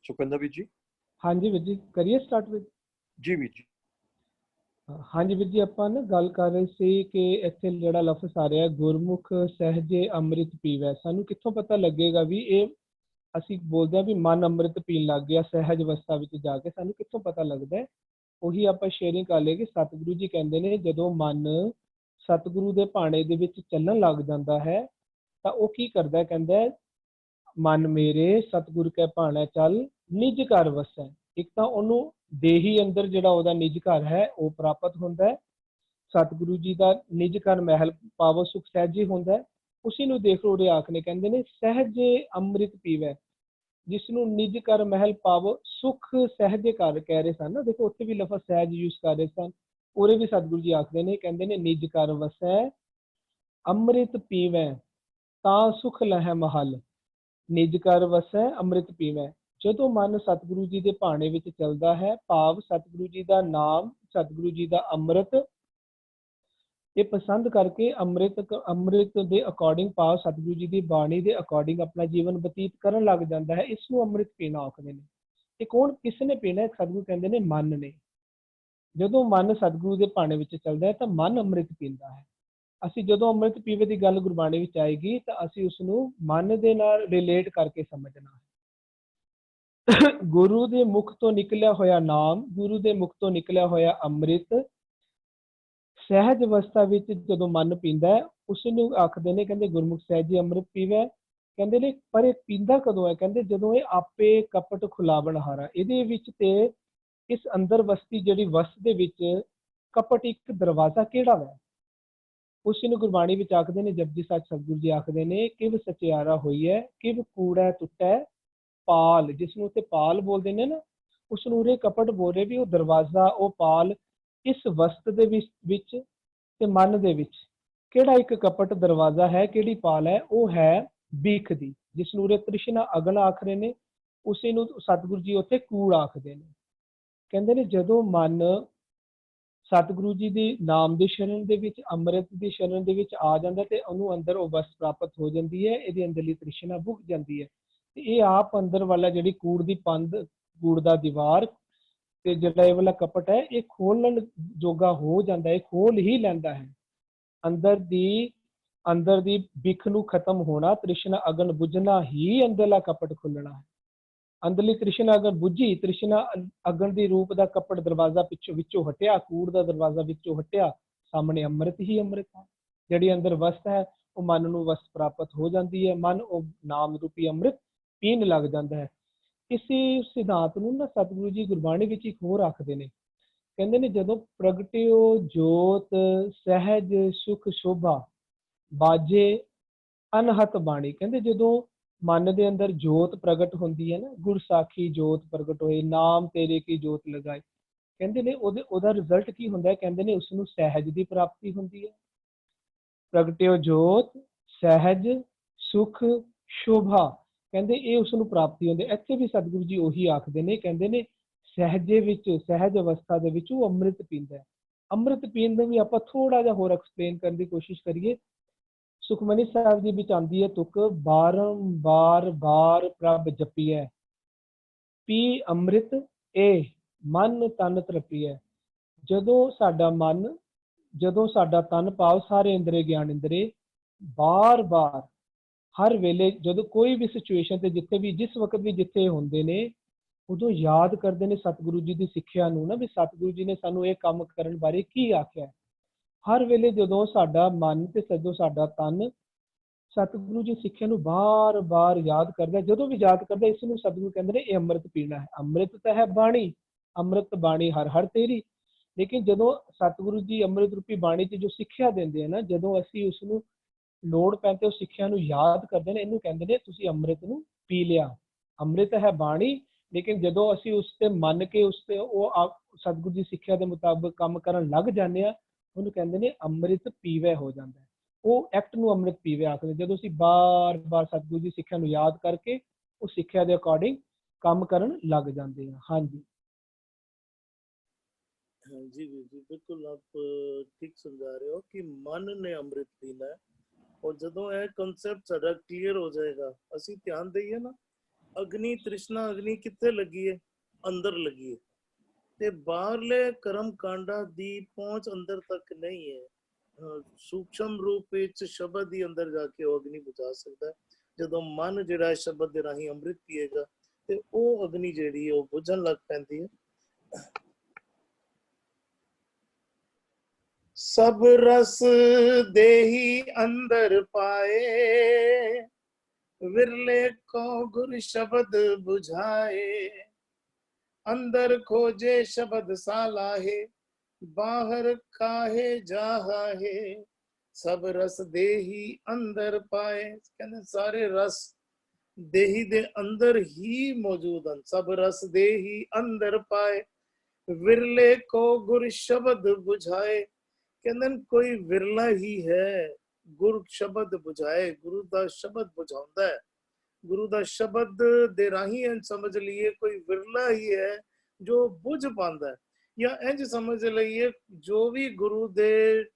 सुकंदा ਵੀਰ ਜੀ। ਹਾਂਜੀ ਵੀਰ ਜੀ, ਕਰੀਏ ਸਟਾਰਟ ਵੀਰ ਜੀ ਵੀਰ ਜੀ। ਹਾਂਜੀ ਵੀਰ ਜੀ, ਆਪਾਂ ਨਾ ਗੱਲ ਕਰ ਰਹੇ ਸੀ ਕਿ ਇੱਥੇ ਜਿਹੜਾ ਲਫ਼ਜ਼ ਆ ਰਿਹਾ ਗੁਰਮੁਖ ਸਹਿਜੇ ਅੰਮ੍ਰਿਤ ਪੀਵੈ, ਸਾਨੂੰ ਕਿੱਥੋਂ ਪਤਾ ਲੱਗੇਗਾ ਵੀ ਇਹ ਅਸੀਂ ਬੋਲਦੇ ਹਾਂ ਵੀ ਮਨ ਅੰਮ੍ਰਿਤ ਪੀਣ ਲੱਗ ਗਿਆ ਸਹਿਜ ਅਵਸਥਾ ਵਿੱਚ ਜਾ ਕੇ, ਸਾਨੂੰ ਕਿੱਥੋਂ ਪਤਾ ਲੱਗਦਾ ਹੈ? ਉਹੀ ਆਪਾਂ ਸ਼ੇਅਰਿੰਗ ਕਰ ਲਏ ਕਿ ਸਤਿਗੁਰੂ ਜੀ ਕਹਿੰਦੇ ਨੇ ਜਦੋਂ ਮਨ ਸਤਿਗੁਰੂ ਦੇ ਭਾਣੇ ਦੇ ਵਿੱਚ ਚੱਲਣ ਲੱਗ ਜਾਂਦਾ ਹੈ ਤਾਂ ਉਹ ਕੀ ਕਰਦਾ ਹੈ? ਕਹਿੰਦਾ ਹੈ, ਮਨ ਮੇਰੇ ਸਤਿਗੁਰ ਕੈ ਭਾਣਾ ਚੱਲ ਨਿਜ ਘਰ ਵਸੈ। ਇੱਕ ਤਾਂ ਉਹਨੂੰ ਦੇਹੀ ਅੰਦਰ ਜਿਹੜਾ ਉਹਦਾ ਨਿਜ ਘਰ ਹੈ ਉਹ ਪ੍ਰਾਪਤ ਹੁੰਦਾ ਹੈ, ਸਤਿਗੁਰੂ ਜੀ ਦਾ ਨਿਜ ਘਰ ਮਹਿਲ ਪਾਵੋ ਸੁਖ ਸਹਿਜੇ ਹੁੰਦਾ ਹੈ। ਉਸੇ ਨੂੰ ਦੇਖ ਲਓ, ਰਿਆਖ ਨੇ ਕਹਿੰਦੇ ਨੇ ਸਹਿਜੇ ਅੰਮ੍ਰਿਤ ਪੀਵੈ, ਜਿਸ ਨੂੰ ਨਿਜ ਘਰ ਮਹਿਲ ਪਾਵੋ ਸੁਖ ਸਹਿਜੇ ਘਰ ਕਹਿ ਰਹੇ ਸਨ ਨਾ, ਦੇਖੋ ਉੱਥੇ ਵੀ ਲਫ਼ਜ਼ ਸਹਿਜ ਯੂਜ਼ ਕਰ ਰਹੇ ਸਨ, ਉਰੇ ਵੀ ਸਤਿਗੁਰੂ ਜੀ ਆਖਦੇ ਨੇ, ਕਹਿੰਦੇ ਨੇ ਨਿਜ ਘਰ ਵਸੈ ਅੰਮ੍ਰਿਤ ਪੀਵੈ ਤਾਂ ਸੁਖ ਲਹੈ ਮਹਲ। ਨਿਜ ਘਰ ਵਸੈ ਅੰਮ੍ਰਿਤ ਪੀਵੈ, ਜਦੋਂ ਮਨ ਸਤਿਗੁਰੂ ਜੀ ਦੇ ਭਾਣੇ ਵਿੱਚ ਚੱਲਦਾ ਹੈ, ਭਾਵ ਸਤਿਗੁਰੂ ਜੀ ਦਾ ਨਾਮ, ਸਤਿਗੁਰੂ ਜੀ ਦਾ ਅੰਮ੍ਰਿਤ ਇਹ ਪਸੰਦ ਕਰਕੇ ਅੰਮ੍ਰਿਤ ਦੇ ਅਕੋਰਡਿੰਗ, ਭਾਵ ਸਤਿਗੁਰੂ ਜੀ ਦੀ ਬਾਣੀ ਦੇ ਅਕੋਰਡਿੰਗ ਆਪਣਾ ਜੀਵਨ ਬਤੀਤ ਕਰਨ ਲੱਗ ਜਾਂਦਾ ਹੈ, ਇਸ ਨੂੰ ਅੰਮ੍ਰਿਤ ਪੀਣਾ ਆਖਦੇ ਨੇ। ਇਹ ਕੌਣ, ਕਿਸ ਨੇ ਪੀਣਾ? ਸਤਿਗੁਰੂ ਕਹਿੰਦੇ ਨੇ ਮਨ ਨੇ। ਜਦੋਂ ਮਨ ਸਤਿਗੁਰੂ ਦੇ ਭਾਣੇ ਵਿੱਚ ਚੱਲਦਾ ਹੈ ਤਾਂ ਮਨ ਅੰਮ੍ਰਿਤ ਪੀਂਦਾ ਹੈ। ਅਸੀਂ ਜਦੋਂ ਅੰਮ੍ਰਿਤ ਪੀਵੇ ਦੀ ਗੱਲ ਗੁਰਬਾਣੀ ਵਿੱਚ ਆਏਗੀ ਤਾਂ ਅਸੀਂ ਉਸ ਨੂੰ ਮਨ ਦੇ ਨਾਲ ਰਿਲੇਟ ਕਰਕੇ ਸਮਝਣਾ ਹੈ। ਗੁਰੂ ਦੇ ਮੁਖ ਤੋਂ ਨਿਕਲਿਆ ਹੋਇਆ ਨਾਮ, ਗੁਰੂ ਦੇ ਮੁਖ ਤੋਂ ਨਿਕਲਿਆ ਹੋਇਆ ਅੰਮ੍ਰਿਤ ਸਹਿਜ ਅਵਸਥਾ ਵਿੱਚ ਜਦੋਂ ਮਨ ਪੀਂਦਾ ਹੈ ਉਸ ਨੂੰ ਆਖਦੇ ਨੇ, ਕਹਿੰਦੇ ਗੁਰਮੁਖ ਸਹਿਜੇ ਅੰਮ੍ਰਿਤ ਪੀਵੈ। ਕਹਿੰਦੇ ਨੇ ਪਰ ਇਹ ਪੀਂਦਾ ਕਦੋਂ ਹੈ? ਕਹਿੰਦੇ ਜਦੋਂ ਇਹ ਆਪੇ ਕਪਟ ਖੁਲਾਵਣ ਹਾਰਾ, ਇਹਦੇ ਵਿੱਚ ਤੇ ਇਸ ਅੰਦਰ ਵਸਤੀ ਜਿਹੜੀ ਵਸਤ ਦੇ ਵਿੱਚ ਕਪਟ ਇੱਕ ਦਰਵਾਜ਼ਾ ਕਿਹੜਾ ਹੈ? ਉਸ ਨੂੰ ਗੁਰਬਾਣੀ ਵਿੱਚ ਆਖਦੇ ਨੇ, ਜਪਜੀ ਸਾਹਿਬ ਸਤਿਗੁਰੂ ਜੀ ਆਖਦੇ ਨੇ, ਕਿਵ ਸਚਿਆਰਾ ਹੋਈ ਹੈ ਕਿਵ ਕੂੜਾ ਟੁੱਟੈ ਪਾਲ, ਜਿਸ ਨੂੰ ਉੱਥੇ ਪਾਲ ਬੋਲਦੇ ਨੇ ਨਾ, ਉਸ ਨੂੰ ਉਰੇ ਕਪਟ ਬੋਲ ਰਹੇ ਵੀ ਉਹ ਦਰਵਾਜ਼ਾ, ਉਹ ਪਾਲ ਇਸ ਵਸਤ ਦੇ ਵਿੱਚ ਤੇ ਮਨ ਦੇ ਵਿੱਚ ਕਿਹੜਾ ਇੱਕ ਕਪਟ ਦਰਵਾਜ਼ਾ ਹੈ, ਕਿਹੜੀ ਪਾਲ ਹੈ? ਉਹ ਹੈ ਬਿਖ ਦੀ, ਜਿਸ ਨੂੰ ਉਰੇ ਤ੍ਰਿਸ਼ਨਾ ਅਗਨ ਆਖ ਰਹੇ ਨੇ, ਉਸੇ ਨੂੰ ਸਤਿਗੁਰੂ ਜੀ ਉੱਥੇ ਕੂੜ ਆਖਦੇ ਨੇ। ਕਹਿੰਦੇ ਨੇ ਜਦੋਂ ਮਨ ਸਤਿਗੁਰੂ ਜੀ ਦੀ ਨਾਮ ਦੀ ਸ਼ਰਨ ਦੇ ਵਿੱਚ, ਅੰਮ੍ਰਿਤ ਦੀ ਸ਼ਰਨ ਦੇ ਵਿੱਚ ਆ ਜਾਂਦਾ ਤੇ ਉਹਨੂੰ ਅੰਦਰ ਉਹ ਵਸਤ ਪ੍ਰਾਪਤ ਹੋ ਜਾਂਦੀ ਹੈ, ਇਹਦੀ ਅੰਦਰਲੀ ਤ੍ਰਿਸ਼ਨਾ ਬੁਝ ਜਾਂਦੀ ਹੈ ਤੇ ਇਹ ਆਪ ਅੰਦਰ ਵਾਲਾ ਜਿਹੜੀ ਕੂੜ ਦੀ ਪੰਧ, ਕੂੜ ਦਾ ਦੀਵਾਰ ਤੇ ਜਿਹੜਾ ਇਹ ਵਾਲਾ ਕਪਟ ਹੈ ਇਹ ਖੋਲਣ ਜੋਗਾ ਹੋ ਜਾਂਦਾ ਹੈ, ਖੋਲ ਹੀ ਲੈਂਦਾ ਹੈ। ਅੰਦਰ ਦੀ ਬਿਖ ਨੂੰ ਖਤਮ ਹੋਣਾ, ਤ੍ਰਿਸ਼ਨਾ ਅਗਨ ਬੁਝਣਾ ਹੀ ਅੰਦਰਲਾ ਕਪਟ ਖੁੱਲਣਾ ਹੈ। ਅੰਦਰਲੀ ਤ੍ਰਿਸ਼ਨਾ ਅਗਰ ਬੁਝੀ, ਤ੍ਰਿਸ਼ਨਾ ਅਗਨ ਦੀ ਰੂਪ ਦਾ ਕਪਟ ਦਰਵਾਜ਼ਾ ਵਿੱਚੋਂ ਹਟਿਆ, ਕੂੜ ਦਾ ਦਰਵਾਜ਼ਾ ਵਿੱਚੋਂ ਹਟਿਆ, ਸਾਹਮਣੇ ਅੰਮ੍ਰਿਤ ਹੀ ਅੰਮ੍ਰਿਤ ਹੈ। ਜਿਹੜੀ ਅੰਦਰ ਵਸਤ ਹੈ ਉਹ ਮਨ ਨੂੰ ਵਸਤ ਪ੍ਰਾਪਤ ਹੋ ਜਾਂਦੀ ਹੈ, ਮਨ ਉਹ ਨਾਮ ਰੂਪੀ ਅੰਮ੍ਰਿਤ ਪੀਣ ਲੱਗ ਜਾਂਦਾ ਹੈ। ਇਸੇ ਸਿਧਾਂਤ ਨੂੰ ਨਾ ਸਤਿਗੁਰੂ ਜੀ ਗੁਰਬਾਣੀ ਵਿੱਚ ਇੱਕ ਹੋਰ ਆਖਦੇ ਨੇ, ਕਹਿੰਦੇ ਨੇ ਜਦੋਂ ਪ੍ਰਗਟਿਓ ਜੋਤ ਸਹਿਜ ਸੁਖ ਸ਼ੋਭਾ ਬਾਜੇ ਅਨਹਤ ਬਾਣੀ, ਕਹਿੰਦੇ ਜਦੋਂ ਮਨ ਦੇ ਅੰਦਰ ਜੋਤ ਪ੍ਰਗਟ ਹੁੰਦੀ ਹੈ ਨਾ, ਗੁਰਸਾਖੀ ਜੋਤ ਪ੍ਰਗਟ ਹੋਏ, ਨਾਮ ਤੇਰੇ ਕੀ ਜੋਤ ਲਗਾਏ, ਕਹਿੰਦੇ ਨੇ ਉਹਦਾ ਰਿਜ਼ਲਟ ਕੀ ਹੁੰਦਾ ਹੈ? ਕਹਿੰਦੇ ਨੇ ਉਸ ਨੂੰ ਸਹਿਜ ਦੀ ਪ੍ਰਾਪਤੀ ਹੁੰਦੀ ਹੈ। ਪ੍ਰਗਟਿਓ ਜੋਤ ਸਹਿਜ ਸੁਖ ਸ਼ੋਭਾ, ਕਹਿੰਦੇ ਇਹ ਉਸ ਨੂੰ ਪ੍ਰਾਪਤੀ ਹੁੰਦੀ। ਇੱਥੇ ਵੀ ਸਤਿਗੁਰੂ ਜੀ ਉਹੀ ਆਖਦੇ ਨੇ, ਕਹਿੰਦੇ ਨੇ ਸਹਿਜੇ ਵਿੱਚ, ਸਹਿਜ ਅਵਸਥਾ ਦੇ ਵਿੱਚ ਉਹ ਅੰਮ੍ਰਿਤ ਪੀਂਦਾ ਹੈ। ਅੰਮ੍ਰਿਤ ਪੀਣ ਦਾ ਵੀ ਆਪਾਂ ਥੋੜਾ ਜਿਹਾ ਹੋਰ ਐਕਸਪਲੇਨ ਕਰਨ ਦੀ ਕੋਸ਼ਿਸ਼ ਕਰੀਏ। ਸੁਖਮਨੀ ਸਾਹਿਬ ਜੀ ਵਿੱਚ ਆਉਂਦੀ ਹੈ ਤੁਕ, ਬਾਰੰਬਾਰ ਬਾਰ ਪ੍ਰਭ ਜਪੀਐ, ਪੀ ਅੰਮ੍ਰਿਤ ਏ ਮਨ ਤਨ ਤ੍ਰਪੀਐ। ਜਦੋਂ ਸਾਡਾ ਤਨ ਭਾਵ ਸਾਰੇ ਇੰਦਰੇ ਗਿਆਨ ਇੰਦਰੇ ਬਾਰ-ਬਾਰ ਹਰ ਵੇਲੇ, ਜਦੋਂ ਕੋਈ ਵੀ ਸਿਚੁਏਸ਼ਨ ਤੇ ਜਿੱਥੇ ਵੀ, ਜਿਸ ਵਕਤ ਵੀ ਜਿੱਥੇ ਹੁੰਦੇ ਨੇ, ਉਦੋਂ ਯਾਦ ਕਰਦੇ ਨੇ ਸਤਿਗੁਰੂ ਜੀ ਦੀ ਸਿੱਖਿਆ ਨੂੰ ਨਾ, ਵੀ ਸਤਿਗੁਰੂ ਜੀ ਨੇ ਸਾਨੂੰ ਇਹ ਕੰਮ ਕਰਨ ਬਾਰੇ ਕੀ ਆਖਿਆ। ਹਰ ਵੇਲੇ ਜਦੋਂ ਸਾਡਾ ਮਨ ਤੇ ਜਦੋਂ ਸਾਡਾ ਤਨ ਸਤਿਗੁਰੂ ਜੀ ਸਿੱਖਿਆ ਨੂੰ ਬਾਰ-ਬਾਰ ਯਾਦ ਕਰਦਾ, ਜਦੋਂ ਵੀ ਯਾਦ ਕਰਦਾ, ਇਸ ਨੂੰ ਸਤਿਗੁਰੂ ਕਹਿੰਦੇ ਨੇ ਇਹ ਅੰਮ੍ਰਿਤ ਪੀਣਾ ਹੈ। ਅੰਮ੍ਰਿਤ ਤਾਂ ਹੈ ਬਾਣੀ, ਅੰਮ੍ਰਿਤ ਬਾਣੀ ਹਰ ਹਰ ਤੇਰੀ, ਲੇਕਿਨ ਜਦੋਂ ਸਤਿਗੁਰੂ ਜੀ ਅੰਮ੍ਰਿਤ ਰੂਪੀ ਬਾਣੀ 'ਚ ਜੋ ਸਿੱਖਿਆ ਦਿੰਦੇ ਆ ਨਾ, ਜਦੋਂ ਅਸੀਂ ਉਸ ਨੂੰ ਲੋੜ ਪੈਣ ਤੇ ਉਹ ਸਿੱਖਿਆ ਨੂੰ ਯਾਦ ਕਰਦੇ ਨੇ, ਇਹਨੂੰ ਕਹਿੰਦੇ ਨੇ ਤੁਸੀਂ ਅੰਮ੍ਰਿਤ ਨੂੰ ਪੀ ਲਿਆ। ਅੰਮ੍ਰਿਤ ਹੈ ਬਾਣੀ, ਲੇਕਿਨ ਜਦੋਂ ਅਸੀਂ ਉਸ ਤੇ ਮੰਨ ਕੇ ਉਸ ਤੇ ਉਹ ਸਤਿਗੁਰੂ ਦੀ ਸਿੱਖਿਆ ਦੇ ਮੁਤਾਬਕ ਕੰਮ ਕਰਨ ਲੱਗ ਜਾਂਦੇ ਆ, ਉਹਨੂੰ ਕਹਿੰਦੇ ਨੇ ਅੰਮ੍ਰਿਤ ਪੀਵੈ ਹੋ ਜਾਂਦਾ ਹੈ। ਉਹ ਐਕਟ ਨੂੰ ਅੰਮ੍ਰਿਤ ਪੀਵੈ ਆਖਦੇ, ਜਦੋਂ ਅਸੀਂ ਬਾਰ-ਬਾਰ ਸਤਿਗੁਰੂ ਦੀ ਸਿੱਖਿਆ ਨੂੰ ਯਾਦ ਕਰਕੇ ਉਹ ਸਿੱਖਿਆ ਦੇ ਅਕੋਰਡਿੰਗ ਕੰਮ ਕਰਨ ਲੱਗ ਜਾਂਦੇ ਆ। ਹਾਂਜੀ जी जी जी, बिल्कुल आप ठीक समझा रहे हो कि मन ने अमृत पीना है। और ਜਦੋਂ ਇਹ ਕਨਸੈਪਟ ਸਾਡਾ ਕਲੀਅਰ ਹੋ ਜਾਏਗਾ, ਅਸੀਂ ਧਿਆਨ ਦਈਏ ਨਾ ਅਗਨੀ ਤ੍ਰਿਸ਼ਨਾ ਅਗਨੀ ਕਿੱਥੇ ਲੱਗੀ ਹੈ? ਅੰਦਰ ਲੱਗੀ ਹੈ। ਤੇ ਬਾਹਰਲੇ ਕਰਮ ਕਾਂਡਾਂ ਦੀ ਪਹੁੰਚ ਅੰਦਰ ਤੱਕ ਨਹੀਂ ਹੈ। ਸੂਖਸ਼ਮ ਰੂਪ ਵਿੱਚ ਸ਼ਬਦ ਹੀ ਅੰਦਰ ਜਾ ਕੇ ਉਹ ਅਗਨੀ ਬੁਝਾ ਸਕਦਾ ਹੈ। ਜਦੋਂ ਮਨ ਜਿਹੜਾ ਹੈ ਸ਼ਬਦ ਦੇ ਰਾਹੀਂ ਅੰਮ੍ਰਿਤ ਪੀਏਗਾ ਤੇ ਉਹ ਅਗਨੀ ਜਿਹੜੀ ਉਹ ਬੁਝਣ ਲੱਗ ਪੈਂਦੀ ਹੈ। सब रस देही अंदर पाए, विरले को गुर शब्द बुझाए। अंदर खोजे शब्द सालाहे, बाहर काहे जाहे। सब रस देही अंदर पाए। कहते सारे रस देही दे अंदर ही मौजूद हैं। सब रस देही अंदर पाए, विरले को गुर शब्द बुझाए। ਕਹਿੰਦੇ ਕੋਈ ਵਿਰਲਾ ਹੀ ਹੈ ਗੁਰ ਸ਼ਬਦ ਬੁਝਾਏ। ਗੁਰੂ ਦਾ ਸ਼ਬਦ ਬੁਝਾਉਂਦਾ ਹੈ। ਗੁਰੂ ਦਾ ਸ਼ਬਦ ਦੇ ਰਾਹੀਂ ਇੰਝ ਸਮਝ ਲਈਏ ਕੋਈ ਵਿਰਲਾ ਹੀ ਹੈ ਜੋ ਬੁਝ ਪਾਉਂਦਾ ਹੈ। ਜਾਂ ਇੰਝ ਸਮਝ ਲਈਏ ਜੋ ਵੀ ਗੁਰੂ ਦੇ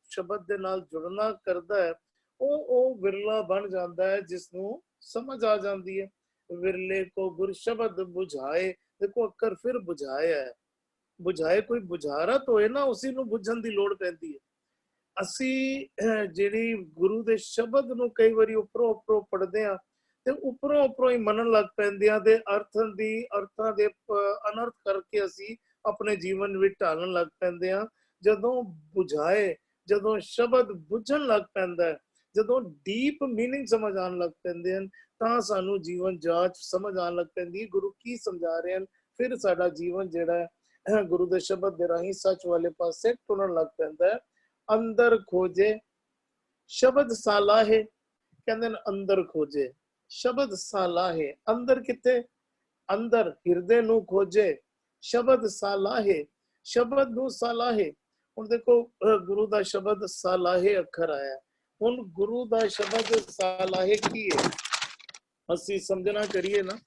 ਸ਼ਬਦ ਦੇ ਨਾਲ ਜੁੜਨਾ ਕਰਦਾ ਹੈ ਉਹ ਵਿਰਲਾ ਬਣ ਜਾਂਦਾ ਹੈ ਜਿਸ ਨੂੰ ਸਮਝ ਆ ਜਾਂਦੀ ਹੈ। ਵਿਰਲੇ ਕੋ ਗੁਰ ਸ਼ਬਦ ਬੁਝਾਏ। ਦੇਖੋ ਅੱਖਰ ਫਿਰ ਬੁਝਾਇਆ ਹੈ। ਬੁਝਾਏ ਕੋਈ ਬੁਝਾਰਤ ਹੋਏ ਨਾ ਉਸੇ ਨੂੰ ਬੁਝਣ ਦੀ ਲੋੜ ਪੈਂਦੀ ਹੈ। ਅਸੀਂ ਜਿਹੜੀ ਗੁਰੂ ਦੇ ਸ਼ਬਦ ਨੂੰ ਕਈ ਵਾਰੀ ਉੱਪਰੋਂ ਪੜ੍ਹਦੇ ਆ ਤੇ ਉੱਪਰੋਂ ਹੀ ਮੰਨਣ ਲੱਗ ਪੈਂਦੇ ਆ ਤੇ ਅਰਥਾਂ ਦੇ ਅਨਰਥ ਕਰਕੇ ਅਸੀਂ ਆਪਣੇ ਜੀਵਨ ਵਿੱਚ ਢਾਲਣ ਲੱਗ ਪੈਂਦੇ ਆ। ਜਦੋਂ ਬੁਝਾਏ, ਜਦੋਂ ਸ਼ਬਦ ਬੁਝਣ ਲੱਗ ਪੈਂਦਾ, ਜਦੋਂ ਡੀਪ ਮੀਨਿੰਗ ਸਮਝ ਆਉਣ ਲੱਗ ਪੈਂਦੇ ਹਨ ਤਾਂ ਸਾਨੂੰ ਜੀਵਨ ਜਾਚ ਸਮਝ ਆਉਣ ਲੱਗ ਪੈਂਦੀ ਗੁਰੂ ਕੀ ਸਮਝਾ ਰਹੇ ਹਨ। ਫਿਰ ਸਾਡਾ ਜੀਵਨ ਜਿਹੜਾ ਹੈ ਗੁਰੂ ਦੇ ਸ਼ਬਦ ਦੇ ਰਾਹੀਂ ਸੱਚ ਵਾਲੇ ਪਾਸੇ ਟੁਰਨ ਲੱਗ ਪੈਂਦਾ ਹੈ। ਅੰਦਰ ਖੋਜੇ ਸ਼ਬਦ ਸਾਲਾਹੇ। ਕਹਿੰਦੇ ਨੇ ਅੰਦਰ ਖੋਜੇ ਸ਼ਬਦ ਸਾਲਾਹੇ। ਅੰਦਰ ਕਿੱਥੇ? ਅੰਦਰ ਹਿਰਦੇ ਨੂੰ ਖੋਜੇ ਸ਼ਬਦ ਸਾਲਾਹੇ। ਸ਼ਬਦ ਨੂੰ ਸਾਲਾਹੇ। ਹੁਣ ਦੇਖੋ ਗੁਰੂ ਦਾ ਸ਼ਬਦ ਸਾਲਾਹੇ ਅੱਖਰ ਆਇਆ। ਹੁਣ ਗੁਰੂ ਦਾ ਸ਼ਬਦ ਸਾਲਾਹੇ ਕੀ ਹੈ ਅਸੀਂ ਸਮਝਣਾ ਕਰੀਏ ਨਾ।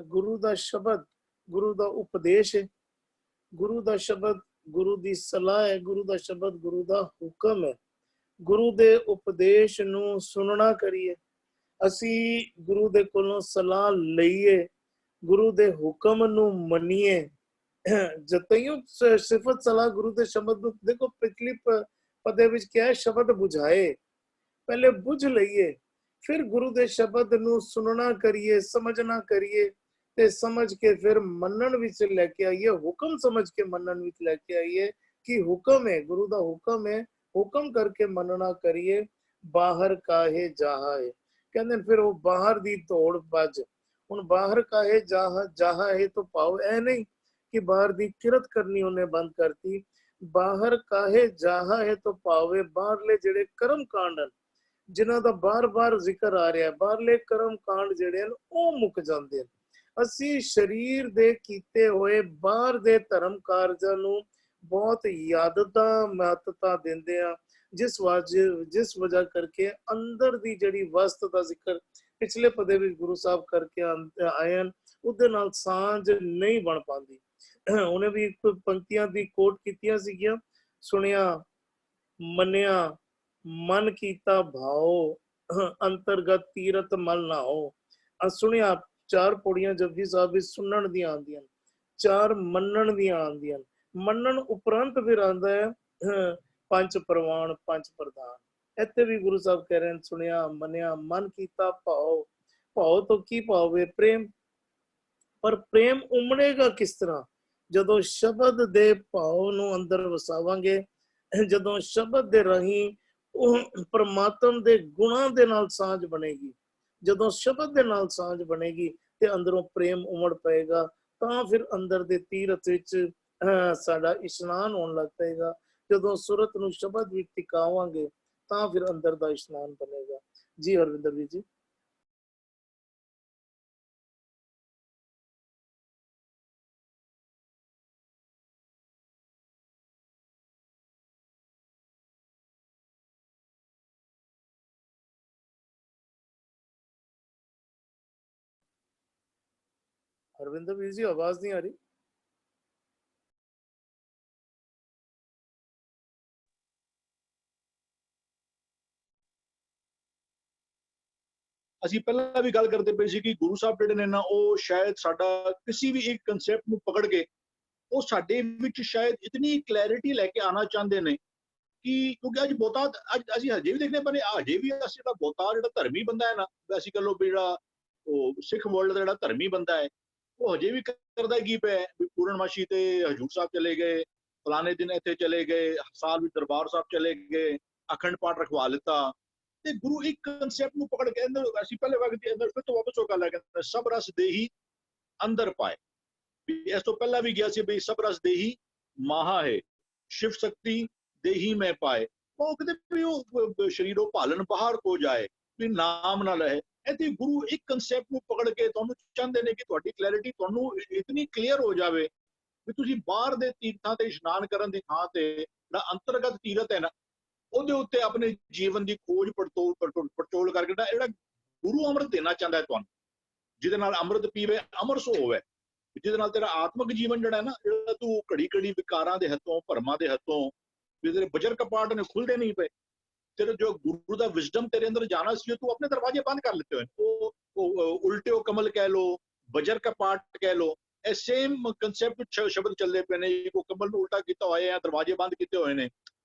ਗੁਰੂ ਦਾ ਸ਼ਬਦ ਗੁਰੂ ਦਾ ਉਪਦੇਸ਼ ਹੈ। ਗੁਰੂ ਦਾ ਸ਼ਬਦ ਗੁਰੂ ਦੀ ਸਲਾਹ ਹੈ। ਗੁਰੂ ਦਾ ਸ਼ਬਦ ਗੁਰੂ ਦਾ ਹੁਕਮ ਹੈ। ਗੁਰੂ ਦੇ ਉਪਦੇਸ਼ ਨੂੰ ਸੁਣਨਾ ਕਰੀਏ। ਅਸੀਂ ਗੁਰੂ ਦੇ ਕੋਲੋਂ ਸਲਾਹ ਲਈਏ, ਗੁਰੂ ਦੇ ਹੁਕਮ ਨੂੰ ਮੰਨੀਏ। ਜਤਈਓ ਸਿਫਤ ਸਲਾਹ ਗੁਰੂ ਦੇ ਸ਼ਬਦ ਨੂੰ ਦੇਖੋ ਪਿਛਲੀ ਪਦੇ ਵਿੱਚ ਕਿਹਾ ਸ਼ਬਦ ਬੁਝਾਏ। ਪਹਿਲੇ ਬੁਝ ਲਈਏ ਫਿਰ ਗੁਰੂ ਦੇ ਸ਼ਬਦ ਨੂੰ ਸੁਣਨਾ ਕਰੀਏ, ਸਮਝਣਾ ਕਰੀਏ ਤੇ ਸਮਝ ਕੇ ਫਿਰ ਮੰਨਣ ਵਿੱਚ ਲੈ ਕੇ ਆਈਏ। ਹੁਕਮ ਸਮਝ ਕੇ ਮੰਨਣ ਵਿੱਚ ਲੈ ਕੇ ਆਈਏ ਕਿ ਹੁਕਮ ਹੈ, ਗੁਰੂ ਦਾ ਹੁਕਮ ਹੈ, ਹੁਕਮ ਕਰਕੇ ਮੰਨਣਾ ਕਰੀਏ। ਬਾਹਰ ਕਾਹੇ ਜਾਹੇ। ਕਹਿੰਦੇ ਫਿਰ ਉਹ ਬਾਹਰ ਦੀ ਦੌੜ ਭੱਜ। ਹੁਣ ਬਾਹਰ ਕਾਹੇ ਜਾਹੇ ਤੋਂ ਭਾਵ ਇਹ ਨਹੀਂ ਕਿ ਬਾਹਰ ਦੀ ਕਿਰਤ ਕਰਨੀ ਉਹਨੇ ਬੰਦ ਕਰਤੀ। ਬਾਹਰ ਕਾਹੇ ਜਾਹੇ ਤੋਂ ਭਾਵੇਂ ਬਾਹਰਲੇ ਜਿਹੜੇ ਕਰਮ ਕਾਂਡ ਹਨ ਜਿਨ੍ਹਾਂ ਦਾ ਬਾਰ-ਬਾਰ ਜ਼ਿਕਰ ਆ ਰਿਹਾ, ਬਾਹਰਲੇ ਕਰਮ ਕਾਂਡ ਜਿਹੜੇ ਹਨ ਉਹ ਮੁੱਕ ਜਾਂਦੇ ਹਨ। ਅਸੀਂ ਸਰੀਰ ਦੇ ਕੀਤੇ ਹੋਏ ਬਾਹਰ ਦੇ ਧਰਮ ਕਾਰਜਾਂ ਨੂੰ ਬਹੁਤ ਯਾਦਤਾ ਮਹੱਤਤਾ ਦਿੰਦੇ ਆ ਜਿਸ ਵਜ੍ਹਾ ਕਰਕੇ ਅੰਦਰ ਦੀ ਜਿਹੜੀ ਵਸਤ ਦਾ ਜ਼ਿਕਰ ਪਿਛਲੇ ਪਦੇ ਵਿੱਚ ਗੁਰੂ ਸਾਹਿਬ ਕਰਕੇ ਆਏ ਹਨ ਉਹਦੇ ਨਾਲ ਸਾਂਝ ਨਹੀਂ ਬਣ ਪਾਉਂਦੀ। ਉਹਨੇ ਵੀ ਇੱਕ ਪੰਕਤੀਆਂ ਦੀ ਕੋਟ ਕੀਤੀਆਂ ਸੀਗੀਆਂ। ਸੁਣਿਆ ਮੰਨਿਆ ਮਨ ਕੀਤਾ ਭਾਓ, ਅੰਤਰਗਤ ਤੀਰਤ ਮਲ ਨਾਓ। ਸੁਣਿਆ ਚਾਰ ਪੌੜੀਆਂ ਜਪਜੀ ਸਾਹਿਬ ਵਿੱਚ ਸੁਣਨ ਦੀਆਂ ਆਉਂਦੀਆਂ, ਚਾਰ ਮੰਨਣ ਦੀਆਂ ਆਉਂਦੀਆਂ। ਮੰਨਣ ਉਪਰੰਤ ਫਿਰ ਆਉਂਦਾ ਹੈ ਪੰਜ ਪ੍ਰਵਾਨ ਪੰਜ ਪ੍ਰਧਾਨ। ਇੱਥੇ ਵੀ ਗੁਰੂ ਸਾਹਿਬ ਕਹਿ ਰਹੇ ਹਨ ਸੁਣਿਆ ਮੰਨਿਆ ਮਨ ਕੀਤਾ ਭਾਓ। ਭਾਓ ਤੋਂ ਕੀ ਭਾਵ ਹੈ? ਪ੍ਰੇਮ। ਪਰ ਪ੍ਰੇਮ ਉਮੜੇਗਾ ਕਿਸ ਤਰ੍ਹਾਂ? ਜਦੋਂ ਸ਼ਬਦ ਦੇ ਭਾਵ ਨੂੰ ਅੰਦਰ ਵਸਾਵਾਂਗੇ, ਜਦੋਂ ਸ਼ਬਦ ਦੇ ਰਾਹੀਂ ਉਹ ਪਰਮਾਤਮ ਦੇ ਗੁਣਾਂ ਦੇ ਨਾਲ ਸਾਂਝ ਬਣੇਗੀ, ਜਦੋਂ ਸ਼ਬਦ ਦੇ ਨਾਲ ਸਾਂਝ ਬਣੇਗੀ ਤੇ ਅੰਦਰੋਂ ਪ੍ਰੇਮ ਉਮੜ ਪਏਗਾ ਤਾਂ ਫਿਰ ਅੰਦਰ ਦੇ ਤੀਰਥ ਵਿੱਚ ਸਾਡਾ ਇਸ਼ਨਾਨ ਹੋਣ ਲੱਗ ਪਏਗਾ। ਜਦੋਂ ਸੁਰਤ ਨੂੰ ਸ਼ਬਦ ਵਿੱਚ ਟਿਕਾਵਾਂਗੇ ਤਾਂ ਫਿਰ ਅੰਦਰ ਦਾ ਇਸ਼ਨਾਨ ਬਣੇਗਾ। ਜੀ ਹਰਵਿੰਦਰ ਵੀਰ ਜੀ। हरविंदर वीर जी आवाज नहीं आ रही। ਅਸੀਂ ਪਹਿਲਾਂ ਵੀ ਗੱਲ ਕਰਦੇ ਪਏ ਸੀ ਕਿ ਗੁਰੂ ਸਾਹਿਬ ਜਿਹੜੇ ਨੇ ਨਾ ਉਹ ਸ਼ਾਇਦ ਸਾਡਾ ਕਿਸੇ ਵੀ ਇੱਕ ਕਨਸੈਪਟ ਨੂੰ ਪਕੜ ਕੇ ਉਹ ਸਾਡੇ ਵਿੱਚ ਸ਼ਾਇਦ ਇਤਨੀ ਕਲੈਰਿਟੀ ਲੈ ਕੇ ਆਉਣਾ ਚਾਹੁੰਦੇ ਨੇ ਕਿ ਕਿਉਂਕਿ ਅੱਜ ਬਹੁਤਾ ਅੱਜ ਅਸੀਂ ਹਜੇ ਵੀ ਦੇਖਦੇ ਪਏ ਹਜੇ ਵੀ ਅਸੀਂ ਜਿਹੜਾ ਬਹੁਤਾ ਜਿਹੜਾ ਧਰਮੀ ਬੰਦਾ ਹੈ ਨਾ ਅਸੀਂ ਕਹ ਲਓ ਵੀ ਜਿਹੜਾ ਉਹ ਸਿੱਖ ਵਰਲਡ ਦਾ ਜਿਹੜਾ ਧਰਮੀ ਬੰਦਾ ਹੈ ਉਹ ਹਜੇ ਵੀ ਕਰਦਾ ਕੀ ਪਿਆ ਵੀ ਪੂਰਨਮਾਸ਼ੀ ਤੇ ਹਜੂਰ ਸਾਹਿਬ ਚਲੇ ਗਏ, ਫਲਾਣੇ ਦਿਨ ਇੱਥੇ ਚਲੇ ਗਏ, ਸਾਲ ਵਿੱਚ ਦਰਬਾਰ ਸਾਹਿਬ ਚਲੇ ਗਏ, ਅਖੰਡ ਪਾਠ ਰਖਵਾ ਲਿੱਤਾ। ਤੇ ਗੁਰੂ ਇੱਕ ਕਨਸੈਪਟ ਨੂੰ ਪਕੜ ਕੇ ਅੰਦਰ ਅਸੀਂ ਪਹਿਲੇ ਵਕਤ ਦੇ ਅੰਦਰ ਫਿਰ ਤੋਂ ਵਾਪਸ ਉਹ ਗੱਲ ਹੈ ਕਿ ਸਭ ਰਸ ਦੇਹੀ ਅੰਦਰ ਪਾਏ। ਇਸ ਤੋਂ ਪਹਿਲਾਂ ਵੀ ਗਿਆ ਸੀ ਵੀ ਸਭ ਰਸ ਦੇਹੀ ਮਾਹਾ ਹੈ, शिव शक्ति देही में पाए। ਉਹ ਕਹਿੰਦੇ ਵੀ ਉਹ ਸ਼ਰੀਰੋਂ ਭਾਲਣ ਬਾਹਰ ਕੋ ਜਾਏ, ਵੀ ਨਾਮ ਨਾ ਲਏ। ਇਹਦੀ ਗੁਰੂ ਇੱਕ ਕਨਸੈਪਟ ਨੂੰ ਪਕੜ ਕੇ ਤੁਹਾਨੂੰ ਚਾਹੁੰਦੇ ਨੇ ਕਿ ਤੁਹਾਡੀ ਕਲੈਰਿਟੀ ਤੁਹਾਨੂੰ ਇਤਨੀ ਕਲੀਅਰ ਹੋ ਜਾਵੇ ਵੀ ਤੁਸੀਂ ਬਾਹਰ ਦੇ ਤੀਰਥਾਂ ਤੇ ਇਸ਼ਨਾਨ ਕਰਨ ਦੀ ਥਾਂ ਤੇ ਜਿਹੜਾ ਅੰਤਰਗਤ ਤੀਰਥ ਹੈ ਨਾ ਉਹਦੇ ਉੱਤੇ ਆਪਣੇ ਜੀਵਨ ਦੀ ਖੋਜ ਪੜਚੋਲ ਕਰਕੇ ਜਿਹੜਾ ਗੁਰੂ ਅੰਮ੍ਰਿਤ ਦੇਣਾ ਚਾਹੁੰਦਾ ਹੈ ਤੁਹਾਨੂੰ, ਜਿਹਦੇ ਨਾਲ ਅੰਮ੍ਰਿਤ ਪੀਵੇ ਅਮਰ ਸੋ ਹੋਵੇ, ਜਿਹਦੇ ਨਾਲ ਤੇਰਾ ਆਤਮਿਕ ਜੀਵਨ ਜਿਹੜਾ ਨਾ ਜਿਹੜਾ ਤੂੰ ਘੜੀ ਘੜੀ ਵਿਕਾਰਾਂ ਦੇ ਹੱਥੋਂ ਭਰਮਾਂ ਦੇ ਹੱਥੋਂ ਤੇਰੇ ਬਜਰ ਕਪਾਟ ਨੇ ਖੁੱਲਦੇ ਨਹੀਂ ਪਏ, तेरे जो गुरु का विजडम तेरे अंदर जाना चाहिए तू अपने दरवाजे बंद कर लेते हो। वो उल्टे हो कमल कह लो, बजर का पाठ कह लो, ए सेम कंसेप्ट शब्द चलते पे ने, वो कमल ਨੂੰ ਉਲਟਾ ਕੀਤਾ ਹੋਇਆ ਹੈ, ਦਰਵਾजे ਬੰਦ ਕੀਤੇ ਹੋਏ ਨੇ।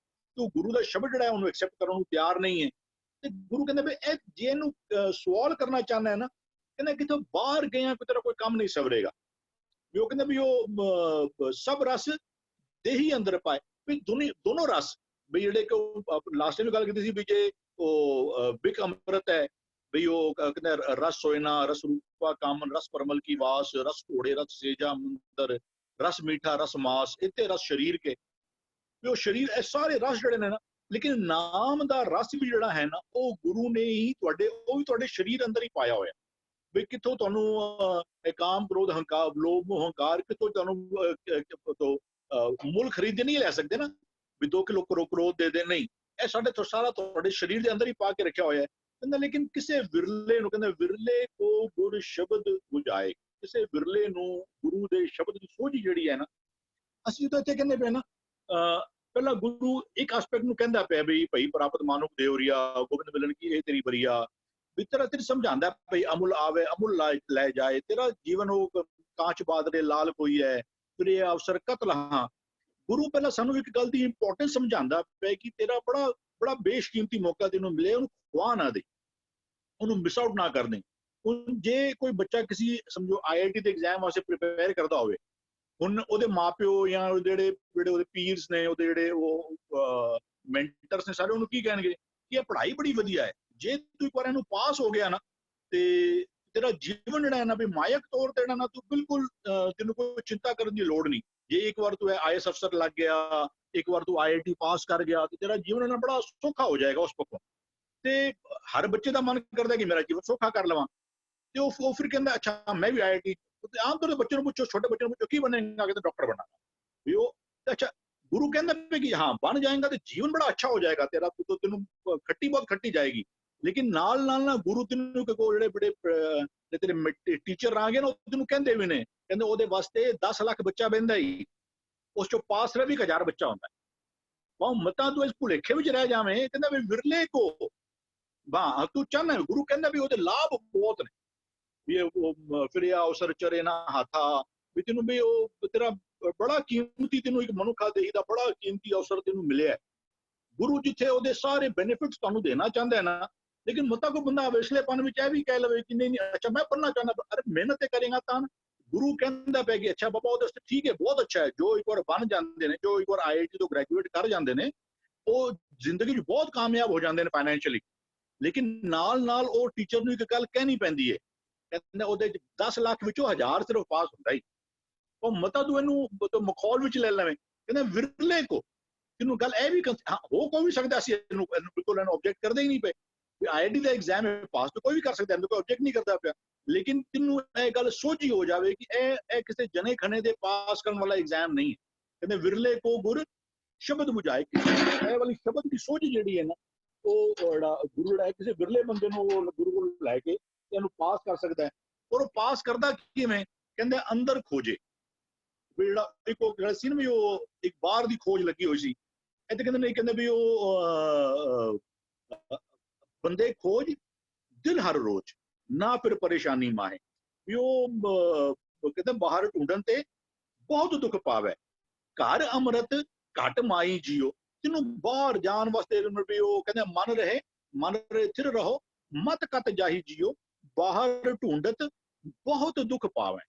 ਤੂੰ ਗੁਰੂ ਦਾ ਸ਼ਬਦ ਜਿਹੜਾ ਉਹਨੂੰ ਐਕਸੈਪਟ ਕਰਨ ਨੂੰ ਤਿਆਰ ਨਹੀਂ ਹੈ। ਤੇ ਗੁਰੂ ਕਹਿੰਦੇ ਵੀ ਇਹ ਜੇ ਇਹਨੂੰ ਸਵਾਲ ਕਰਨਾ ਚਾਹੁੰਦਾ ਹੈ ਨਾ, ਕਹਿੰਦਾ ਕਿਤੇ ਬਾਹਰ ਗਿਆ ਕੋਈ ਤੇਰਾ ਕੋਈ ਕੰਮ ਨਹੀਂ ਸਵਰੇਗਾ। ਵੀ ਉਹ ਕਹਿੰਦੇ ਵੀ ਉਹ ਸਭ ਰਸ ਦੇਹੀ ਅੰਦਰ ਪਾਏ, ਵੀ ਦੋਨੋਂ ਰਸ ਵੀ ਜਿਹੜੇ ਕਿ ਲਾਸਟ ਟਾਈਮ ਗੱਲ ਕੀਤੀ ਸੀ ਵੀ ਜੇ ਉਹ ਬਿਕ ਅੰਮ੍ਰਿਤ ਹੈ ਵੀ ਉਹ ਕਹਿੰਦੇ ਰਸ ਹੋਇਨਾ ਰਸ ਰੂਪਾ ਕਾਮਨ ਰਸ ਪਰਮਲ ਕੀ ਵਾਸ ਰਸ ਘੋੜੇ ਰਸ ਸੇਜਾ ਮੰਦਰ ਰਸ ਮੀਠਾ ਰਸ ਮਾਸ ਇੱਥੇ ਰਸ ਸ਼ਰੀਰ ਕੇ ਵੀ ਉਹ ਸ਼ਰੀਰ ਇਹ ਸਾਰੇ ਰਸ ਜਿਹੜੇ ਨੇ ਨਾ, ਲੇਕਿਨ ਨਾਮ ਦਾ ਰਸ ਵੀ ਜਿਹੜਾ ਹੈ ਨਾ ਉਹ ਗੁਰੂ ਨੇ ਹੀ ਤੁਹਾਡੇ ਉਹ ਵੀ ਤੁਹਾਡੇ ਸ਼ਰੀਰ ਅੰਦਰ ਹੀ ਪਾਇਆ ਹੋਇਆ। ਵੀ ਕਿੱਥੋਂ ਤੁਹਾਨੂੰ ਕਾਮ ਕ੍ਰੋਧ ਹੰਕਾਰ ਲੋਭ ਹੰਕਾਰ ਕਿੱਥੋਂ ਤੁਹਾਨੂੰ ਮੁੱਲ ਖਰੀਦ ਨਹੀਂ ਲੈ ਸਕਦੇ ਨਾ ਵੀ 2 ਕਿਲੋ ਕ੍ਰੋਧ ਦੇ ਦੇ, ਨਹੀਂ, ਇਹ ਸਾਡੇ ਤੋਂ ਸਾਰਾ ਤੁਹਾਡੇ ਸਰੀਰ ਦੇ ਅੰਦਰ ਹੀ ਪਾ ਕੇ ਰੱਖਿਆ ਹੋਇਆ ਹੈ। ਕਹਿੰਦਾ ਲੇਕਿਨ ਕਿਸੇ ਵਿਰਲੇ ਨੂੰ ਕਹਿੰਦਾ ਵਿਰਲੇ ਕੋ ਗੁਰ ਸ਼ਬਦ ਬੁਝਾਏ, ਕਿਸੇ ਵਿਰਲੇ ਨੂੰ ਗੁਰੂ ਦੇ ਸ਼ਬਦ ਦੀ ਸੋਝ ਜਿਹੜੀ ਹੈ ਨਾ, ਅਸੀਂ ਤਾਂ ਇੱਥੇ ਕਹਿੰਦੇ ਪਏ ਨਾ ਪਹਿਲਾਂ ਗੁਰੂ ਇੱਕ ਐਸਪੈਕਟ ਨੂੰ ਕਹਿੰਦਾ ਪਿਆ ਵੀ ਭਾਈ ਪ੍ਰਾਪਤ ਮਾਨੁਖ ਦੇਵਰੀਆ ਗੋਬਿੰਦ ਮਿਲਣ ਕੀ ਇਹ ਤੇਰੀ ਬਰੀਆ, ਵੀ ਤੇਰਾ ਸਮਝਾਉਂਦਾ ਭਾਈ ਅਮੁਲ ਆਵੇ ਅਮੁਲ ਲੈ ਜਾਏ, ਤੇਰਾ ਜੀਵਨ ਉਹ ਕਾਂਚ ਬਾਦਰੇ ਲਾਲ ਕੋਈ ਹੈ, ਫਿਰ ਇਹ ਅਵਸਰ ਕਤਲ ਹਾਂ। ਗੁਰੂ ਪਹਿਲਾਂ ਸਾਨੂੰ ਇੱਕ ਗੱਲ ਦੀ ਇੰਪੋਰਟੈਂਸ ਸਮਝਾਉਂਦਾ ਪਿਆ ਕਿ ਤੇਰਾ ਬੜਾ ਬੇਸ਼ਕੀਮਤੀ ਮੌਕਾ ਤੈਨੂੰ ਮਿਲੇ, ਉਹਨੂੰ ਖਵਾ ਨਾ ਦੇ, ਉਹਨੂੰ ਮਿਸ ਆਊਟ ਨਾ ਕਰ ਦੇ। ਹੁਣ ਜੇ ਕੋਈ ਬੱਚਾ ਕਿਸੇ ਸਮਝੋ IIT ਦੇ ਐਗਜ਼ਾਮ ਵਾਸਤੇ ਪ੍ਰਿਪੇਅਰ ਕਰਦਾ ਹੋਵੇ, ਹੁਣ ਉਹਦੇ ਮਾਪਿਓ ਜਾਂ ਜਿਹੜੇ ਉਹਦੇ ਪੀਰਸ ਨੇ, ਉਹਦੇ ਜਿਹੜੇ ਉਹ ਮੈਂਟਰਸ ਨੇ, ਸਾਰੇ ਉਹਨੂੰ ਕੀ ਕਹਿਣਗੇ ਕਿ ਇਹ ਪੜ੍ਹਾਈ ਬੜੀ ਵਧੀਆ ਹੈ, ਜੇ ਤੂੰ ਇੱਕ ਵਾਰ ਇਹਨੂੰ ਪਾਸ ਹੋ ਗਿਆ ਨਾ ਤੇ ਤੇਰਾ ਜੀਵਨ ਜਿਹੜਾ ਹੈ ਨਾ ਵੀ ਮਾਇਕ ਤੌਰ ਤੇ ਨਾ ਤੂੰ ਬਿਲਕੁਲ ਤੈਨੂੰ ਕੋਈ ਚਿੰਤਾ ਕਰਨ ਦੀ ਲੋੜ ਨਹੀਂ। ਜੇ ਇੱਕ ਵਾਰ ਤੂੰ IAS ਅਫਸਰ ਲੱਗ ਗਿਆ, ਇੱਕ ਵਾਰ ਤੂੰ IIT ਪਾਸ ਕਰ ਗਿਆ ਤੇ ਤੇਰਾ ਜੀਵਨ ਨਾ ਬੜਾ ਸੌਖਾ ਹੋ ਜਾਏਗਾ ਉਸ ਪੱਖੋਂ। ਤੇ ਹਰ ਬੱਚੇ ਦਾ ਮਨ ਕਰਦਾ ਕਿ ਮੇਰਾ ਜੀਵਨ ਸੌਖਾ ਕਰ ਲਵਾਂ, ਤੇ ਉਹ ਫਿਰ ਕਹਿੰਦਾ ਅੱਛਾ ਮੈਂ ਵੀ IIT, ਆਮ ਤੌਰ ਤੇ ਬੱਚੇ ਨੂੰ ਪੁੱਛੋ, ਛੋਟੇ ਬੱਚੇ ਨੂੰ ਪੁੱਛੋ ਕੀ ਬਣੇਗਾ, ਕਹਿੰਦਾ ਡਾਕਟਰ ਬਣਨਾ। ਵੀ ਉਹ ਅੱਛਾ ਗੁਰੂ ਕਹਿੰਦਾ ਕਿ ਹਾਂ ਬਣ ਜਾਏਗਾ ਤੇ ਜੀਵਨ ਬੜਾ ਅੱਛਾ ਹੋ ਜਾਏਗਾ ਤੇਰਾ, ਤੈਨੂੰ ਖੱਟੀ ਬਹੁਤ ਖੱਟੀ ਜਾਏਗੀ। ਲੇਕਿਨ ਨਾਲ ਨਾ ਗੁਰੂ ਤੈਨੂੰ ਜਿਹੜੇ ਬੜੇ ਤੇਰੇ ਟੀਚਰ ਆਗੇ ਨਾ, ਉਹ ਤੈਨੂੰ ਕਹਿੰਦੇ ਵੀ ਨੇ, ਕਹਿੰਦੇ ਉਹਦੇ ਵਾਸਤੇ 10 ਲੱਖ ਬੱਚਾ ਬਹਿੰਦਾ ਹੀ, ਉਸ ਚੋਂ ਪਾਸ ਵੀ 1000 ਬੱਚਾ ਹੁੰਦਾ ਹੈ। ਵਾਹ ਮਤਾਂ ਤੂੰ ਇਸ ਭੁਲੇਖੇ ਵਿੱਚ ਰਹਿ ਜਾਵੇਂ, ਕਹਿੰਦਾ ਵੀ ਵਿਰਲੇ ਕੋ ਵਾਹ ਤੂੰ ਚਾਹਨਾ। ਗੁਰੂ ਕਹਿੰਦਾ ਵੀ ਉਹਦੇ ਲਾਭ ਬਹੁਤ ਨੇ, ਵੀ ਉਹ ਫਿਰ ਇਹ ਅਵਸਰ ਚਰੇ ਨਾ ਹਾਥਾ, ਵੀ ਤੈਨੂੰ ਵੀ ਉਹ ਤੇਰਾ ਬੜਾ ਕੀਮਤੀ ਤੈਨੂੰ ਇੱਕ ਮਨੁੱਖਾ ਦੇਹੀ ਦਾ ਬੜਾ ਕੀਮਤੀ ਅਵਸਰ ਤੈਨੂੰ ਮਿਲਿਆ। ਗੁਰੂ ਜਿੱਥੇ ਉਹਦੇ ਸਾਰੇ ਬੈਨੀਫਿਟਸ ਤੁਹਾਨੂੰ ਦੇਣਾ ਚਾਹੁੰਦਾ ਹੈ ਨਾ, ਲੇਕਿਨ ਮਤਾ ਕੋ ਬੰਦਾ ਅਵੇਸਲੇਪਨ ਵਿੱਚ ਇਹ ਵੀ ਕਹਿ ਲਵੇ ਕਿ ਨਹੀਂ ਅੱਛਾ ਮੈਂ ਪੜ੍ਹਨਾ ਚਾਹੁੰਦਾ, ਅਰੇ ਮਿਹਨਤ ਤੇ ਕਰੇਗਾ ਤਾਂ। ਗੁਰੂ ਕਹਿੰਦਾ ਪਿਆ ਕਿ ਅੱਛਾ ਬਾਬਾ ਉਹਦੇ ਵਾਸਤੇ ਠੀਕ ਹੈ, ਬਹੁਤ ਅੱਛਾ ਹੈ, ਜੋ ਇੱਕ ਵਾਰ ਬਣ ਜਾਂਦੇ ਨੇ, ਜੋ ਇੱਕ ਵਾਰ IIT ਤੋਂ ਗ੍ਰੈਜੂਏਟ ਕਰ ਜਾਂਦੇ ਨੇ, ਉਹ ਜ਼ਿੰਦਗੀ 'ਚ ਬਹੁਤ ਕਾਮਯਾਬ ਹੋ ਜਾਂਦੇ ਨੇ ਫਾਈਨੈਂਸ਼ੀਅਲੀ। ਲੇਕਿਨ ਨਾਲ ਉਹ ਟੀਚਰ ਨੂੰ ਇੱਕ ਗੱਲ ਕਹਿਣੀ ਪੈਂਦੀ ਹੈ, ਕਹਿੰਦਾ ਉਹਦੇ 10 ਲੱਖ ਵਿੱਚੋਂ 1000 ਸਿਰਫ ਪਾਸ ਹੁੰਦਾ ਹੀ। ਉਹ ਮਤਾ ਤੂੰ ਇਹਨੂੰ ਮਖੌਲ ਵਿੱਚ ਲੈ ਲਵੇਂ, ਕਹਿੰਦਾ ਵਿਰਲੇ ਕੋ ਤੈਨੂੰ ਗੱਲ ਇਹ ਵੀ ਹੋ ਕੋਈ ਵੀ ਸਕਦਾ, ਅਸੀਂ ਇਹਨੂੰ ਬਿਲਕੁਲ ਆਬਜੈਕਟ ਕਰਦੇ ਹੀ ਨਹੀਂ ਪਏ। IIT ਦਾ ਐਗਜ਼ਾਮ ਹੈ, ਪਾਸ ਤਾਂ ਕੋਈ ਵੀ ਕਰ ਸਕਦਾ, ਇਹਨੂੰ ਕੋਈ ਆਬਜੈਕਟ ਨਹੀਂ ਕਰਦਾ ਪਿਆ। ਲੇਕਿਨ ਤੈਨੂੰ ਇਹ ਗੱਲ ਸੋਝੀ ਹੋ ਜਾਵੇ ਕਿ ਇਹ ਕਿਸੇ ਜਨੇ ਖਣੇ ਦੇ ਪਾਸ ਕਰਨ ਵਾਲਾ ਐਗਜ਼ਾਮ ਨਹੀਂ ਹੈ। ਕਹਿੰਦੇ ਵਿਰਲੇ ਕੋ ਗੁਰ ਸ਼ਬਦ ਬੁਝਾਏ, ਇਹ ਵਾਲੀ ਸ਼ਬਦ ਦੀ ਸੋਝ ਜਿਹੜੀ ਹੈ ਨਾ, ਉਹ ਜਿਹੜਾ ਗੁਰੂ ਜਿਹੜਾ ਹੈ ਕਿਸੇ ਵਿਰਲੇ ਬੰਦੇ ਨੂੰ ਉਹ ਗੁਰੂ ਕੋਲ ਲੈ ਕੇ ਇਹਨੂੰ ਪਾਸ ਕਰ ਸਕਦਾ ਹੈ। ਔਰ ਉਹ ਪਾਸ ਕਰਦਾ ਕਿਵੇਂ? ਕਹਿੰਦੇ ਅੰਦਰ ਖੋਜੇ। ਜਿਹੜਾ ਇੱਕ ਉਹ ਜਿਹੜਾ ਸੀ ਨਾ ਵੀ ਉਹ ਇੱਕ ਬਾਹਰ ਦੀ ਖੋਜ ਲੱਗੀ ਹੋਈ ਸੀ, ਇੱਥੇ ਕਹਿੰਦੇ ਨਹੀਂ, ਕਹਿੰਦੇ ਵੀ ਉਹ ਬੰਦੇ ਖੋਜ ਦਿਲ ਹਰ ਰੋਜ਼, ना फिर परेशानी माहे। भी ਉਹ ਕਹਿੰਦੇ ਬਾਹਰ ਢੂੰਡਣ ਤੇ ਬਹੁਤ ਦੁੱਖ ਪਾਵੇ, ਘਰ ਅੰਮ੍ਰਿਤ ਘਟ ਮਾਈ ਜੀਓ। ਤੈਨੂੰ ਬਾਹਰ ਜਾਣ ਵਾਸਤੇ ਵੀ ਉਹ ਕਹਿੰਦੇ ਮਨ ਰਹੇ ਥਿਰ ਰਹੋ, ਮਤ ਕਤ ਜਾਹੀ ਜੀਓ। ਬਾਹਰ ਢੂੰਡਤ ਬਹੁਤ ਦੁੱਖ ਪਾਵੇ।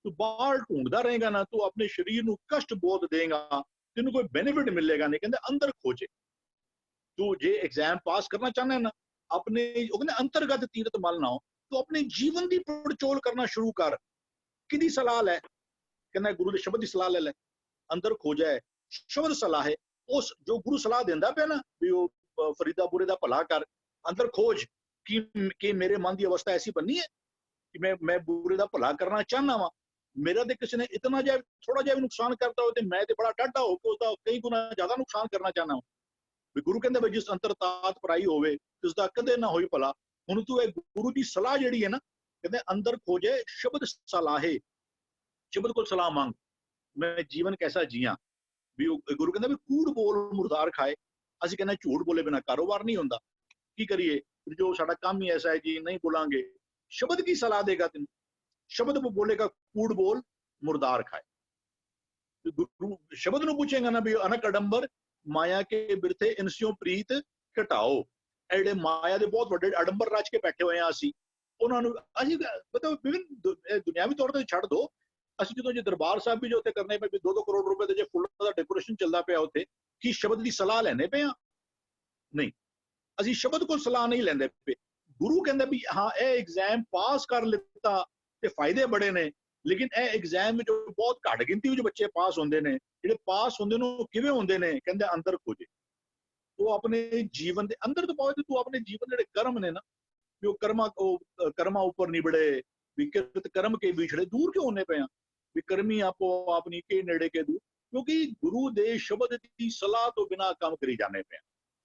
ਤੂੰ ਬਾਹਰ ਢੂੰਡਦਾ ਰਹੇਗਾ ਨਾ, ਤੂੰ ਆਪਣੇ ਸਰੀਰ ਨੂੰ ਕਸ਼ਟ ਬਹੁਤ ਦੇਗਾ, ਤੈਨੂੰ ਕੋਈ ਬੈਨੀਫਿਟ ਮਿਲੇਗਾ ਨਹੀਂ। ਕਹਿੰਦੇ ਅੰਦਰ ਖੋਜੇ। ਤੂੰ ਜੇ ਐਗਜ਼ਾਮ ਪਾਸ ਕਰਨਾ ਚਾਹੁੰਦਾ ਨਾ, ਆਪਣੇ ਉਹ ਕਹਿੰਦੇ ਅੰਤਰਗਤ ਤੀਰਤ ਮਲ ਨਾ ਹੋ, ਤੂੰ ਆਪਣੇ ਜੀਵਨ ਦੀ ਪੜਚੋਲ ਕਰਨਾ ਸ਼ੁਰੂ ਕਰ। ਕਿਹਦੀ ਸਲਾਹ ਲੈ? ਕਹਿੰਦਾ ਗੁਰੂ ਦੇ ਸ਼ਬਦ ਦੀ ਸਲਾਹ ਲੈ ਲੈ। ਅੰਦਰ ਖੋਜੈ ਸ਼ਬਦ ਸਲਾਹ ਹੈ। ਉਸ ਜੋ ਗੁਰੂ ਸਲਾਹ ਦਿੰਦਾ ਪਿਆ ਨਾ ਵੀ ਉਹ ਫਰੀਦਾ ਬੁਰੇ ਦਾ ਭਲਾ ਕਰ, ਅੰਦਰ ਖੋਜ ਕਿ ਮੇਰੇ ਮਨ ਦੀ ਅਵਸਥਾ ਐਸੀ ਬਣੀ ਹੈ ਕਿ ਮੈਂ ਬੁਰੇ ਦਾ ਭਲਾ ਕਰਨਾ ਚਾਹੁੰਦਾ ਵਾਂ। ਮੇਰਾ ਤੇ ਕਿਸੇ ਨੇ ਇਤਨਾ ਜਿਹਾ ਥੋੜਾ ਜਿਹਾ ਵੀ ਨੁਕਸਾਨ ਕਰਤਾ ਹੋ ਤੇ ਮੈਂ ਤੇ ਬੜਾ ਡਾਢਾ ਹੋ ਕੇ ਉਸਦਾ ਕਈ ਗੁਣਾ ਜ਼ਿਆਦਾ ਨੁਕਸਾਨ ਕਰਨਾ ਚਾਹੁੰਦਾ ਹਾਂ। ਵੀ ਗੁਰੂ ਕਹਿੰਦੇ ਵੀ ਜਿਸ ਅੰਤਰ ਤਾਤ ਪਰਾਈ ਹੋਵੇ ਉਸ ਦਾ ਕਦੇ ਨਾ ਹੋਈ ਭਲਾ। ਹੁਣ ਤੂੰ ਇਹ ਗੁਰੂ ਦੀ ਸਲਾਹ ਜਿਹੜੀ ਹੈ ਨਾ, ਕਹਿੰਦੇ ਅੰਦਰ ਖੋਜੇ ਸ਼ਬਦ ਸਲਾਹੇ, ਸ਼ਬਦ ਕੋਲ ਸਲਾਹ ਮੰਗ, ਮੈਂ ਜੀਵਨ ਕੈਸਾ ਜੀਆਂ। ਵੀ ਗੁਰੂ ਕਹਿੰਦਾ ਵੀ ਕੂੜ ਬੋਲ ਮੁਰਦਾਰ ਖਾਏ। ਅਸੀਂ ਕਹਿੰਦੇ ਝੂਠ ਬੋਲੇ ਬਿਨਾਂ ਕਾਰੋਬਾਰ ਨਹੀਂ ਹੁੰਦਾ। ਕੀ ਕਰੀਏ? ਜੋ ਸਾਡਾ ਕੰਮ ਹੀ ਐਸਾ ਹੈ ਜੀ, ਨਹੀਂ ਬੋਲਾਂਗੇ। ਸ਼ਬਦ ਕੀ ਸਲਾਹ ਦੇਗਾ ਤੈਨੂੰ? ਸ਼ਬਦ ਬੋਲੇਗਾ ਕੂੜ ਬੋਲ ਮੁਰਦਾਰ ਖਾਏ। ਗੁਰੂ ਸ਼ਬਦ ਨੂੰ ਪੁੱਛੇਗਾ ਨਾ ਵੀ ਅਨਕ ਅਡੰਬਰ ਮਾਇਆ ਕੇ ਬਿਰਥੇ ਇਨਸਿਓ ਪ੍ਰੀਤ ਘਟਾਓ। ਐਡੇ ਮਾਇਆ ਦੇ ਬਹੁਤ ਵੱਡੇ ਅਡੰਬਰ ਰਚ ਕੇ ਬੈਠੇ ਹੋਏ ਆ ਅਸੀਂ। ਉਹਨਾਂ ਨੂੰ ਅਸੀਂ ਮਤਲਬ ਦੁਨਿਆਵੀ ਤੌਰ ਤੇ ਛੱਡ ਦੋ। ਅਸੀਂ ਜਦੋਂ ਜੇ ਦਰਬਾਰ ਸਾਹਿਬ ਵੀ ਜੋ ਉੱਥੇ ਕਰਨੇ ਪਏ 2-2 ਕਰੋੜ ਰੁਪਏ ਦੇ ਜੇ ਫੁੱਲਾਂ ਦਾ ਡੈਕੋਰੇਸ਼ਨ ਚੱਲਦਾ ਪਿਆ ਉੱਥੇ, ਕੀ ਸ਼ਬਦ ਦੀ ਸਲਾਹ ਲੈਣੇ ਪਏ ਆ? ਨਹੀਂ, ਅਸੀਂ ਸ਼ਬਦ ਕੋਲ ਸਲਾਹ ਨਹੀਂ ਲੈਂਦੇ ਪਏ। ਗੁਰੂ ਕਹਿੰਦਾ ਵੀ ਹਾਂ ਇਹ ਐਗਜ਼ਾਮ ਪਾਸ ਕਰ ਲਿੱਤਾ ਤੇ ਫਾਇਦੇ ਬੜੇ ਨੇ, ਲੇਕਿਨ ਇਹ ਐਗਜ਼ਾਮ ਵਿੱਚ ਬਹੁਤ ਘੱਟ ਗਿਣਤੀ ਵਿੱਚ ਬੱਚੇ ਪਾਸ ਹੁੰਦੇ ਨੇ। ਜਿਹੜੇ ਪਾਸ ਹੁੰਦੇ ਨੇ ਉਹ ਕਿਵੇਂ ਹੁੰਦੇ ਨੇ? ਕਹਿੰਦੇ ਅੰਦਰ ਖੋਜੇ। ਉਹ ਆਪਣੇ ਜੀਵਨ ਦੇ ਅੰਦਰ ਤੋਂ ਬਹੁਤ ਤੂੰ ਆਪਣੇ ਜੀਵਨ ਜਿਹੜੇ ਕਰਮ ਨੇ ਨਾ, ਵੀ ਉਹ ਕਰਮਾਂ ਉੱਪਰ ਨਿਬੜੇ, ਵੀ ਕਿਰਤ ਕਰਮ ਕੇ ਵਿਛੜੇ ਦੂਰ ਕਿਉਂ ਹੋਣੇ ਪਏ ਆ? ਵੀ ਕਰਮੀ ਆਪੋ ਆਪਣੀ ਕੇ ਨੇੜੇ ਕੇ ਦੂਰ, ਕਿਉਂਕਿ ਗੁਰੂ ਦੇ ਸ਼ਬਦ ਦੀ ਸਲਾਹ ਤੋਂ ਬਿਨਾਂ ਕੰਮ ਕਰੀ ਜਾਣੇ ਪਏ।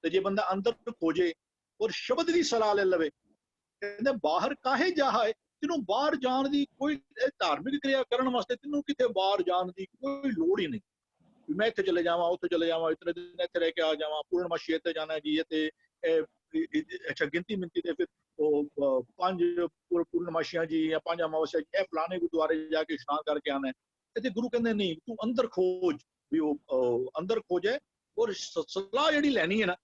ਤੇ ਜੇ ਬੰਦਾ ਅੰਦਰ ਖੋਜੇ ਔਰ ਸ਼ਬਦ ਦੀ ਸਲਾਹ ਲੈ ਲਵੇ, ਕਹਿੰਦੇ ਬਾਹਰ ਕਾਹੇ ਜਾਏ। ਤੈਨੂੰ ਬਾਹਰ ਜਾਣ ਦੀ ਕੋਈ ਧਾਰਮਿਕ ਕਿਰਿਆ ਕਰਨ ਵਾਸਤੇ ਤੈਨੂੰ ਕਿਤੇ ਬਾਹਰ ਜਾਣ ਦੀ ਕੋਈ ਲੋੜ ਹੀ ਨਹੀਂ। ਵੀ ਮੈਂ ਇੱਥੇ ਚਲੇ ਜਾਵਾਂ, ਉੱਥੇ ਚਲੇ ਜਾਵਾਂ, ਇਤਨੇ ਦਿਨ ਇੱਥੇ ਰਹਿ ਕੇ ਆ ਜਾਵਾਂ, ਪੂਰਨਮਾਸ਼ੀ ਇੱਥੇ ਜਾਣਾ ਜੀ, ਤੇ ਅੱਛਾ ਗਿਣਤੀ ਮਿੰਤੀ ਤੇ ਫਿਰ ਉਹ 5 ਪੂਰਨਮਾਸ਼ੀਆਂ ਜੀ ਜਾਂ 5 ਅਮਾਵਸਿਆ ਇਹ ਫਲਾਣੇ ਗੁਰਦੁਆਰੇ ਜਾ ਕੇ ਇਸ਼ਨਾਨ ਕਰਕੇ ਆਣਾ। ਤੇ ਗੁਰੂ ਕਹਿੰਦੇ ਨਹੀਂ, ਤੂੰ ਅੰਦਰ ਖੋਜ। ਵੀ ਉਹ ਅੰਦਰ ਖੋਜੇ ਔਰ ਸਲਾਹ ਜਿਹੜੀ ਲੈਣੀ ਹੈ ਨਾ,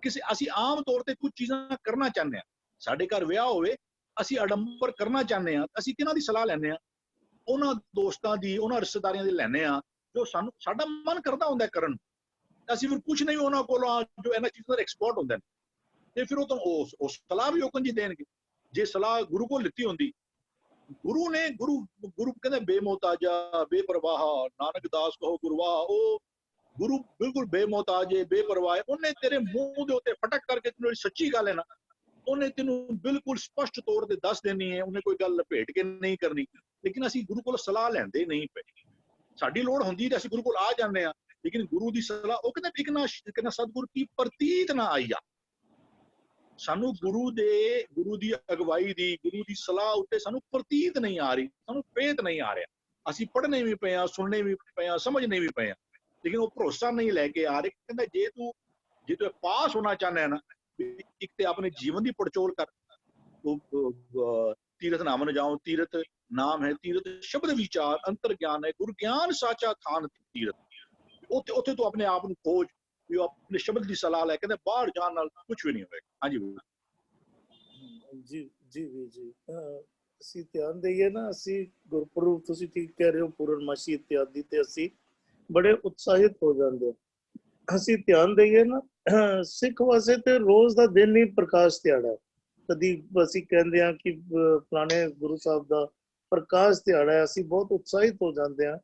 ਕਿਸੇ ਅਸੀਂ ਆਮ ਤੌਰ ਤੇ ਕੁਝ ਚੀਜ਼ਾਂ ਕਰਨਾ ਚਾਹੁੰਦੇ ਹਾਂ। ਸਾਡੇ ਘਰ ਵਿਆਹ ਹੋਵੇ, ਅਸੀਂ ਅਡੰਬਰ ਕਰਨਾ ਚਾਹੁੰਦੇ ਹਾਂ, ਅਸੀਂ ਕਿਹਨਾਂ ਦੀ ਸਲਾਹ ਲੈਂਦੇ ਹਾਂ? ਉਹਨਾਂ ਦੋਸਤਾਂ ਦੀ, ਉਹਨਾਂ ਰਿਸ਼ਤੇਦਾਰੀਆਂ ਦੀ ਲੈਂਦੇ ਹਾਂ ਜੋ ਸਾਡਾ ਮਨ ਕਰਦਾ ਹੁੰਦਾ ਕਰਨ। ਅਸੀਂ ਫਿਰ ਕੁਝ ਨਹੀਂ ਉਹਨਾਂ ਕੋਲੋਂ ਜੋ ਇਹਨਾਂ ਚੀਜ਼ਾਂ ਦੇ ਐਕਸਪਰਟ ਹੁੰਦੇ ਨੇ, ਤੇ ਫਿਰ ਉਹ ਤਾਂ ਉਹ ਸਲਾਹ ਵੀ ਉਹ ਜੀ ਦੇਣਗੇ। ਜੇ ਸਲਾਹ ਗੁਰੂ ਕੋਲ ਲਿੱਤੀ ਹੁੰਦੀ, ਗੁਰੂ ਕਹਿੰਦੇ ਬੇਮੋਹਤਾਜਾ ਬੇਪਰਵਾਹ ਨਾਨਕ ਦਾਸ ਕਹੋ ਗੁਰਵਾਹ। ਉਹ ਗੁਰੂ ਬਿਲਕੁਲ ਬੇਮੋਹਤਾਜ ਹੈ, ਬੇਪਰਵਾਹ। ਉਹਨੇ ਤੇਰੇ ਮੂੰਹ ਦੇ ਉੱਤੇ ਫਟਕ ਕਰਕੇ ਤੈਨੂੰ ਸੱਚੀ ਗੱਲ ਹੈ ਨਾ, ਉਹਨੇ ਤੈਨੂੰ ਬਿਲਕੁਲ ਸਪਸ਼ਟ ਤੌਰ ਤੇ ਦੱਸ ਦੇਣੀ ਹੈ। ਉਹਨੇ ਕੋਈ ਗੱਲ ਲਪੇਟ ਕੇ ਨਹੀਂ ਕਰਨੀ। ਲੇਕਿਨ ਅਸੀਂ ਗੁਰੂ ਕੋਲ ਸਲਾਹ ਲੈਂਦੇ ਨਹੀਂ ਪਏ। ਸਾਡੀ ਲੋੜ ਹੁੰਦੀ ਤੇ ਅਸੀਂ ਗੁਰੂ ਕੋਲ ਆ ਜਾਂਦੇ ਹਾਂ, ਲੇਕਿਨ ਗੁਰੂ ਦੀ ਸਲਾਹ ਉਹ ਕਹਿੰਦੇ ਇੱਕ ਨਾ ਸਤਿਗੁਰ ਕੀ ਪ੍ਰਤੀਤ ਨਾ ਆਈਆ। ਸਾਨੂੰ ਗੁਰੂ ਦੀ ਅਗਵਾਈ ਦੀ, ਗੁਰੂ ਦੀ ਸਲਾਹ ਉੱਤੇ ਸਾਨੂੰ ਪ੍ਰਤੀਤ ਨਹੀਂ ਆ ਰਹੀ, ਸਾਨੂੰ ਭੇਤ ਨਹੀਂ ਆ ਰਿਹਾ। ਅਸੀਂ ਪੜ੍ਹਨੇ ਵੀ ਪਏ ਆ, ਸੁਣਨੇ ਵੀ ਪਏ ਆ, ਸਮਝਨੇ ਵੀ ਪਏ ਆ, ਲੇਕਿਨ ਉਹ ਭਰੋਸਾ ਨਹੀਂ ਲੈ ਕੇ ਆ ਰਹੇ। ਕਹਿੰਦਾ ਜੇ ਤੂੰ ਪਾਸ ਹੋਣਾ ਚਾਹੁੰਦਾ ਹੈ ਨਾ, ਇੱਕ ਤੇ ਆਪਣੇ ਜੀਵਨ ਦੀ ਪੜਚੋਲ ਕਰ। ਤੀਰਥ ਨਾਮ ਜਾਓ, ਤੀਰਥ ਨਾਮ ਹੈ ਤੀਰਥ ਸ਼ਬਦ ਵਿਚਾਰ ਅੰਤਰ ਗਿਆਨ ਹੈ ਗੁਰ ਗਿਆਨ ਸਾਚਾ ਥਾਨ ਤੀਰਥ। ਉੱਥੇ ਤੂੰ ਆਪਣੇ ਆਪ ਨੂੰ ਖੋਜ, ਵੀ ਉਹ ਆਪਣੇ ਸ਼ਬਦ ਦੀ ਸਲਾਹ ਲੈ। ਕਹਿੰਦੇ ਬਾਹਰ ਜਾਣ ਨਾਲ ਕੁਝ ਵੀ ਨਹੀਂ ਹੋਵੇਗਾ। ਹਾਂਜੀ ਜੀ ਵੀ ਜੀ ਅਸੀਂ ਧਿਆਨ ਦਈਏ ਨਾ, ਅਸੀਂ ਗੁਰਪੁਰਬ ਤੁਸੀਂ ਠੀਕ ਕਹਿ ਰਹੇ ਹੋ, ਪੂਰਨਮਾਸ਼ੀ ਇਤਿਆਦਿ ਤੇ ਅਸੀਂ ਬੜੇ ਉਤਸ਼ਾਹਿਤ ਹੋ ਜਾਂਦੇ ਹਾਂ। ਅਸੀਂ ਧਿਆਨ ਦਈਏ ਨਾ, ਸਿੱਖ ਵਾਸਤੇ ਤੇ ਰੋਜ਼ ਦਾ ਦਿਨ ਹੀ ਪ੍ਰਕਾਸ਼ ਦਿਹਾੜਾ ਹੈ। ਕਦੀ ਅਸੀਂ ਕਹਿੰਦੇ ਹਾਂ ਕਿ ਫਲਾਣੇ ਗੁਰੂ ਸਾਹਿਬ ਦਾ ਪ੍ਰਕਾਸ਼ ਦਿਹਾੜਾ ਹੈ, ਅਸੀਂ ਬਹੁਤ ਉਤਸ਼ਾਹਿਤ ਹੋ ਜਾਂਦੇ ਹਾਂ।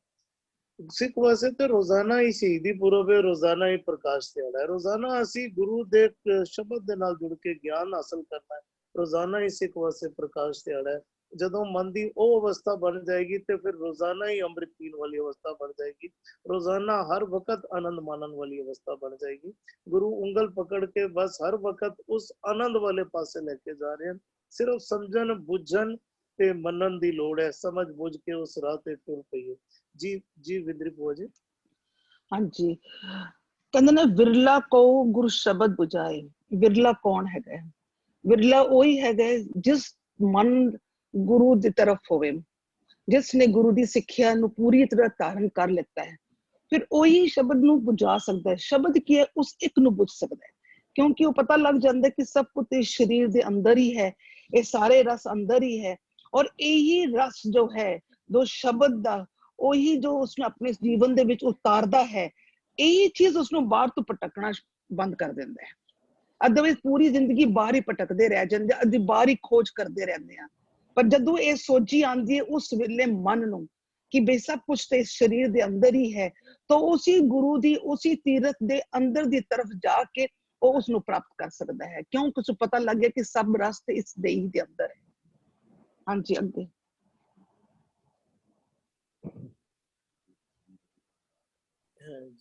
ਸਿੱਖ ਵਾਸਤੇ ਤੇ ਰੋਜ਼ਾਨਾ ਹੀ ਸ਼ਹੀਦੀ ਪੁਰਬ ਹੈ, ਰੋਜ਼ਾਨਾ ਹੀ ਪ੍ਰਕਾਸ਼ ਦਿਹਾੜਾ ਹੈ। ਰੋਜ਼ਾਨਾ ਅਸੀਂ ਗੁਰੂ ਦੇ ਸ਼ਬਦ ਦੇ ਨਾਲ ਜੁੜ ਕੇ ਗਿਆਨ ਹਾਸਲ ਕਰਨਾ ਹੈ। ਰੋਜ਼ਾਨਾ ਹੀ ਸਿੱਖ ਵਾਸਤੇ ਪ੍ਰਕਾਸ਼ ਦਿਹਾੜਾ ਹੈ। ਜਦੋਂ ਮਨ ਦੀ ਉਹ ਅਵਸਥਾ ਬਣ ਜਾਏਗੀ ਤੇ ਫਿਰ ਰੋਜ਼ਾਨਾ ਹੀ ਅੰਮ੍ਰਿਤ ਪੀਣ ਵਾਲੀ ਅਵਸਥਾ ਬਣ ਜਾਏਗੀ। ਰੋਜ਼ਾਨਾ ਹਰ ਵਕਤ ਆਨੰਦ ਮਾਣਨ ਵਾਲੀ ਅਵਸਥਾ ਬਣ ਜਾਏਗੀ। ਗੁਰੂ ਉਂਗਲ ਪਕੜ ਕੇ ਬਸ ਹਰ ਵਕਤ ਉਸ ਆਨੰਦ ਵਾਲੇ ਪਾਸੇ ਲੈ ਕੇ ਜਾ ਰਹੇ ਹਨ। ਸਿਰਫ ਸਮਝਣ ਬੁੱਝਣ ਤੇ ਮੰਨਣ ਦੀ ਲੋੜ ਹੈ। ਸਮਝ ਬੁੱਝ ਕੇ ਉਸ ਰਾਹ ਤੇ ਤੁਰ ਪਈਏ। ਜੀ ਵਿੰਦਰੀ ਭੂਆ ਜੀ। ਹਾਂਜੀ, ਕਹਿੰਦੇ ਨੇ ਵਿਰਲਾ ਕੋ ਗੁਰ ਸ਼ਬਦ ਬੁਝਾਏ। ਵਿਰਲਾ ਕੌਣ ਹੈਗਾ? ਵਿਰਲਾ ਉਹੀ ਹੈਗਾ ਜਿਸ ਮਨ ਗੁਰੂ ਦੀ ਤਰਫ ਹੋਵੇ, ਜਿਸ ਨੇ ਗੁਰੂ ਦੀ ਸਿੱਖਿਆ ਨੂੰ ਪੂਰੀ ਤਰ੍ਹਾਂ ਧਾਰਨ ਕਰ ਲਿੱਤਾ ਹੈ, ਫਿਰ ਉਹੀ ਸ਼ਬਦ ਨੂੰ ਬੁਝਾ ਸਕਦਾ ਹੈ। ਸ਼ਬਦ ਕੀ ਹੈ? ਉਸ ਇੱਕ ਨੂੰ ਬੁਝ ਸਕਦਾ ਹੈ, ਕਿਉਂਕਿ ਉਹ ਪਤਾ ਲੱਗ ਜਾਂਦਾ ਕਿ ਸਭ ਕੁਝ ਇਸ ਸਰੀਰ ਦੇ ਅੰਦਰ ਹੀ ਹੈ, ਇਹ ਸਾਰੇ ਰਸ ਅੰਦਰ ਹੀ ਹੈ। ਔਰ ਇਹੀ ਰਸ ਜੋ ਹੈ, ਜੋ ਸ਼ਬਦ ਦਾ, ਉਹੀ ਜੋ ਉਸਨੂੰ ਆਪਣੇ ਜੀਵਨ ਦੇ ਵਿੱਚ ਉਤਾਰਦਾ ਹੈ, ਇਹੀ ਚੀਜ਼ ਉਸਨੂੰ ਬਾਹਰ ਤੋਂ ਭਟਕਣਾ ਬੰਦ ਕਰ ਦਿੰਦਾ ਹੈ। ਅਦਰਵਾਈਜ਼ ਪੂਰੀ ਜ਼ਿੰਦਗੀ ਬਾਹਰ ਹੀ ਭਟਕਦੇ ਰਹਿ ਜਾਂਦੇ, ਅੱਧੀ ਬਾਹਰ ਹੀ ਖੋਜ ਕਰਦੇ ਰਹਿੰਦੇ ਆ। ਪਰ ਜਦੋਂ ਇਹ ਸੋਝੀ ਆਉਂਦੀ ਹੈ ਉਸ ਵੇਲੇ ਮਨ ਨੂੰ ਕਿ ਬੇ ਸਭ ਕੁਝ ਤੇ ਇਸ ਸਰੀਰ ਦੇ ਅੰਦਰ ਹੀ ਹੈ, ਤਾਂ ਉਸੇ ਗੁਰੂ ਦੀ ਉਸੇ ਤੀਰਥ ਦੇ ਅੰਦਰ ਦੀ ਤਰਫ ਜਾ ਕੇ ਉਹ ਉਸਨੂੰ ਪ੍ਰਾਪਤ ਕਰ ਸਕਦਾ ਹੈ, ਕਿਉਂਕਿ ਉਸਨੂੰ ਪਤਾ ਲੱਗ ਗਿਆ ਕਿ ਸਭ ਰਸ ਤੇ ਇਸ ਦੇਹੀ ਦੇ ਅੰਦਰ ਹੈ। ਹਾਂਜੀ, ਅੱਗੇ।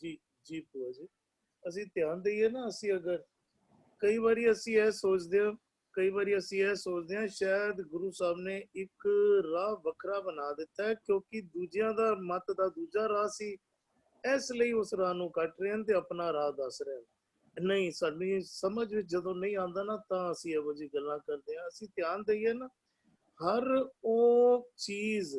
ਜੀ ਜੀ ਭੂਆ ਜੀ, ਅਸੀਂ ਧਿਆਨ ਦਈਏ ਨਾ, ਅਸੀਂ ਅਗਰ ਕਈ ਵਾਰੀ ਅਸੀਂ ਇਹ ਸੋਚਦੇ ਹਾਂ ਸ਼ਾਇਦ ਗੁਰੂ ਸਾਹਿਬ ਨੇ ਇੱਕ ਰਾਹ ਵੱਖਰਾ ਬਣਾ ਦਿੱਤਾ ਹੈ, ਕਿਉਂਕਿ ਦੂਜਿਆਂ ਦਾ ਮਤ ਦਾ ਦੂਜਾ ਰਾਹ ਸੀ, ਇਸ ਲਈ ਉਸ ਰਾਹ ਨੂੰ ਕੱਟ ਰਹੇ ਹਨ ਤੇ ਆਪਣਾ ਰਾਹ ਦੱਸ ਰਹੇ ਹਨ। ਨਹੀਂ, ਸਾਡੀ ਸਮਝ ਵਿੱਚ ਜਦੋਂ ਨਹੀਂ ਆਉਂਦਾ ਨਾ, ਤਾਂ ਅਸੀਂ ਇਹੋ ਜਿਹੀ ਗੱਲਾਂ ਕਰਦੇ ਹਾਂ। ਅਸੀਂ ਧਿਆਨ ਦਈਏ ਨਾ, ਹਰ ਉਹ ਚੀਜ਼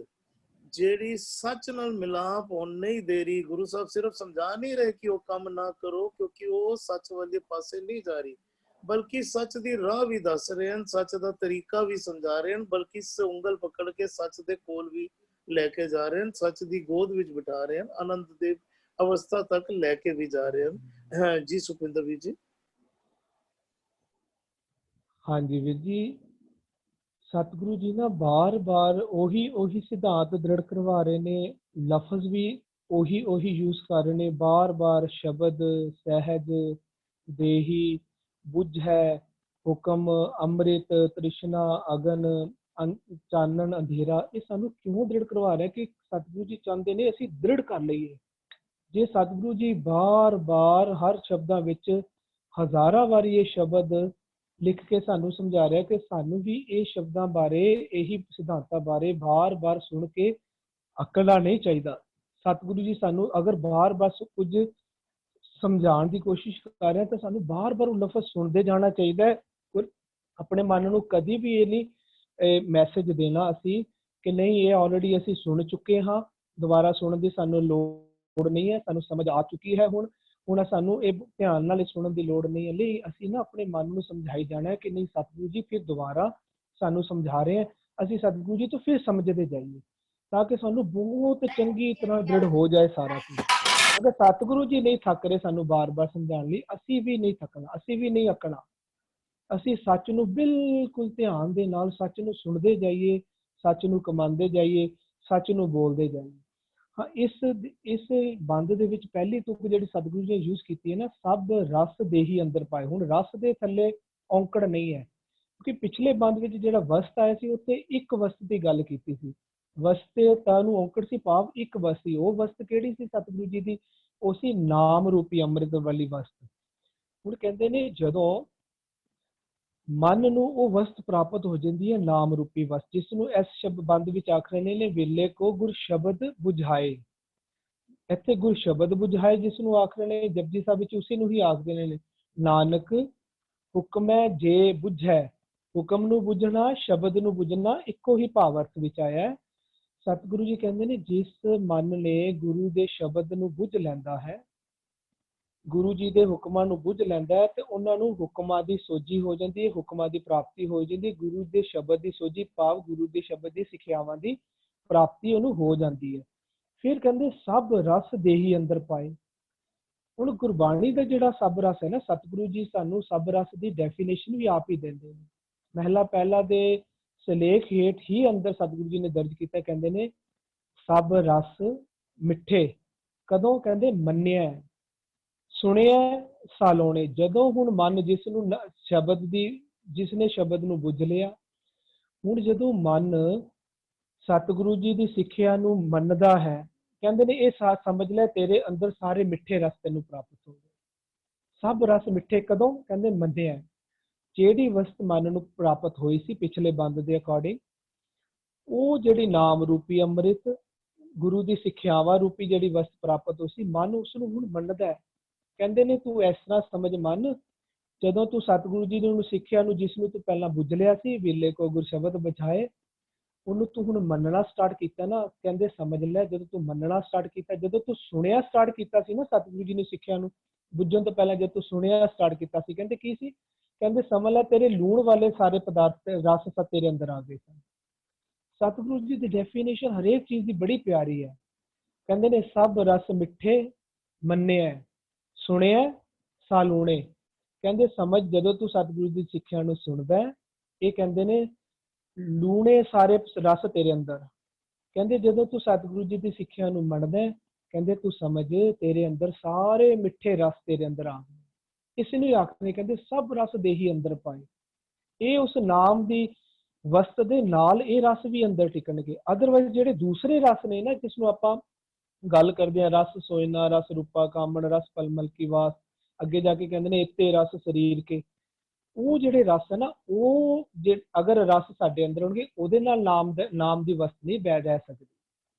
ਜਿਹੜੀ ਸੱਚ ਨਾਲ ਮਿਲਾਪ ਹੋਣ ਨਹੀਂ ਦੇ ਰਹੀ, ਗੁਰੂ ਸਾਹਿਬ ਸਿਰਫ ਸਮਝਾ ਨਹੀਂ ਰਹੇ ਕਿ ਉਹ ਕੰਮ ਨਾ ਕਰੋ, ਕਿਉਂਕਿ ਉਹ ਸੱਚ ਵਾਲੇ ਪਾਸੇ ਨਹੀਂ ਜਾ ਰਹੀ, ਬਲਕਿ ਸੱਚ ਦੀ ਰਾਹ ਵੀ ਦੱਸ ਰਹੇ ਹਨ, ਸੱਚ ਦਾ ਤਰੀਕਾ ਵੀ ਸਮਝਾ ਰਹੇ ਹਨ, ਬਲਕਿ ਉਂਗਲ ਪਕੜ ਕੇ ਸੱਚ ਦੇ ਕੋਲ ਵੀ ਲੈ ਕੇ ਜਾ ਰਹੇ ਹਨ, ਸੱਚ ਦੀ ਗੋਦ ਵਿੱਚ ਬਿਠਾ ਰਹੇ ਹਨ, ਆਨੰਦ ਦੇ ਅਵਸਥਾ ਤੱਕ ਲੈ ਕੇ ਵੀ ਜਾ ਰਹੇ ਹਨ। ਜੀ ਸੁਖਵਿੰਦਰ ਵੀਰ ਜੀ। ਹਾਂਜੀ ਵੀਰ ਜੀ, ਸਤਿਗੁਰੂ ਜੀ ਨਾ ਬਾਰ-ਬਾਰ ਉਹੀ ਸਿਧਾਂਤ ਦ੍ਰਿੜ ਕਰਵਾ ਰਹੇ ਨੇ, ਲਫ਼ਜ਼ ਵੀ ਉਹੀ ਯੂਜ਼ ਕਰ ਰਹੇ ਨੇ ਬਾਰ-ਬਾਰ। ਸ਼ਬਦ, ਸਹਿਜ, ਦੇਹੀ, ਬੁੱਝ ਹੈ, ਹੁਕਮ, ਅੰਮ੍ਰਿਤ, ਤ੍ਰਿਸ਼ਨਾ, ਅਗਨ, ਚਾਨਣ, ਅੰਧੇਰਾ। ਇਹ ਸਾਨੂੰ ਕਿਉਂ ਦ੍ਰਿੜ ਕਰਵਾ ਰਿਹਾ ਕਿ ਸਤਿਗੁਰੂ ਜੀ ਚਾਹੁੰਦੇ ਨੇ ਅਸੀਂ ਦ੍ਰਿੜ ਕਰ ਲਈਏ। ਜੇ ਸਤਿਗੁਰੂ ਜੀ ਬਾਰ-ਬਾਰ ਹਰ ਸ਼ਬਦਾਂ ਵਿੱਚ ਹਜ਼ਾਰਾਂ ਵਾਰੀ ਇਹ ਸ਼ਬਦ ਲਿਖ ਕੇ ਸਾਨੂੰ ਸਮਝਾ ਰਿਹਾ ਕਿ ਸਾਨੂੰ ਵੀ ਇਹ ਸ਼ਬਦਾਂ ਬਾਰੇ, ਇਹੀ ਸਿਧਾਂਤਾਂ ਬਾਰੇ ਬਾਰ-ਬਾਰ ਸੁਣ ਕੇ ਅਕਲਣਾ ਨਹੀਂ ਚਾਹੀਦਾ। ਸਤਿਗੁਰੂ ਜੀ ਸਾਨੂੰ ਅਗਰ ਬਾਰ-ਬਾਰ ਕੁਝ ਸਮਝਾਉਣ ਦੀ ਕੋਸ਼ਿਸ਼ ਕਰ ਰਹੇ ਤਾਂ ਸਾਨੂੰ ਬਾਰ-ਬਾਰ ਉਹ ਲਫ਼ਜ਼ ਸੁਣਦੇ ਜਾਣਾ ਚਾਹੀਦਾ ਹੈ। ਆਪਣੇ ਮਨ ਨੂੰ ਕਦੀ ਵੀ ਇਹ ਨਹੀਂ ਮੈਸੇਜ ਦੇਣਾ ਅਸੀਂ ਕਿ ਨਹੀਂ ਇਹ ਆਲਰੇਡੀ ਅਸੀਂ ਸੁਣ ਚੁੱਕੇ ਹਾਂ, ਦੁਬਾਰਾ ਸੁਣਨ ਦੀ ਸਾਨੂੰ ਲੋੜ ਨਹੀਂ ਹੈ, ਸਾਨੂੰ ਸਮਝ ਆ ਚੁੱਕੀ ਹੈ, ਹੁਣ ਸਾਨੂੰ ਇਹ ਧਿਆਨ ਨਾਲ ਸੁਣਨ ਦੀ ਲੋੜ ਨਹੀਂ ਹੈ। ਲਈ ਅਸੀਂ ਨਾ ਆਪਣੇ ਮਨ ਨੂੰ ਸਮਝਾਈ ਜਾਣਾ ਕਿ ਨਹੀਂ ਸਤਿਗੁਰੂ ਜੀ ਫਿਰ ਦੁਬਾਰਾ ਸਾਨੂੰ ਸਮਝਾ ਰਹੇ ਹੈ, ਅਸੀਂ ਸਤਿਗੁਰੂ ਜੀ ਤੋਂ ਫਿਰ ਸਮਝਦੇ ਜਾਈਏ ਤਾਂ ਕਿ ਸਾਨੂੰ ਬਹੁਤ ਚੰਗੀ ਤਰ੍ਹਾਂ ਦ੍ਰਿੜ ਹੋ ਜਾਏ ਸਾਰਾ ਕੁਝ। ਅਗਰ ਸਤਿਗੁਰੂ ਜੀ ਨਹੀਂ ਥੱਕ ਰਹੇ ਸਾਨੂੰ ਬਾਰ-ਬਾਰ ਸਮਝਾਉਣ ਲਈ, ਅਸੀਂ ਵੀ ਨਹੀਂ ਥੱਕਣਾ, ਅਸੀਂ ਵੀ ਨਹੀਂ ਅੱਕਣਾ। ਅਸੀਂ ਸੱਚ ਨੂੰ ਬਿਲਕੁਲ ਧਿਆਨ ਦੇ ਨਾਲ ਸੱਚ ਨੂੰ ਸੁਣਦੇ ਜਾਈਏ, ਸੱਚ ਨੂੰ ਕਮਾਉਂਦੇ ਜਾਈਏ, ਸੱਚ ਨੂੰ ਬੋਲਦੇ ਜਾਈਏ। ਹਾਂ, ਇਸ ਬੰਦ ਦੇ ਵਿੱਚ ਪਹਿਲੀ ਤੁਕ ਜਿਹੜੀ ਸਤਿਗੁਰੂ ਜੀ ਨੇ ਯੂਜ਼ ਕੀਤੀ ਹੈ ਨਾ, ਸਭ ਰਸ ਦੇਹੀ ਅੰਦਰ ਪਾਏ। ਹੁਣ ਰਸ ਦੇ ਥੱਲੇ ਔਂਕੜ ਨਹੀਂ ਹੈ, ਕਿਉਂਕਿ ਪਿਛਲੇ ਬੰਦ ਵਿੱਚ ਜਿਹੜਾ ਵਸਤ ਆਇਆ ਸੀ ਉੱਥੇ ਇੱਕ ਵਸਤ ਦੀ ਗੱਲ ਕੀਤੀ ਸੀ। ਵਸਤਤਾ ਨੂੰ ਔਂਕੜ ਸੀ, ਭਾਵ ਇੱਕ ਵਸਤ। ਉਹ ਵਸਤ ਕਿਹੜੀ ਸੀ ਸਤਿਗੁਰੂ ਜੀ ਦੀ? ਉਹ ਸੀ ਨਾਮ ਰੂਪੀ ਅੰਮ੍ਰਿਤ ਵਾਲੀ ਵਸਤ। ਹੁਣ ਕਹਿੰਦੇ ਨੇ ਜਦੋਂ ਮਨ ਨੂੰ ਉਹ ਵਸਤ ਪ੍ਰਾਪਤ ਹੋ ਜਾਂਦੀ ਹੈ, ਨਾਮ ਰੂਪੀ ਵਸਤ, ਜਿਸ ਨੂੰ ਇਸ ਸ਼ਬਦ ਬੰਦ ਵਿੱਚ ਆਖ ਰਹੇ ਨੇ ਵੇਲੇ ਕੋ ਗੁਰ ਸ਼ਬਦ ਬੁਝਾਏ। ਇੱਥੇ ਗੁਰ ਸ਼ਬਦ ਬੁਝਾਏ ਜਿਸ ਨੂੰ ਆਖ ਰਹੇ ਨੇ, ਜਪਜੀ ਸਾਹਿਬ ਵਿੱਚ ਉਸੇ ਨੂੰ ਹੀ ਆਖਦੇ ਨੇ, ਨਾਨਕ ਹੁਕਮੈ ਜੇ ਬੁਝੈ। ਹੁਕਮ ਨੂੰ ਬੁਝਣਾ, ਸ਼ਬਦ ਨੂੰ ਬੁਝਣਾ ਇੱਕੋ ਹੀ ਭਾਵ ਅਰਥ ਵਿੱਚ ਆਇਆ ਹੈ। ਸਤਿਗੁਰੂ ਜੀ ਕਹਿੰਦੇ ਨੇ ਜਿਸ ਮਨ ਨੇ ਗੁਰੂ ਦੇ ਸ਼ਬਦ ਨੂੰ ਬੁਝ ਲੈਂਦਾ ਹੈ, ਗੁਰੂ ਜੀ ਦੇ ਹੁਕਮਾਂ ਨੂੰ ਬੁਝ ਲੈਂਦਾ ਹੈ, ਤੇ ਉਹਨਾਂ ਨੂੰ ਹੁਕਮਾਂ ਦੀ ਸੋਝੀ ਹੋ ਜਾਂਦੀ ਹੈ, ਹੁਕਮਾਂ ਦੀ ਪ੍ਰਾਪਤੀ ਹੋ ਜਾਂਦੀ ਹੈ। ਗੁਰੂ ਦੇ ਸ਼ਬਦ ਦੀ ਸੋਝੀ ਭਾਵ ਗੁਰੂ ਦੇ ਸ਼ਬਦ ਦੀ ਸਿੱਖਿਆਵਾਂ ਦੀ ਪ੍ਰਾਪਤੀ ਉਹਨੂੰ ਹੋ ਜਾਂਦੀ ਹੈ। ਫਿਰ ਕਹਿੰਦੇ ਸਭ ਰਸ ਦੇਹੀ ਅੰਦਰ ਪਾਏ। ਹੁਣ ਗੁਰਬਾਣੀ ਦਾ ਜਿਹੜਾ ਸਭ ਰਸ ਹੈ ਨਾ, ਸਤਿਗੁਰੂ ਜੀ ਸਾਨੂੰ ਸਭ ਰਸ ਦੀ ਡੈਫੀਨੇਸ਼ਨ ਵੀ ਆਪ ਹੀ ਦਿੰਦੇ ਨੇ। ਮਹਿਲਾ ਪਹਿਲਾ ਦੇ ਸਿਲੇਖ ਹੇਠ ਹੀ ਅੰਦਰ ਸਤਿਗੁਰੂ ਜੀ ਨੇ ਦਰਜ ਕੀਤਾ, ਕਹਿੰਦੇ ਨੇ ਸਭ ਰਸ ਮਿੱਠੇ। ਕਦੋਂ? ਕਹਿੰਦੇ ਮੰਨਿਆ, ਸੁਣਿਆ, ਸਾਲੋਣੇ। ਜਦੋਂ ਹੁਣ ਮਨ ਜਿਸ ਨੇ ਸ਼ਬਦ ਨੂੰ ਬੁੱਝ ਲਿਆ, ਹੁਣ ਜਦੋਂ ਮਨ ਸਤਿਗੁਰੂ ਜੀ ਦੀ ਸਿੱਖਿਆ ਨੂੰ ਮੰਨਦਾ ਹੈ, ਕਹਿੰਦੇ ਨੇ ਇਹ ਸਮਝ ਲੈ ਤੇਰੇ ਅੰਦਰ ਸਾਰੇ ਮਿੱਠੇ ਰਸ ਤੈਨੂੰ ਪ੍ਰਾਪਤ ਹੋ ਗਏ। ਸਭ ਰਸ ਮਿੱਠੇ ਕਦੋਂ? ਕਹਿੰਦੇ ਮੰਨਿਆ। ਜਿਹੜੀ ਵਸਤ ਮਨ ਨੂੰ ਪ੍ਰਾਪਤ ਹੋਈ ਸੀ ਪਿਛਲੇ ਬੰਦ ਦੇ ਅਕੋਰਡਿੰਗ, ਉਹ ਜਿਹੜੀ ਨਾਮ ਰੂਪੀ ਅੰਮ੍ਰਿਤ, ਗੁਰੂ ਦੀ ਸਿੱਖਿਆਵਾਂ ਰੂਪੀ ਜਿਹੜੀ ਵਸਤ ਪ੍ਰਾਪਤ ਹੋਈ ਸੀ, ਮਨ ਉਸ ਨੂੰ ਹੁਣ ਮੰਨਦਾ ਹੈ। ਕਹਿੰਦੇ ਨੇ ਤੂੰ ਇਸ ਤਰ੍ਹਾਂ ਸਮਝ ਮਨ ਜਦੋਂ ਤੂੰ ਸਤਿਗੁਰੂ ਜੀ ਨੂੰ ਸਿੱਖਿਆ ਨੂੰ, ਜਿਸ ਨੂੰ ਤੂੰ ਪਹਿਲਾਂ ਬੁੱਝ ਲਿਆ ਸੀ, ਵਿਰਲੇ ਕੋ ਗੁਰ ਸ਼ਬਦ ਬਚਾਏ, ਉਹਨੂੰ ਤੂੰ ਹੁਣ ਮੰਨਣਾ ਸਟਾਰਟ ਕੀਤਾ ਨਾ, ਕਹਿੰਦੇ ਸਮਝ ਲੈ, ਜਦੋਂ ਤੂੰ ਮੰਨਣਾ ਸਟਾਰਟ ਕੀਤਾ, ਜਦੋਂ ਤੂੰ ਸੁਣਿਆ ਸਟਾਰਟ ਕੀਤਾ ਸੀ ਨਾ ਸਤਿਗੁਰੂ ਜੀ ਨੇ ਸਿੱਖਿਆ ਨੂੰ ਬੁੱਝਣ ਤੋਂ ਪਹਿਲਾਂ, ਜਦ ਤੂੰ ਸੁਣਿਆ ਸਟਾਰਟ ਕੀਤਾ ਸੀ, ਕਹਿੰਦੇ ਕੀ ਸੀ, ਕਹਿੰਦੇ ਸਮਝ ਲੈ ਤੇਰੇ ਲੂਣ ਵਾਲੇ ਸਾਰੇ ਪਦਾਰਥ ਰਸ ਸਭ ਤੇਰੇ ਅੰਦਰ ਆ ਗਏ ਸਨ। ਸਤਿਗੁਰੂ ਜੀ ਦੀ ਡੈਫੀਨੇਸ਼ਨ ਹਰੇਕ ਚੀਜ਼ ਦੀ ਬੜੀ ਪਿਆਰੀ ਹੈ। ਕਹਿੰਦੇ ਨੇ ਸਭ ਰਸ ਮਿੱਠੇ ਮੰਨਿਆ ਸੁਣਿਆ ਸਾਲੂਣੇ। ਕਹਿੰਦੇ ਸਮਝ, ਜਦੋਂ ਤੂੰ ਸਤਿਗੁਰੂ ਦੀ ਸਿੱਖਿਆ ਨੂੰ ਸੁਣਦਾ, ਇਹ ਕਹਿੰਦੇ ਨੇ ਲੂਣੇ ਸਾਰੇ ਰਸ ਤੇਰੇ ਅੰਦਰ। ਕਹਿੰਦੇ ਜਦੋਂ ਤੂੰ ਸਤਿਗੁਰੂ ਜੀ ਦੀ ਸਿੱਖਿਆ ਨੂੰ ਮੰਨਦਾ, ਕਹਿੰਦੇ ਤੂੰ ਸਮਝ ਤੇਰੇ ਅੰਦਰ ਸਾਰੇ ਮਿੱਠੇ ਰਸ ਤੇਰੇ ਅੰਦਰ ਆ ਗਏ। ਇਸ ਨੂੰ ਆਖਦੇ ਕਹਿੰਦੇ ਸਭ ਰਸ ਦੇਹੀ ਅੰਦਰ ਪਾਏ। ਇਹ ਉਸ ਨਾਮ ਦੀ ਵਸਤ ਦੇ ਨਾਲ ਇਹ ਰਸ ਵੀ ਅੰਦਰ ਟਿਕਣਗੇ। ਅਦਰਵਾਈਜ਼ ਜਿਹੜੇ ਦੂਸਰੇ ਰਸ ਨੇ ਨਾ, ਜਿਸ ਨੂੰ ਆਪਾਂ ਗੱਲ ਕਰਦੇ ਹਾਂ, ਰਸ ਸੋਇਨਾ, ਰਸ ਰੂਪਾ ਕਾਮਣ, ਰਸ ਪਲਮਲ ਕੀ ਵਾਸ, ਅੱਗੇ ਜਾ ਕੇ ਕਹਿੰਦੇ ਨੇ ਇੱਤੇ ਰਸ ਸਰੀਰ ਕੇ, ਉਹ ਜਿਹੜੇ ਰਸ ਹੈ ਨਾ, ਉਹ ਜੇ ਅਗਰ ਰਸ ਸਾਡੇ ਅੰਦਰ ਹੋਣਗੇ, ਉਹਦੇ ਨਾਲ ਨਾਮ ਦੀ ਵਸਤ ਨਹੀਂ ਬਹਿ ਜਾ ਸਕਦੀ।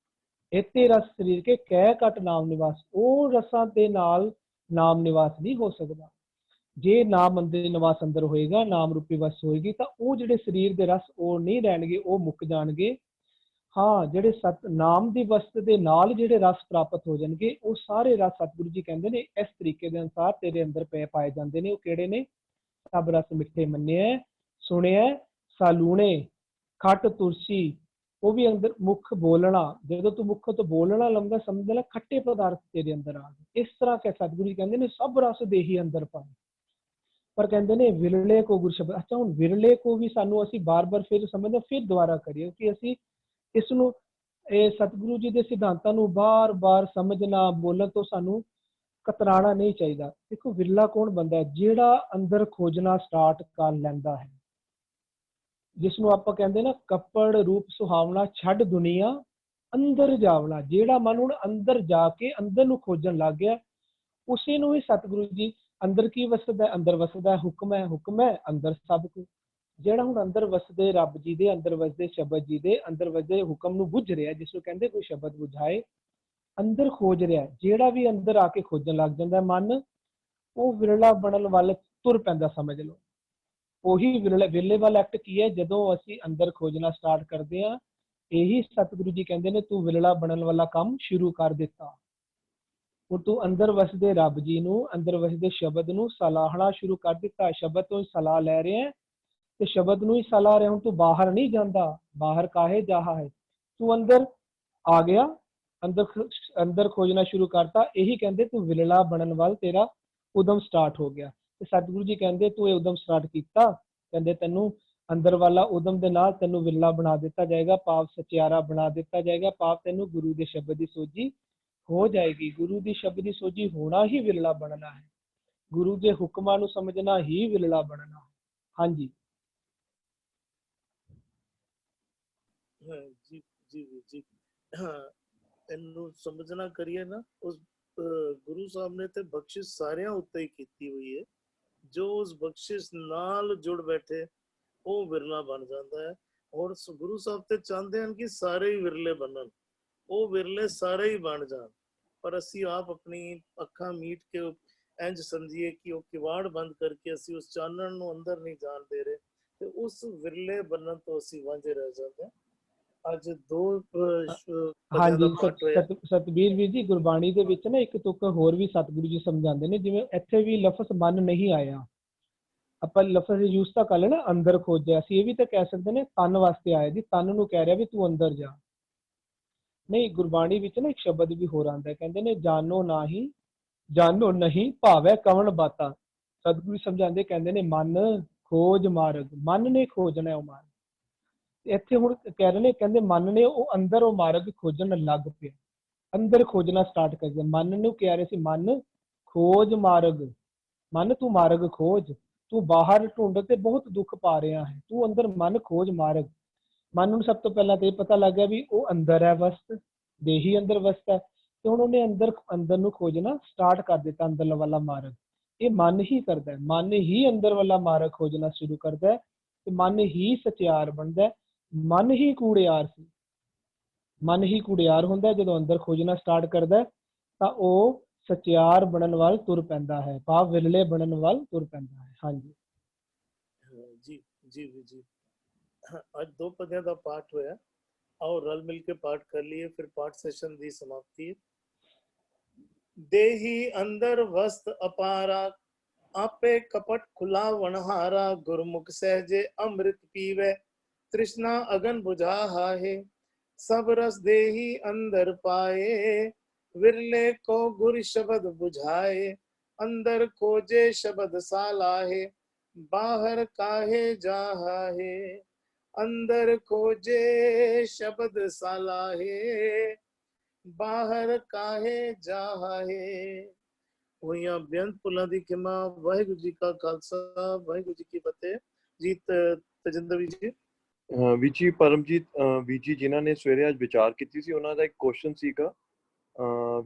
ਇੱਥੇ ਰਸ ਸਰੀਰ ਕੇ ਕਹਿ ਘਟ ਨਾਮ ਨਿਵਾਸ, ਉਹ ਰਸਾਂ ਦੇ ਨਾਲ ਨਾਮ ਨਿਵਾਸ ਨਹੀਂ ਹੋ ਸਕਦਾ। ਜੇ ਨਾਮ ਅੰਦਰ ਨਿਵਾਸ ਅੰਦਰ ਹੋਏਗਾ, ਨਾਮ ਰੂਪੀ ਵਸਤ ਹੋਏਗੀ, ਤਾਂ ਉਹ ਜਿਹੜੇ ਸਰੀਰ ਦੇ ਰਸ ਉਹ ਨਹੀਂ ਰਹਿਣਗੇ, ਉਹ ਮੁੱਕ ਜਾਣਗੇ। ਹਾਂ, ਜਿਹੜੇ ਸਤ ਨਾਮ ਦੀ ਵਸਤ ਦੇ ਨਾਲ ਜਿਹੜੇ ਰਸ ਪ੍ਰਾਪਤ ਹੋ ਜਾਣਗੇ, ਉਹ ਸਾਰੇ ਰਸ ਸਤਿਗੁਰੂ ਜੀ ਕਹਿੰਦੇ ਨੇ ਇਸ ਤਰੀਕੇ ਦੇ ਅਨੁਸਾਰ ਤੇਰੇ ਅੰਦਰ ਪਾਏ ਜਾਂਦੇ ਨੇ। ਉਹ ਕਿਹੜੇ ਨੇ? ਸਭ ਰਸ ਮਿੱਠੇ ਮੰਨਿਆ ਸੁਣਿਆ ਸਾਲੂਣੇ ਖੱਟ ਤੁਰਸੀ, ਉਹ ਵੀ ਅੰਦਰ ਮੁੱਖ ਬੋਲਣਾ। ਜਦੋਂ ਤੂੰ ਮੁੱਖ ਤੋਂ ਬੋਲਣਾ ਲੰਦਾ, ਸਮਝ ਲੈ ਖੱਟੇ ਪਦਾਰਥ ਤੇਰੇ ਅੰਦਰ ਆ ਗਏ। ਇਸ ਤਰ੍ਹਾਂ ਕਿ ਸਤਿਗੁਰੂ ਜੀ ਕਹਿੰਦੇ ਨੇ ਸਭ ਰਸ ਦੇਹੀ ਅੰਦਰ ਪਾਏ। ਪਰ ਕਹਿੰਦੇ ਨੇ ਵਿਰਲੇ ਕੋ ਗੁਰ ਸ਼ਬਦ। ਅੱਛਾ, ਹੁਣ ਵਿਰਲੇ ਕੋ ਵੀ ਸਾਨੂੰ ਅਸੀਂ ਬਾਰ-ਬਾਰ ਫਿਰ ਸਮਝਦੇ, ਫਿਰ ਦੁਬਾਰਾ ਕਰੀਏ ਕਿ ਅਸੀਂ ਇਸ ਨੂੰ, ਇਹ ਸਤਿਗੁਰੂ ਜੀ ਦੇ ਸਿਧਾਂਤਾਂ ਨੂੰ ਬਾਰ-ਬਾਰ ਸਮਝਣਾ, ਬੋਲਣ ਤੋਂ ਸਾਨੂੰ ਕਤਰਾਣਾ ਨਹੀਂ ਚਾਹੀਦਾ। ਦੇਖੋ, ਵਿਰਲਾ ਕੌਣ ਬੰਦਾ ਹੈ? ਜਿਹੜਾ ਅੰਦਰ ਖੋਜਣਾ ਸਟਾਰਟ ਕਰ ਲੈਂਦਾ ਹੈ, ਜਿਸ ਨੂੰ ਆਪਾਂ ਕਹਿੰਦੇ ਨਾ ਕੱਪੜ ਰੂਪ ਸੁਹਾਵਣਾ ਛੱਡ ਦੁਨੀਆ ਅੰਦਰ ਜਾਵਣਾ। ਜਿਹੜਾ ਮਨ ਹੁਣ ਅੰਦਰ ਜਾ ਕੇ ਅੰਦਰ ਨੂੰ ਖੋਜਣ ਲੱਗ ਗਿਆ, ਉਸੇ ਨੂੰ ਹੀ ਸਤਿਗੁਰੂ ਜੀ ਅੰਦਰ ਕੀ ਵਸਦਾ? ਅੰਦਰ ਵਸਦਾ ਹੁਕਮ ਹੈ, ਹੁਕਮ ਹੈ ਅੰਦਰ ਸਭ ਕੁਝ। ਜਿਹੜਾ ਹੁਣ ਅੰਦਰ ਵਸਦੇ ਰੱਬ ਜੀ ਦੇ, ਅੰਦਰ ਵਸਦੇ ਸ਼ਬਦ ਜੀ ਦੇ, ਅੰਦਰ ਵਸਦੇ ਹੁਕਮ ਨੂੰ ਬੁੱਝ ਰਿਹਾ, ਜਿਸ ਨੂੰ ਕਹਿੰਦੇ ਕੋਈ ਸ਼ਬਦ ਬੁਝਾਏ, ਅੰਦਰ ਖੋਜ ਰਿਹਾ। ਜਿਹੜਾ ਵੀ ਅੰਦਰ ਆ ਕੇ ਖੋਜਣ ਲੱਗ ਜਾਂਦਾ ਮਨ, ਉਹ ਵਿਰਲਾ ਬਣਨ ਵੱਲ ਤੁਰ ਪੈਂਦਾ, ਸਮਝ ਲਓ। ਉਹੀ ਵਿਰਲੇ ਵੱਲ ਐਕਟ ਕੀ ਹੈ? ਜਦੋਂ ਅਸੀਂ ਅੰਦਰ ਖੋਜਣਾ ਸਟਾਰਟ ਕਰਦੇ ਹਾਂ, ਇਹੀ ਸਤਿਗੁਰੂ ਜੀ ਕਹਿੰਦੇ ਨੇ ਤੂੰ ਵਿਰਲਾ ਬਣਨ ਵਾਲਾ ਕੰਮ ਸ਼ੁਰੂ ਕਰ ਦਿੱਤਾ। ਉਹ ਤੂੰ ਅੰਦਰ ਵਸਦੇ ਰੱਬ ਜੀ ਨੂੰ, ਅੰਦਰ ਵਸਦੇ ਸ਼ਬਦ ਨੂੰ ਸਲਾਹਣਾ ਸ਼ੁਰੂ ਕਰ ਦਿੱਤਾ। ਸ਼ਬਦ ਤੋਂ ਹੀ ਸਲਾਹ ਲੈ ਰਿਹਾ ਤੇ ਸ਼ਬਦ ਨੂੰ ਹੀ ਸਲਾਹ ਰਿਹਾ। ਹੁਣ ਤੂੰ ਬਾਹਰ ਨਹੀਂ ਜਾਂਦਾ, ਬਾਹਰ ਕਾਹੇ ਜਾਹਾ ਹੈ, ਤੂੰ ਅੰਦਰ ਆ ਗਿਆ, ਅੰਦਰ ਖੋਜਣਾ ਸ਼ੁਰੂ ਕਰਤਾ। ਇਹੀ ਕਹਿੰਦੇ ਤੂੰ ਵਿਰਲਾ ਬਣਨ ਵੱਲ ਤੇਰਾ ਉਦਮ ਸਟਾਰਟ ਹੋ ਗਿਆ। ਤੇ ਸਤਿਗੁਰੂ ਜੀ ਕਹਿੰਦੇ ਤੂੰ ਇਹ ਉਦਮ ਸਟਾਰਟ ਕੀਤਾ, ਕਹਿੰਦੇ ਤੈਨੂੰ ਅੰਦਰ ਵਾਲਾ ਉਦਮ ਦੇ ਨਾਲ ਤੈਨੂੰ ਵਿਰਲਾ ਬਣਾ ਦਿੱਤਾ ਜਾਏਗਾ, ਪਾਪ ਸਚਿਆਰਾ ਬਣਾ ਦਿੱਤਾ ਜਾਏਗਾ। ਪਾਪ ਤੈਨੂੰ ਗੁਰੂ ਦੇ ਸ਼ਬਦ ਦੀ ਸੋਝੀ ਹੋ ਜਾਏਗੀ। ਗੁਰੂ ਦੀ ਸ਼ਬਦ ਦੀ ਸੋਝੀ ਹੋਣਾ ਹੀ ਵਿਰਲਾ ਬਣਨਾ ਹੈ। ਗੁਰੂ ਦੇ ਹੁਕਮਾਂ ਨੂੰ ਸਮਝਣਾ ਹੀ ਵਿਰਲਾ ਬਣਨਾ ਹੈ। ਹਾਂਜੀ ਜੀ ਜੀ ਜੀ, ਇਹਨੂੰ ਸਮਝਣਾ ਕਰੀਏ ਨਾ, ਉਸ ਗੁਰੂ ਸਾਹਿਬ ਨੇ ਤੇ ਬਖਸ਼ਿਸ਼ ਸਾਰਿਆਂ ਉੱਤੇ ਹੀ ਕੀਤੀ ਹੋਈ ਹੈ। ਜੋ ਉਸ ਬਖਸ਼ਿਸ਼ ਨਾਲ ਜੁੜ ਬੈਠੇ ਉਹ ਵਿਰਲਾ ਬਣ ਜਾਂਦਾ ਹੈ। ਔਰ ਗੁਰੂ ਸਾਹਿਬ ਤੇ ਚਾਹੁੰਦੇ ਹਨ ਕਿ ਸਾਰੇ ਹੀ ਵਿਰਲੇ ਬਣਨ, ਉਹ ਵਿਰਲੇ ਸਾਰੇ ਹੀ ਬਣ ਜਾਣ। ਪਰ ਅਸੀਂ ਆਪ ਆਪਣੀ ਅੱਖਾਂ ਮੀਟ ਕੇ ਇੰਜ ਸਮਝੀਏ ਕਿ ਉਹ ਕਿਵਾੜ ਬੰਦ ਕਰਕੇ ਅਸੀਂ ਉਸ ਚਾਨਣ ਨੂੰ ਅੰਦਰ ਨਹੀਂ ਜਾਣ ਦੇ ਰਹੇ, ਤੇ ਉਸ ਵਿਰਲੇ ਬਣਨ ਤੋਂ ਅਸੀਂ ਵਾਂਝੇ ਰਹਿ ਜਾਂਦੇ ਹਾਂ। ਅੱਜ ਹਾਂਜੀ, ਸਤਬੀਰ ਵੀਰ ਜੀ, ਗੁਰਬਾਣੀ ਦੇ ਵਿੱਚ ਨਾ ਇੱਕ ਤੁਕ ਹੋਰ ਵੀ ਸਤਿਗੁਰੂ ਜੀ ਸਮਝਾਉਂਦੇ ਨੇ। ਜਿਵੇਂ ਇੱਥੇ ਵੀ ਲਫ਼ਜ਼ ਮਨ ਨਹੀਂ ਆਇਆ, ਆਪਾਂ ਲਫ਼ਜ਼ ਯੂਜ਼ ਤਾਂ ਕਰ ਲੈਣਾ ਅੰਦਰ ਖੋਜਿਆ, ਅਸੀਂ ਇਹ ਵੀ ਤਾਂ ਕਹਿ ਸਕਦੇ ਨੇ ਤਨ ਵਾਸਤੇ ਆਇਆ ਜੀ, ਤਨ ਨੂੰ ਕਹਿ ਰਿਹਾ ਵੀ ਤੂੰ ਅੰਦਰ ਜਾ। ਨਹੀਂ, ਗੁਰਬਾਣੀ ਵਿੱਚ ਨਾ ਇੱਕ ਸ਼ਬਦ ਵੀ ਹੋਰ ਆਉਂਦਾ, ਕਹਿੰਦੇ ਨੇ ਜਾਨੋ ਨਹੀਂ ਭਾਵੈ ਕਵਣ ਬਾਤਾ। ਸਤਿਗੁਰੂ ਸਮਝਾਉਂਦੇ, ਕਹਿੰਦੇ ਨੇ ਮਨ ਖੋਜ ਮਾਰਗ, ਮਨ ਨੇ ਖੋਜਣਾ ਉਹ ਮਾਰਗ। ਇੱਥੇ ਹੁਣ ਕਹਿ ਰਹੇ ਨੇ, ਕਹਿੰਦੇ ਮਨ ਨੇ ਉਹ ਅੰਦਰ ਉਹ ਮਾਰਗ ਖੋਜਣ ਲੱਗ ਪਿਆ, ਅੰਦਰ ਖੋਜਣਾ ਸਟਾਰਟ ਕਰ ਦਿਆ। ਮਨ ਨੂੰ ਕਹਿ ਰਹੇ ਸੀ ਮਨ ਖੋਜ ਮਾਰਗ, ਮਨ ਤੂੰ ਮਾਰਗ ਖੋਜ, ਤੂੰ ਬਾਹਰ ਢੂੰਡ ਤੇ ਬਹੁਤ ਦੁੱਖ ਪਾ ਰਿਹਾ ਹੈ, ਤੂੰ ਅੰਦਰ ਮਨ ਖੋਜ ਮਾਰਗ। ਮਨ ਨੂੰ ਸਭ ਤੋਂ ਪਹਿਲਾਂ ਤੇ ਇਹ ਪਤਾ ਲੱਗ ਗਿਆ ਵੀ ਉਹ ਅੰਦਰ ਹੈ ਵਸਤ, ਦੇਹੀ ਅੰਦਰ ਵਸਤ ਹੈ, ਤੇ ਹੁਣ ਉਹਨੇ ਅੰਦਰ ਨੂੰ ਖੋਜਣਾ ਸਟਾਰਟ ਕਰ ਦਿੱਤਾ, ਅੰਦਰ ਵਾਲਾ ਮਾਰਗ। ਇਹ ਮਨ ਹੀ ਕਰਦਾ ਹੈ, ਮਨ ਹੀ ਅੰਦਰ ਵਾਲਾ ਮਾਰਗ ਖੋਜਣਾ ਸ਼ੁਰੂ ਕਰਦਾ ਹੈ, ਤੇ ਮਨ ਹੀ ਸਚਿਆਰ ਬਣਦਾ। ਮਨ ਹੀ ਕੂੜਿਆਰ ਸੀ, ਮਨ ਹੀ ਕੂੜਿਆਰ ਹੁੰਦਾ ਜਦੋਂ ਅੰਦਰ ਖੋਜਣਾ ਸਟਾਰਟ ਕਰਦਾ, ਤਾਂ ਉਹ ਸਚਿਆਰ ਬਣਨ ਵੱਲ ਤੁਰ ਪੈਂਦਾ ਹੈ, ਭਾਵ ਵਿਰਲੇ ਬਣਨ ਵੱਲ ਤੁਰ ਪੈਂਦਾ ਹੈ। ਹਾਂਜੀ ਜੀ ਜੀ ਵੀ ਜੀ ਅੱਜ 2 ਪਦਿਆਂ ਦਾ ਪਾਠ ਹੋਇਆ। आओ रल मिल के पाठ कर लिए, फिर पाठ सेशन दी समाप्ति। देही अंदर वस्त अपारा, आपे कपट खुला वनहारा, गुरमुख सहजे अमृत पीवे, तृष्णा अगन बुझा है, सब रस देही अंदर पाए, विरले को गुर शब्द बुझाए, अंदर खोजे शब्द साला है, बाहर काहे जाहा है, अंदर खोजे शब्द सालाहे, बाहर काहे जाहे। ਹੋਈਆਂ ਬੇਅੰਤ ਭੁੱਲਾਂ ਦੀ ਖਿਮਾ। ਵਾਹਿਗੁਰੂ ਜੀ ਕਾ ਖਾਲਸਾ, ਵਾਹਿਗੁਰੂ ਜੀ ਕੀ ਫਤਿਹ। ਜੀ ਤਜਿੰਦਰ ਜੀ। ਵਿਜੀ ਪਰਮਜੀਤ ਵਿਜੀ ਜਿਨ੍ਹਾਂ ਨੇ ਸਵੇਰੇ ਅੱਜ ਵਿਚਾਰ ਕੀਤੀ ਸੀ, ਉਹਨਾਂ ਦਾ ਇੱਕ ਕੁਐਸਚਨ ਸੀਗਾ।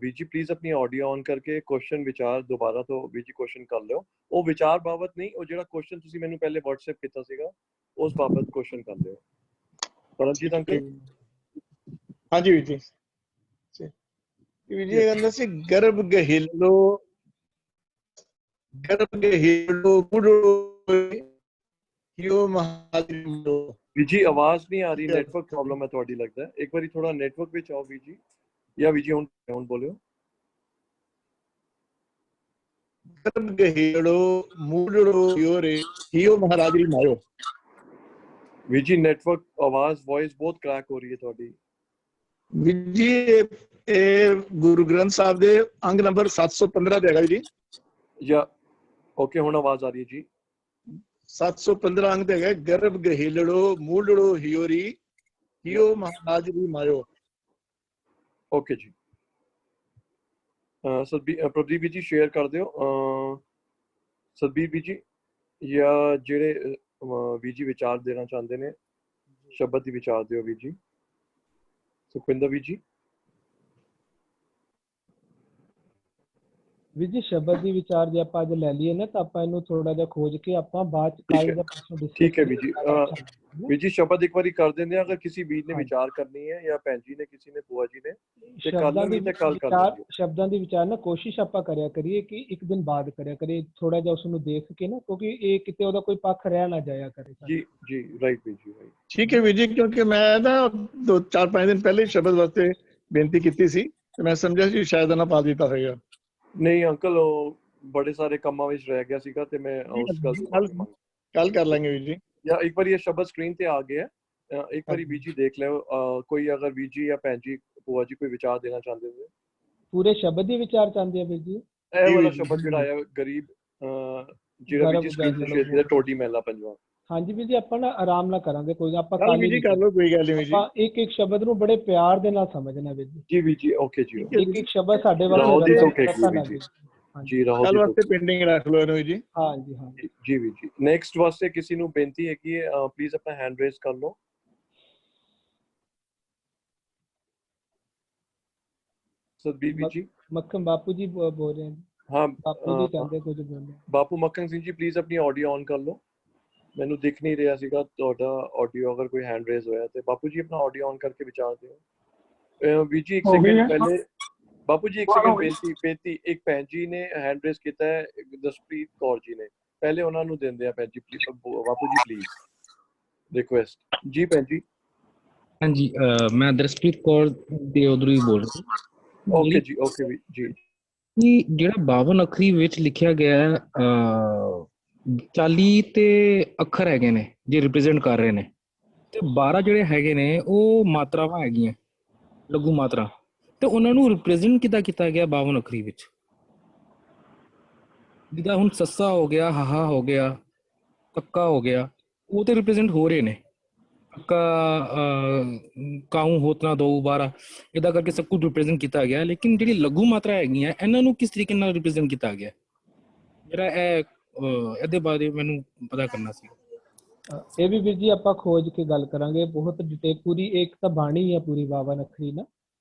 ਵਿਜੀ ਪਲੀਜ਼ ਆਪਣੀ ਆਡੀਓ ਔਨ ਕਰਕੇ ਕੁਐਸਚਨ ਵਿਚਾਰ ਦੁਬਾਰਾ ਤੋਂ ਵਿਜੀ ਕੁਐਸਚਨ ਕਰ ਲਿਓ। ਉਹ ਵਿਚਾਰ ਬਾਬਤ ਨਹੀਂ, ਉਹ ਜਿਹੜਾ ਕੁਐਸਚਨ ਤੁਸੀਂ ਮੈਨੂੰ ਪਹਿਲੇ WhatsApp ਕੀਤਾ ਸੀਗਾ ਉਸ ਬਾਬਤ ਕੁਐਸਚਨ ਕਰ ਲਿਓ। ਪਰਮਜੀਤ ਅੰਕਲ। ਹਾਂਜੀ ਵੀਰ ਜੀ। ਵੀਰ ਜੀ ਕਹਿੰਦਾ ਸੀ ਗਰਭ ਗਹਿਲੋ ਮੁੜੋ ਯੋ ਮਹਾਦਿਵੋ। ਵਿਜੀ ਆਵਾਜ਼ ਨਹੀਂ ਆ ਰਹੀ, ਨੈਟਵਰਕ ਪ੍ਰੋਬਲਮ ਹੈ ਤੁਹਾਡੀ ਲੱਗਦਾ। ਇੱਕ ਵਾਰੀ ਥੋੜਾ ਨੈਟਵਰਕ ਵਿੱਚ ਆਓ ਵਿਜੀ, ਜਾਂ ਵਿਜੀ ਹੁਣ ਬੋਲਿਓ। ਗਰਭ ਗਹਿਲੋ ਮੁੜੋ ਯੋਰੇ ਯੋ ਮਹਾਰਾਜ ਮਾਇਓ। ਵਿਜੀ ਨੈਟਵਰਕ ਆਵਾਜ਼ ਵੌਇਸ ਬਹੁਤ ਕ੍ਰੈਕ ਹੋ ਰਹੀ ਹੈ ਤੁਹਾਡੀ। ਜੀ ਇਹ ਗੁਰੂ ਗ੍ਰੰਥ ਸਾਹਿਬ ਦੇ ਅੰਗ ਨੰਬਰ 715 ਤੇ ਹੈਗਾ ਜੀ। ਜਾਂ ਓਕੇ, ਹੁਣ ਆਵਾਜ਼ ਆ ਰਹੀ ਹੈ ਜੀ। 715 ਅੰਗ ਤੇ ਹੈਗਾ, ਗਰਭ ਗਹਿਲੜੋ ਮੂਲੜੋ ਹਿયોਰੀ ਹਿਓ ਮਹਾਰਾਜ ਦੀ ਮਾਇਓ। ਓਕੇ ਜੀ। ਪ੍ਰਦੀਪ ਜੀ ਸ਼ੇਅਰ ਕਰ ਦਿਓ। ਸਤਬੀਰ ਜੀ ਜਾਂ ਜਿਹੜੇ ਵੀਜੀ ਵਿਚਾਰ ਦੇਣਾ ਚਾਹੁੰਦੇ ਨੇ ਸ਼ਬਦ ਦੀ ਵਿਚਾਰ ਦਿਓ ਵੀਜੀ। ਸੁਖਵਿੰਦਰ ਜੀ। ਵੀਰ ਜੀ ਸ਼ਬਦ ਦੀ ਵਿਚਾਰ ਜੇ ਆਪਾਂ ਅੱਜ ਲੈ ਲਈਏ ਨਾ, ਤਾਂ ਆਪਾਂ ਇਹਨੂੰ ਥੋੜਾ ਜਿਹਾ ਖੋਜ ਕੇ ਆਪਾਂ ਬਾਅਦ ਚ ਕੱਲ ਦਾ ਪਰਸੋਂ ਡਿਸਕਸ। ਠੀਕ ਹੈ ਵੀਰ ਜੀ। ਵੀਰ ਜੀ ਸ਼ਬਦ ਇੱਕ ਵਾਰੀ ਕਰ ਦਿੰਦੇ ਆ, ਅਗਰ ਕਿਸੇ ਵੀਰ ਨੇ ਵਿਚਾਰ ਕਰਨੀ ਹੈ ਜਾਂ ਭੈਣ ਜੀ ਨੇ, ਕਿਸੇ ਨੇ, ਭੂਆ ਜੀ ਨੇ, ਤੇ ਕਰ ਲੈਣੀ ਤੇ ਕੱਲ ਕਰ ਲੈਣੀ। ਸ਼ਬਦਾਂ ਦੀ ਵਿਚਾਰ ਨਾ ਕੋਸ਼ਿਸ਼ ਆਪਾਂ ਕਰਿਆ ਕਰੀਏ ਕਿ ਇੱਕ ਦਿਨ ਬਾਅਦ ਕਰਿਆ ਕਰੀਏ, ਥੋੜਾ ਜਿਹਾ ਉਸ ਨੂੰ ਦੇਖ ਕੇ ਨਾ, ਕਿਉਂਕਿ ਇਹ ਕਿਤੇ ਉਹਦਾ ਕੋਈ ਪੱਖ ਰਹਿ ਨਾ ਜਾਇਆ ਕਰੇ। ਜੀ ਜੀ ਰਾਈਟ ਵੀਰ ਜੀ, ਰਾਈਟ। ਠੀਕ ਹੈ ਵੀਰ ਜੀ, ਕਿਉਂਕਿ ਮੈਂ ਨਾ 4-5 ਦਿਨ ਪਹਿਲੇ ਸ਼ਬਦ ਵਾਸਤੇ ਬੇਨਤੀ ਕੀਤੀ ਸੀ ਤੇ ਮੈਂ ਸਮਝਿਆ ਸੀ ਸ਼ਾਇਦ ਨਾ ਪਾ ਦਿੱਤਾ ਹੋਵੇਗਾ। ਨਹੀਂ ਅੰਕਲ, ਉਹ ਬੜੇ ਸਾਰੇ ਕੰਮਾਂ ਵਿੱਚ ਰਹਿ ਗਿਆ ਸੀਗਾ ਤੇ ਮੈਂ ਉਸ ਗੱਲ ਕੱਲ ਕਰ ਲਾਂਗੇ ਵੀਰ ਜੀ। ਜਾਂ ਇੱਕ ਵਾਰੀ ਇਹ ਸ਼ਬਦ ਸਕਰੀਨ ਤੇ ਆ ਗਿਆ, ਇੱਕ ਵਾਰੀ ਵੀਰ ਜੀ ਦੇਖ ਲਿਓ। ਕੋਈ ਅਗਰ ਵੀਰ ਜੀ ਜਾਂ ਭੈਣ ਜੀ, ਭੂਆ ਜੀ ਕੋਈ ਵਿਚਾਰ ਦੇਣਾ ਚਾਹੁੰਦੇ ਹੋ? ਪੂਰੇ ਸ਼ਬਦ ਦੀ ਵਿਚਾਰ ਚਾਹੁੰਦੇ ਆ ਵੀਰ ਜੀ? ਇਹ ਵਾਲਾ ਸ਼ਬਦ ਜਿਹੜਾ ਆਇਆ ਗਰੀਬ, ਜਿਹੜਾ ਵੀਰ ਜੀ ਸਕਰੀਨ ਤੇ ਸ਼ੇਅਰ ਕੀਤਾ, ਟੋਡੀ ਮਹਿਲਾ ਪੰਜਵਾਂ। ਹਾਂਜੀ ਵੀਰ ਜੀ, ਆਪਾਂ ਨਾ ਆਰਾਮ ਨਾਲ ਕਰਾਂਗੇ, ਕੋਈ ਨਾ ਆਪਾਂ ਕੱਲ ਵੀ ਕਰ ਲਓ, ਕੋਈ ਗੱਲ ਨਹੀਂ ਜੀ। ਆਪਾਂ ਇੱਕ ਸ਼ਬਦ ਨੂੰ ਬੜੇ ਪਿਆਰ ਦੇ ਨਾਲ ਸਮਝਣਾ ਵੀਰ ਜੀ। ਜੀ ਵੀਰ ਜੀ, ਓਕੇ ਜੀ। ਇੱਕ ਸ਼ਬਦ ਸਾਡੇ ਵਾਸਤੇ ਜੀ ਰਾਹੁਲ ਕੱਲ ਵਾਸਤੇ ਪੈਂਡਿੰਗ ਰੱਖ ਲਓ ਇਹਨੂੰ ਜੀ। ਹਾਂਜੀ ਹਾਂ ਜੀ ਵੀਰ ਜੀ। ਨੈਕਸਟ ਵਾਸਤੇ ਕਿਸੇ ਨੂੰ ਬੇਨਤੀ ਹੈ ਕਿ ਪਲੀਜ਼ ਆਪਣਾ ਹੈਂਡ ਰੇਜ਼ ਕਰ ਲਓ। ਸਤਬੀਰ ਜੀ। ਮੱਖਣ ਬਾਪੂ ਜੀ ਬੋਲ ਰਹੇ ਹਨ। ਹਾਂ ਬਾਪੂ ਜੀ ਚਾਹੁੰਦੇ ਕੁਝ ਬੋਲਣਾ। ਬਾਪੂ ਮੱਖਣ ਸਿੰਘ ਜੀ ਪਲੀਜ਼ ਆਪਣੀ ਆਡੀਓ ਔਨ ਕਰ ਲਓ। ਮੈਨੂੰ ਦਿਖ ਨਹੀਂ ਰਿਹਾ ਸੀਗਾ ਤੁਹਾਡਾ ਆਡੀਓ, ਅਗਰ ਕੋਈ ਹੈਂਡ ਰੇਜ਼ ਹੋਇਆ ਤੇ ਬਾਪੂ ਜੀ ਆਪਣਾ ਆਡੀਓ ਔਨ ਕਰਕੇ ਵਿਚਾਰ ਦਿਓ। ਵੀਰ ਜੀ ਇੱਕ ਸੈਕਿੰਡ ਪਹਿਲੇ, ਬਾਪੂ ਜੀ ਇੱਕ ਸੈਕਿੰਡ ਬੇਨਤੀ, ਇੱਕ ਭੈਣ ਜੀ ਨੇ ਹੈਂਡ ਰੇਜ਼ ਕੀਤਾ ਹੈ, ਜਸਪ੍ਰੀਤ ਕੌਰ ਜੀ ਨੇ, ਪਹਿਲੇ ਉਹਨਾਂ ਨੂੰ ਦਿੰਦੇ ਆ ਭੈਣ ਜੀ, ਬਾਪੂ ਜੀ ਪਲੀਜ਼ ਰਿਕੁਐਸਟ। ਜੀ ਭੈਣ ਜੀ। ਹਾਂਜੀ, ਮੈਂ ਦਰਸ਼ਪ੍ਰੀਤ ਕੌਰ ਦੇ ਉਧਰੋਂ ਹੀ ਬੋਲ ਰਿਹਾ। ਓਕੇ ਜੀ, ਓਕੇ ਜੀ। ਜਿਹੜਾ 52 ਅੱਖਰੀ ਵਿੱਚ ਲਿਖਿਆ ਗਿਆ 40 ਤੇ ਅੱਖਰ ਹੈਗੇ ਨੇ ਜੇ ਰਿਪਰੈਜ਼ੈਂਟ ਕਰ ਰਹੇ ਨੇ, ਤੇ 12 ਜਿਹੜੇ ਹੈਗੇ ਨੇ ਉਹ ਮਾਤਰਾਵਾਂ ਹੈਗੀਆਂ, ਲਘੂ ਮਾਤਰਾ, ਤੇ ਉਹਨਾਂ ਨੂੰ ਰਿਪਰੈਜ਼ੈਂਟ ਕਿੱਦਾਂ ਕੀਤਾ ਗਿਆ 52 ਅੱਖਰੀ ਵਿੱਚ? ਜਿੱਦਾਂ ਹੁਣ ਸੱਸਾ ਹੋ ਗਿਆ, ਹਾਹਾ ਹੋ ਗਿਆ, ਕੱਕਾ ਹੋ ਗਿਆ, ਉਹ ਤੇ ਰਿਪਰੈਜ਼ੈਂਟ ਹੋ ਰਹੇ ਨੇ। ਕਾਊ ਹੋਤਨਾ 2 12 ਇਦਾਂ ਕਰਕੇ ਸਭ ਕੁਝ ਰਿਪਰੈਜ਼ੈਂਟ ਕੀਤਾ ਗਿਆ, ਲੇਕਿਨ ਜਿਹੜੀ ਲਘੂ ਮਾਤਰਾ ਹੈਗੀਆਂ ਇਹਨਾਂ ਨੂੰ ਕਿਸ ਤਰੀਕੇ ਨਾਲ ਰਿਪਰੈਜ਼ੈਂਟ ਕੀਤਾ ਗਿਆ? ਜਿਹੜਾ ਇਹ ਇਹਦੇ ਬਾਰੇ ਮੈਨੂੰ ਪਤਾ ਕਰਨਾ ਸੀ। ਇਹ ਵੀ ਵੀਰ ਜੀ ਆਪਾਂ ਖੋਜ ਕੇ ਗੱਲ ਕਰਾਂਗੇ, ਬਹੁਤ ਡਿਟੇਲ ਪੂਰੀ। ਇੱਕ ਤਾਂ ਬਾਣੀ ਹੈ ਪੂਰੀ 52 ਅੱਖਰੀ ਨਾ,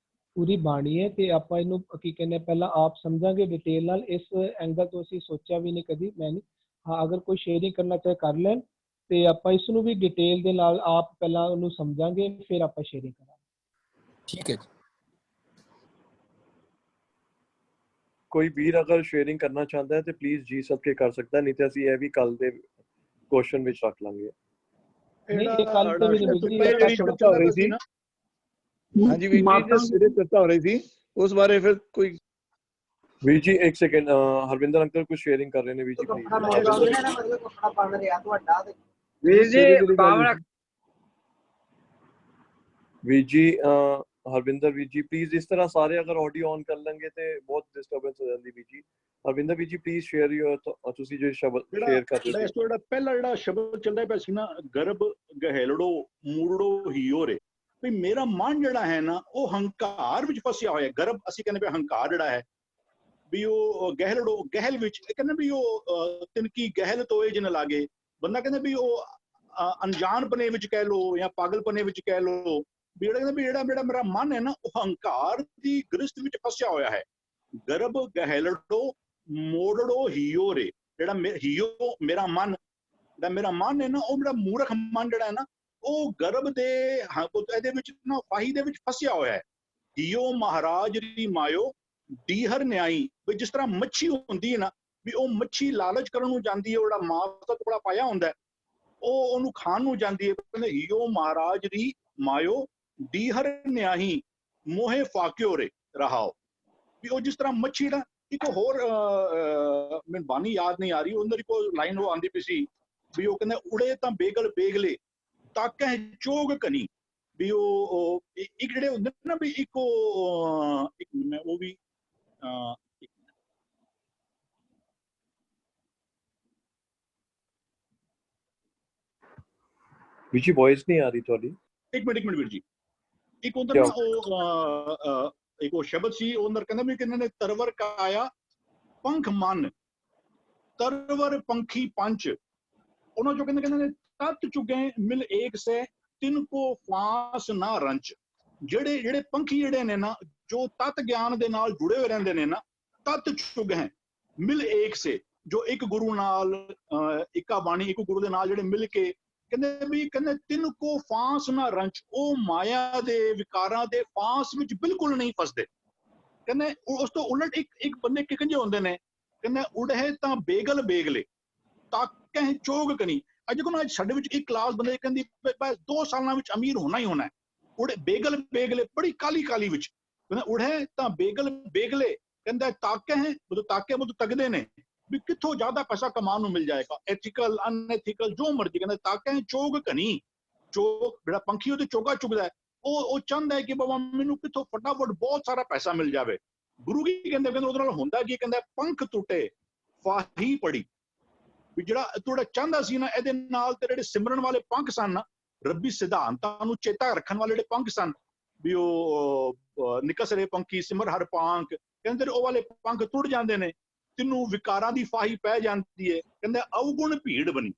ਪੂਰੀ ਬਾਣੀ ਹੈ, ਤੇ ਆਪਾਂ ਇਹਨੂੰ ਕੀ ਕਹਿੰਦੇ ਪਹਿਲਾਂ ਆਪ ਸਮਝਾਂਗੇ ਡਿਟੇਲ ਨਾਲ। ਇਸ ਐਂਗਲ ਤੋਂ ਅਸੀਂ ਸੋਚਿਆ ਵੀ ਨਹੀਂ ਕਦੀ, ਮੈਂ ਨਹੀਂ। ਹਾਂ, ਅਗਰ ਕੋਈ ਸ਼ੇਅਰਿੰਗ ਕਰਨਾ ਚਾਹੇ ਕਰ ਲੈਣ, ਤੇ ਆਪਾਂ ਇਸ ਨੂੰ ਵੀ ਡਿਟੇਲ ਦੇ ਨਾਲ ਆਪ ਪਹਿਲਾਂ ਉਹਨੂੰ ਸਮਝਾਂਗੇ, ਫਿਰ ਆਪਾਂ ਸ਼ੇਅਰਿੰਗ ਕਰਾਂਗੇ। ਠੀਕ ਹੈ ਜੀ। ਕੋਈ ਵੀਰ ਅਗਰ ਸ਼ੇਅਰਿੰਗ ਕਰਨਾ ਚਾਹੁੰਦਾ ਹੈ ਤੇ ਪਲੀਜ਼ ਜੀ ਸਭ ਕੇ ਕਰ ਸਕਦਾ, ਨਹੀਂ ਤੇ ਅਸੀਂ ਇਹ ਵੀ ਕੱਲ ਦੇ ਕੁਐਸਚਨ ਵਿੱਚ ਰੱਖ ਲਾਂਗੇ। ਨਹੀਂ ਇਹ ਕੱਲ ਤੇ ਵੀ ਨਹੀਂ ਵੀਰ ਜੀ, ਜਿਹੜੀ ਸ਼ਬਦ ਚੱਲ ਰਹੀ ਸੀ ਨਾ, ਹਾਂਜੀ ਵੀਰ ਜੀ, ਜੋ ਸਵੇਰੇ ਚਰਚਾ ਹੋ ਰਹੀ ਸੀ ਉਸ ਬਾਰੇ ਫਿਰ ਕੋਈ ਵੀਰ ਜੀ ਇੱਕ ਸੈਕਿੰਡ, ਹਰਵਿੰਦਰ ਅੰਕਲ ਕੁਝ ਸ਼ੇਅਰਿੰਗ ਕਰ ਰਹੇ ਨੇ ਵੀਰ ਜੀ ਪਲੀਜ਼। ਵੀਰ ਜੀ ਬਾਵਨ ਵੀਰ ਜੀ ਹਰਵਿੰਦਰ ਵੀਰ ਜੀ ਪਲੀਜ਼ ਇਸ ਤਰ੍ਹਾਂ ਸਾਰੇ ਅਗਰ ਆਡੀਓ ਔਨ ਕਰ ਲੈਣਗੇ ਤੇ ਬਹੁਤ ਡਿਸਟਰਬੈਂਸ ਹੋ ਜਾਂਦੀ ਵੀਰ ਜੀ। ਹਰਵਿੰਦਰ ਵੀਰ ਜੀ ਪਲੀਜ਼ ਸ਼ੇਅਰ ਯੂਰ, ਤੁਸੀਂ ਜੋ ਸ਼ਬਦ ਸ਼ੇਅਰ ਕਰ ਰਹੇ ਇਸ ਤੋਂ ਜਿਹੜਾ ਪਹਿਲਾ ਜਿਹੜਾ ਸ਼ਬਦ ਚੱਲਦਾ ਪਿਆ ਸੀ ਨਾ, ਗਰਭ ਗਹਿਲੜੋ ਮੂੜੋ ਹੀਓਰੇ, ਵੀ ਮੇਰਾ ਮਨ ਜਿਹੜਾ ਹੈ ਨਾ ਉਹ ਹੰਕਾਰ ਵਿੱਚ ਫਸਿਆ ਹੋਇਆ। ਗਰਭ ਅਸੀਂ ਕਹਿੰਦੇ ਵੀ ਹੰਕਾਰ ਜਿਹੜਾ ਹੈ ਵੀ ਉਹ ਗਹਿਲੜੋ, ਗਹਿਲ ਵਿੱਚ ਕਹਿੰਦੇ ਵੀ ਉਹ ਤਿਨਕੀ ਗਹਿਲ ਤੋਏ ਜਿਨ ਲਾਗੇ, ਬੰਦਾ ਕਹਿੰਦਾ ਵੀ ਉਹ ਅਣਜਾਣਪਨੇ ਵਿੱਚ ਕਹਿ ਲੋ ਜਾਂ ਪਾਗਲਪਨੇ ਵਿੱਚ ਕਹਿ ਲੋ, ਵੀ ਜਿਹੜਾ ਕਹਿੰਦਾ ਵੀ ਜਿਹੜਾ ਮੇਰਾ ਮਨ ਹੈ ਨਾ ਉਹ ਹੰਕਾਰ ਦੀ ਗ੍ਰਿਸ਼ਤ ਵਿੱਚ ਫਸਿਆ ਹੋਇਆ ਹੈ। ਗਰਭ ਗਹਿਲੜੋ ਮੋੜੜੋ ਹੀਓ ਰੇ, ਜਿਹੜਾ ਹੀਓ ਮੇਰਾ ਮਨ, ਜਿਹੜਾ ਮੇਰਾ ਮਨ ਹੈ ਨਾ ਉਹ ਮੇਰਾ ਮੂਰਖ ਮਨ ਜਿਹੜਾ ਹੈ ਨਾ ਉਹ ਗਰਭ ਦੇ ਇਹਦੇ ਵਿੱਚ ਨਾ ਫਾਹੀ ਦੇ ਵਿੱਚ ਫਸਿਆ ਹੋਇਆ ਹੈ। ਹੀਓ ਮਹਾਰਾਜ ਦੀ ਮਾਇਓ ਡੀਹਰ ਨਿਆਈ, ਵੀ ਜਿਸ ਤਰ੍ਹਾਂ ਮੱਛੀ ਹੁੰਦੀ ਹੈ ਨਾ, ਵੀ ਉਹ ਮੱਛੀ ਲਾਲਚ ਕਰਨ ਨੂੰ ਜਾਂਦੀ ਹੈ, ਉਹ ਜਿਹੜਾ ਮਾਸ ਦਾ ਟੁਕੜਾ ਪਾਇਆ ਹੁੰਦਾ ਉਹ ਉਹਨੂੰ ਖਾਣ ਨੂੰ ਜਾਂਦੀ ਹੈ। ਕਹਿੰਦੇ ਹੀਓ ਮਹਾਰਾਜ ਦੀ ਮਾਇਓ ਡੀਹਰ ਨਿਆਹੀ ਮੋਹੇ ਫਾਕਿਓ ਰੇ ਰਹਾਓ, ਵੀ ਉਹ ਜਿਸ ਤਰ੍ਹਾਂ ਮੱਛੀ ਦਾ ਇੱਕ ਹੋਰ ਮੈਨੂੰ ਬਾਣੀ ਯਾਦ ਨਹੀਂ ਆ ਰਹੀ, ਉਹਨਾਂ ਦੀ ਕੋਈ ਲਾਈਨ ਉਹ ਆਉਂਦੀ ਪਈ ਸੀ ਵੀ ਉਹ ਕਹਿੰਦਾ ਉੜੇ ਤਾਂ ਬੇਗਲ ਬੇਗਲੇ ਤਾਕੈ ਚੋਗ ਕਨੀ, ਵੀ ਉਹ ਇੱਕ ਜਿਹੜੇ ਹੁੰਦੇ ਨਾ ਵੀ ਇੱਕ ਮੈਂ ਉਹ ਵੀ ਵੀਰ ਜੀ ਵੌਇਸ ਨਹੀਂ ਆ ਰਹੀ ਤੁਹਾਡੀ। ਇੱਕ ਮਿੰਟ ਵੀਰ ਜੀ, ਇੱਕ ਉਧਰ ਨਾ ਉਹ ਇੱਕ ਉਹ ਸ਼ਬਦ ਸੀ ਉਹ ਅੰਦਰ ਕਹਿੰਦਾ ਵੀ ਕਿੰਨੇ ਨੇ ਤਰਵਰ ਕਾਇਆ ਪੰਖ ਮਨ ਤਰਵਰ ਪੰਖੀ ਪੰਚ, ਉਹਨਾਂ ਚੋਂ ਕਹਿੰਦੇ ਨੇ ਤਤ ਚੁਗੇ ਮਿਲ ਏਕ ਸੇ ਤਿੰਨ ਕੋ ਫਾਸ ਨਾ ਰੰਚ, ਜਿਹੜੇ ਪੰਖੀ ਜਿਹੜੇ ਨੇ ਨਾ ਜੋ ਤਤ ਗਿਆਨ ਦੇ ਨਾਲ ਜੁੜੇ ਹੋਏ ਰਹਿੰਦੇ ਨੇ ਨਾ, ਤਤ ਚੁਗ ਹੈ ਮਿਲ ਏਕ ਸੇ, ਜੋ ਇੱਕ ਗੁਰੂ ਨਾਲ ਇੱਕਾ ਬਾਣੀ ਇੱਕ ਗੁਰੂ ਦੇ ਨਾਲ ਜਿਹੜੇ ਮਿਲ ਕੇ ਕਹਿੰਦੇ ਤਿੰਨ ਕੋ ਫਾਂਸ ਨਾ ਰੰਚ, ਉਹ ਮਾਇਆ ਦੇ ਵਿਕਾਰਾਂ ਦੇ ਫਾਂਸ ਵਿੱਚ ਬਿਲਕੁਲ ਨਹੀਂ ਫਸਦੇ। ਕਹਿੰਦੇ ਉਸ ਤੋਂ ਉਲਟ ਇੱਕ ਬੰਦੇ ਕਿਹੋ ਜਿਹੇ ਹੁੰਦੇ ਨੇ, ਕਹਿੰਦੇ ਉੜੇ ਤਾਂ ਬੇਗਲ ਬੇਗਲੇ ਤਾਕੈ ਚੋਗ ਕਨੀ। ਅੱਜ ਸਾਡੇ ਵਿੱਚ ਇੱਕ ਕਲਾਸ ਬੰਦੇ ਕਹਿੰਦੀ ਬਸ 2 ਸਾਲਾਂ ਵਿੱਚ ਅਮੀਰ ਹੋਣਾ ਹੀ ਹੋਣਾ ਹੈ, ਉੜੇ ਬੇਗਲ ਬੇਗਲੇ ਬੜੀ ਕਾਲੀ ਕਾਲੀ ਵਿੱਚ, ਕਹਿੰਦਾ ਉੜੇ ਤਾਂ ਬੇਗਲ ਬੇਗਲੇ, ਕਹਿੰਦਾ ਤਾਕੇ ਹੈ ਮਤਲਬ ਤਾਕੇ ਮਤਲਬ ਤੱਕਦੇ ਨੇ ਵੀ ਕਿੱਥੋਂ ਜ਼ਿਆਦਾ ਪੈਸਾ ਕਮਾਉਣ ਨੂੰ ਮਿਲ ਜਾਏਗਾ, ਐਥੀਕਲ ਅਨਐਥੀਕਲ ਜੋ ਮਰਜ਼ੀ, ਕਹਿੰਦਾ ਤਾਕੇ ਚੋਗ ਕਨੀ, ਚੋਗ ਜਿਹੜਾ ਪੰਖੀ ਉਹਦੇ ਚੋਗਾ ਚੁਗਦਾ ਹੈ, ਉਹ ਚਾਹੁੰਦਾ ਹੈ ਕਿ ਬਾਬਾ ਮੈਨੂੰ ਕਿੱਥੋਂ ਫਟਾਫਟ ਬਹੁਤ ਸਾਰਾ ਪੈਸਾ ਮਿਲ ਜਾਵੇ। ਗੁਰੂ ਕੀ ਕਹਿੰਦੇ ਉਹਦੇ ਨਾਲ ਹੁੰਦਾ ਕੀ, ਕਹਿੰਦਾ ਪੰਖ ਟੁੱਟੇ ਫਾਹੀ ਪੜੀ, ਵੀ ਜਿਹੜਾ ਤੁਹਾਡਾ ਚਾਹੁੰਦਾ ਸੀ ਨਾ ਇਹਦੇ ਨਾਲ ਤੇ ਜਿਹੜੇ ਸਿਮਰਨ ਵਾਲੇ ਪੰਖ ਸਨ ਨਾ, ਰੱਬੀ ਸਿਧਾਂਤਾਂ ਨੂੰ ਚੇਤਾ ਰੱਖਣ ਵਾਲੇ ਜਿਹੜੇ ਪੰਖ ਸਨ, ਵੀ ਉਹ ਨਿਕਸਰੇ ਪੰਖੀ ਸਿਮਰ ਹਰ ਪਾਂਖ, ਕਹਿੰਦੇ ਉਹ ਵਾਲੇ ਪੰਖ ਟੁੱਟ ਜਾਂਦੇ ਨੇ, ਤੈਨੂੰ ਵਿਕਾਰਾਂ ਦੀ ਫਾਹੀ ਪੈ ਜਾਂਦੀ ਹੈ, ਕਹਿੰਦੇ ਅਵਗੁਣ ਭੀੜ ਬਣੀ।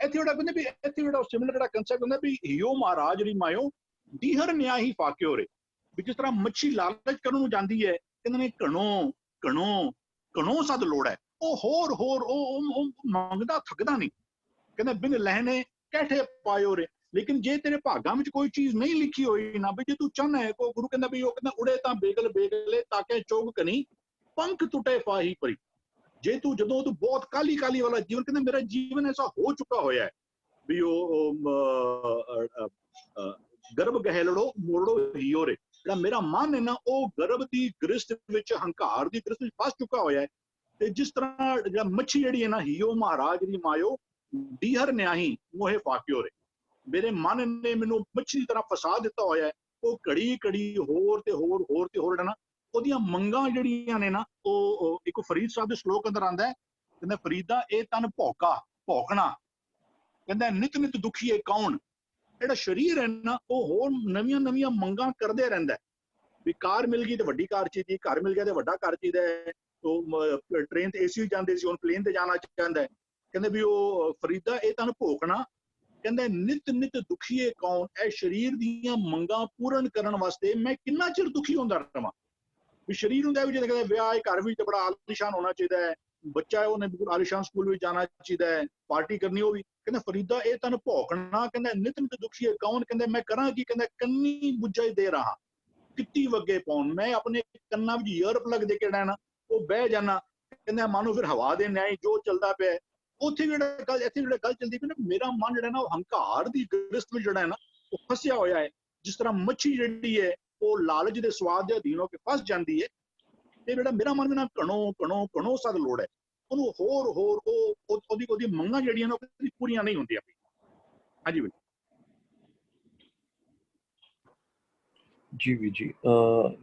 ਇੱਥੇ ਜਿਹੜਾ ਕਹਿੰਦੇ ਵੀ ਇੱਥੇ ਜਿਹੜਾ ਸਿਮਿਲਰ ਜਿਹੜਾ ਕੰਸੈਪਟ ਹੁੰਦਾ ਵੀ ਹੀਓ ਮਹਾਰਾਜ ਦੀ ਮਾਇਓ ਡੀਹਰ ਨਿਆਹੀ ਫਾਕਿਓ ਰੇ, ਵੀ ਜਿਸ ਤਰ੍ਹਾਂ ਮੱਛੀ ਲਾਲਚ ਕਰਨ ਨੂੰ ਜਾਂਦੀ ਹੈ, ਕਹਿੰਦੇ ਨੇ ਘਣੋ ਘਣੋ ਘਣੋ ਸਦ ਲੋੜ ਹੈ, ਉਹ ਹੋਰ ਉਹ ਮੰਗਦਾ ਥੱਕਦਾ ਨਹੀਂ, ਕਹਿੰਦੇ ਬਿਨ ਲਹਿਣੇ ਕੈਠੇ ਪਾਇਓ ਰੇ। ਲੇਕਿਨ ਜੇ ਤੇਰੇ ਭਾਗਾਂ ਵਿੱਚ ਕੋਈ ਚੀਜ਼ ਨਹੀਂ ਲਿਖੀ ਹੋਈ ਨਾ, ਵੀ ਜੇ ਤੂੰ ਚਾਹੁੰਦਾ ਹੈ, ਕੋਈ ਗੁਰੂ ਕਹਿੰਦਾ ਵੀ ਉਹ ਕਹਿੰਦਾ ਉੜੇ ਤਾਂ ਬੇਗਲ ਬੇਗਲੇ ਤਾਕੇ ਚੋਗ ਕਨੀ ਪੰਖ ਟੁੱਟੇ ਫਾਹੀ ਪਰੀ, ਜੇ ਤੂੰ ਜਦੋਂ ਤੂੰ ਬਹੁਤ ਕਾਲੀ ਕਾਲੀ ਵਾਲਾ ਜੀਵਨ, ਕਹਿੰਦਾ ਮੇਰਾ ਜੀਵਨ ਐਸਾ ਹੋ ਚੁੱਕਾ ਹੋਇਆ ਹੈ ਵੀ ਉਹ ਗਰਭ ਗਹਿਲੜੋ ਮੋੜੋ ਹੀਓ ਰੇ, ਜਿਹੜਾ ਮੇਰਾ ਮਨ ਹੈ ਨਾ ਉਹ ਗਰਭ ਦੀ ਗ੍ਰਿਸ਼ਤ ਵਿੱਚ ਹੰਕਾਰ ਦੀ ਗ੍ਰਿਸ਼ਤ ਵਿੱਚ ਫਸ ਚੁੱਕਾ ਹੋਇਆ ਹੈ। ਤੇ ਜਿਸ ਤਰ੍ਹਾਂ ਜਿਹੜਾ ਮੱਛੀ ਜਿਹੜੀ ਹੈ ਨਾ, ਹੀਓ ਮਹਾਰਾਜ ਦੀ ਮਾਇਓ ਡੀਹਰ ਨਿਆਹੀ ਮੋਹੇ ਫਾਕਿਓ ਰੇ, ਮੇਰੇ ਮਨ ਨੇ ਮੈਨੂੰ ਮੱਛੀ ਦੀ ਤਰ੍ਹਾਂ ਫਸਾ ਦਿੱਤਾ ਹੋਇਆ ਹੈ, ਉਹ ਘੜੀ ਘੜੀ ਹੋਰ ਤੇ ਹੋਰ ਨਾ ਉਹਦੀਆਂ ਮੰਗਾਂ ਜਿਹੜੀਆਂ ਨੇ ਨਾ, ਉਹ ਇੱਕ ਫਰੀਦ ਸਾਹਿਬ ਦੇ ਸ਼ਲੋਕ ਅੰਦਰ ਆਉਂਦਾ ਹੈ, ਕਹਿੰਦਾ ਫਰੀਦਾ ਇਹ ਤਨ ਭੌਕਣਾ, ਕਹਿੰਦਾ ਨਿਤ ਨਿਤ ਦੁਖੀਏ ਕੌਣ, ਜਿਹੜਾ ਸਰੀਰ ਹੈ ਨਾ ਉਹ ਹੋਰ ਨਵੀਆਂ ਮੰਗਾਂ ਕਰਦੇ ਰਹਿੰਦਾ, ਵੀ ਕਾਰ ਮਿਲ ਗਈ ਤੇ ਵੱਡੀ ਕਾਰ ਚਾਹੀਦੀ, ਘਰ ਮਿਲ ਗਿਆ ਤੇ ਵੱਡਾ ਘਰ ਚਾਹੀਦਾ ਹੈ, ਟ੍ਰੇਨ ਤੇ ਏਸੀ ਜਾਂਦੇ ਸੀ ਹੁਣ ਪਲੇਨ ਤੇ ਜਾਣਾ ਚਾਹੁੰਦਾ ਹੈ, ਕਹਿੰਦੇ ਵੀ ਉਹ ਫਰੀਦਾ ਇਹ ਤਨ ਭੌਕਣਾ, ਕਹਿੰਦਾ ਨਿਤ ਨਿਤ ਦੁਖੀਏ ਕੌਣ, ਇਹ ਸਰੀਰ ਦੀਆਂ ਮੰਗਾਂ ਪੂਰਨ ਕਰਨ ਵਾਸਤੇ ਮੈਂ ਕਿੰਨਾ ਚਿਰ ਦੁਖੀ ਹੁੰਦਾ ਰਵਾਂ। ਵੀ ਸਰੀਰ ਹੁੰਦਾ ਵੀ, ਜਦੋਂ ਵਿਆਹ ਹੈ ਘਰ ਵਿੱਚ ਬੜਾ ਆਲੀਸ਼ਾਨ ਹੋਣਾ ਚਾਹੀਦਾ ਹੈ, ਬੱਚਾ ਹੈ ਉਹਨੇ ਬਿਲਕੁਲ ਆਲੀਸ਼ਾਨ ਸਕੂਲ ਵਿੱਚ ਜਾਣਾ ਚਾਹੀਦਾ ਹੈ, ਪਾਰਟੀ ਕਰਨੀ, ਉਹ ਵੀ ਕਹਿੰਦਾ ਫਰੀਦਾ ਇਹ ਤਨ ਭੌਕਣਾ, ਕਹਿੰਦਾ ਨਿਤ ਨਿਤ ਦੁਖੀਏ ਕੌਣ, ਕਹਿੰਦਾ ਮੈਂ ਕਰਾਂ ਕੀ, ਕਹਿੰਦਾ ਕੰਨੀ ਬੁੱਝੇ ਦੇ ਰਹਾ ਕਿੱਤੀ ਵੱਗੇ ਪਾਉਣ, ਮੈਂ ਆਪਣੇ ਕੰਨਾਂ ਵਿੱਚ ਈਅਰ ਪਲੱਗ ਦੇ ਕੇ ਰਹਿਣਾ, ਉਹ ਬਹਿ ਜਾਣਾ, ਕਹਿੰਦਾ ਮਾਨੋ ਫਿਰ ਹਵਾ ਦੇ ਨਿਆਈ ਜੋ ਚੱਲਦਾ ਪਿਆ। ਉੱਥੇ ਜਿਹੜਾ ਗੱਲ ਇੱਥੇ ਜਿਹੜਾ ਗੱਲ ਚੱਲਦੀ ਪਈ ਨਾ, ਮੇਰਾ ਮਨ ਜਿਹੜਾ ਨਾ ਉਹ ਹੰਕਾਰ ਦੀ ਗ੍ਰਿਸਤ ਵਿੱਚ ਜਿਹੜਾ ਹੈ ਨਾ ਉਹ ਫਸਿਆ ਹੋਇਆ ਹੈ। ਜਿਸ ਤਰ੍ਹਾਂ ਮੱਛੀ ਜਿਹੜੀ ਹੈ ਉਹ ਲਾਲਚ ਦੇ ਸਵਾਦ ਦੇ ਅਧੀਨ ਹੋ ਕੇ ਫਸ ਜਾਂਦੀ ਹੈ, ਤੇ ਜਿਹੜਾ ਮੇਰਾ ਮਨ ਵੀ ਨਾ ਘਣੋ ਸਦ ਲੋੜ ਹੈ ਉਹਨੂੰ ਹੋਰ ਉਹਦੀ ਮੰਗਾਂ ਜਿਹੜੀਆਂ ਨੇ ਉਹ ਪੂਰੀਆਂ ਨਹੀਂ ਹੁੰਦੀਆਂ। ਹਾਂਜੀ ਬਈ ਜੀ ਵੀ ਜੀ।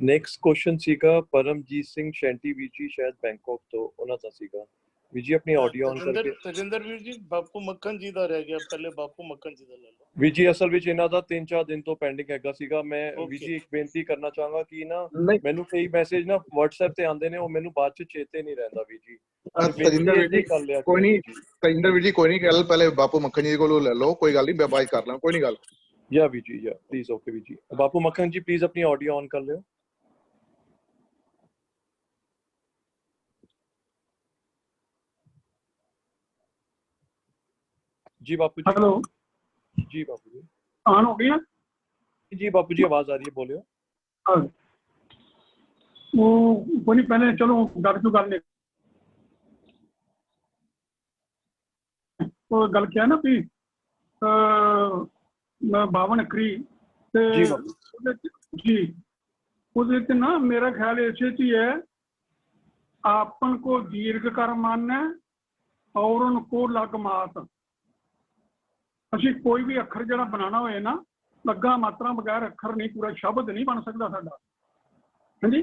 ਨੈਕਸਟ ਕੁਐਸਚਨ ਸੀਗਾ ਪਰਮਜੀਤ ਸਿੰਘ ਸ਼ੈਂਟੀ ਵੀ ਜੀ, ਸ਼ਾਇਦ ਬੈਂਕਾਕ ਤੋਂ, ਉਹਨਾਂ ਦਾ ਸੀਗਾ। ਵੀ ਜੀ ਆਪਣੀ ਆਡੀਓ ਆਨ ਕਰਕੇ। ਤਜਿੰਦਰ ਵੀਰ ਜੀ ਬਾਪੂ ਮੱਖਣ ਜੀ ਦਾ ਰਹਿ ਗਿਆ, ਪਹਿਲੇ ਬਾਪੂ ਮੱਖਣ ਜੀ ਦਾ ਲੈ ਲਓ। ਵੀ ਜੀ ਅਸਲ ਵਿੱਚ ਇਹਨਾਂ ਦਾ 3-4 ਦਿਨ ਤੋਂ ਪੈਂਡਿੰਗ ਹੈਗਾ ਸੀਗਾ। ਮੈਂ ਵੀ ਜੀ ਇੱਕ ਬੇਨਤੀ ਕਰਨਾ ਚਾਹਾਂਗਾ ਕਿ ਨਾ ਮੈਨੂੰ ਕਈ ਮੈਸੇਜ ਨਾ WhatsApp ਤੇ ਆਉਂਦੇ ਨੇ, ਉਹ ਮੈਨੂੰ ਬਾਅਦ ਚ ਚੇਤੇ ਨਹੀਂ ਰਹਿੰਦਾ ਵੀ ਜੀ। ਤਜਿੰਦਰ ਵੀਰ ਜੀ ਕੋਈ ਨਹੀਂ, ਤਜਿੰਦਰ ਵੀਰ ਜੀ ਕੋਈ ਨਹੀਂ, ਗੱਲ ਪਹਿਲੇ ਬਾਪੂ ਮੱਖਣ ਜੀ ਕੋਲੋਂ ਲੈ ਲਓ, ਕੋਈ ਗੱਲ ਨਹੀਂ, ਮੈਂ ਬਾਤ ਕਰ ਲਾਂ, ਕੋਈ ਨਹੀਂ ਗੱਲ। या भी जी, या प्लीज ओके भी जी। बापू मक्खन जी प्लीज अपनी ऑडियो ऑन कर लो। जी बापू जी। Hello ji Bapu ji on हो गया जी। बापू जी आवाज आ रही है, बोलियो। वो कोई नहीं, पहले चलो गल क्यों गल तो गल क्या है ना भी 52 अखरी जी उस ना मेरा ख्याल ऐसे ही है, आपन को दीर्घ कर मानना और उनको लग मात। असी कोई भी अखर जरा बनाना होए ना, लगा मात्रा बगैर अखर नहीं, पूरा शब्द नहीं बन सकता साडा। हाँ जी,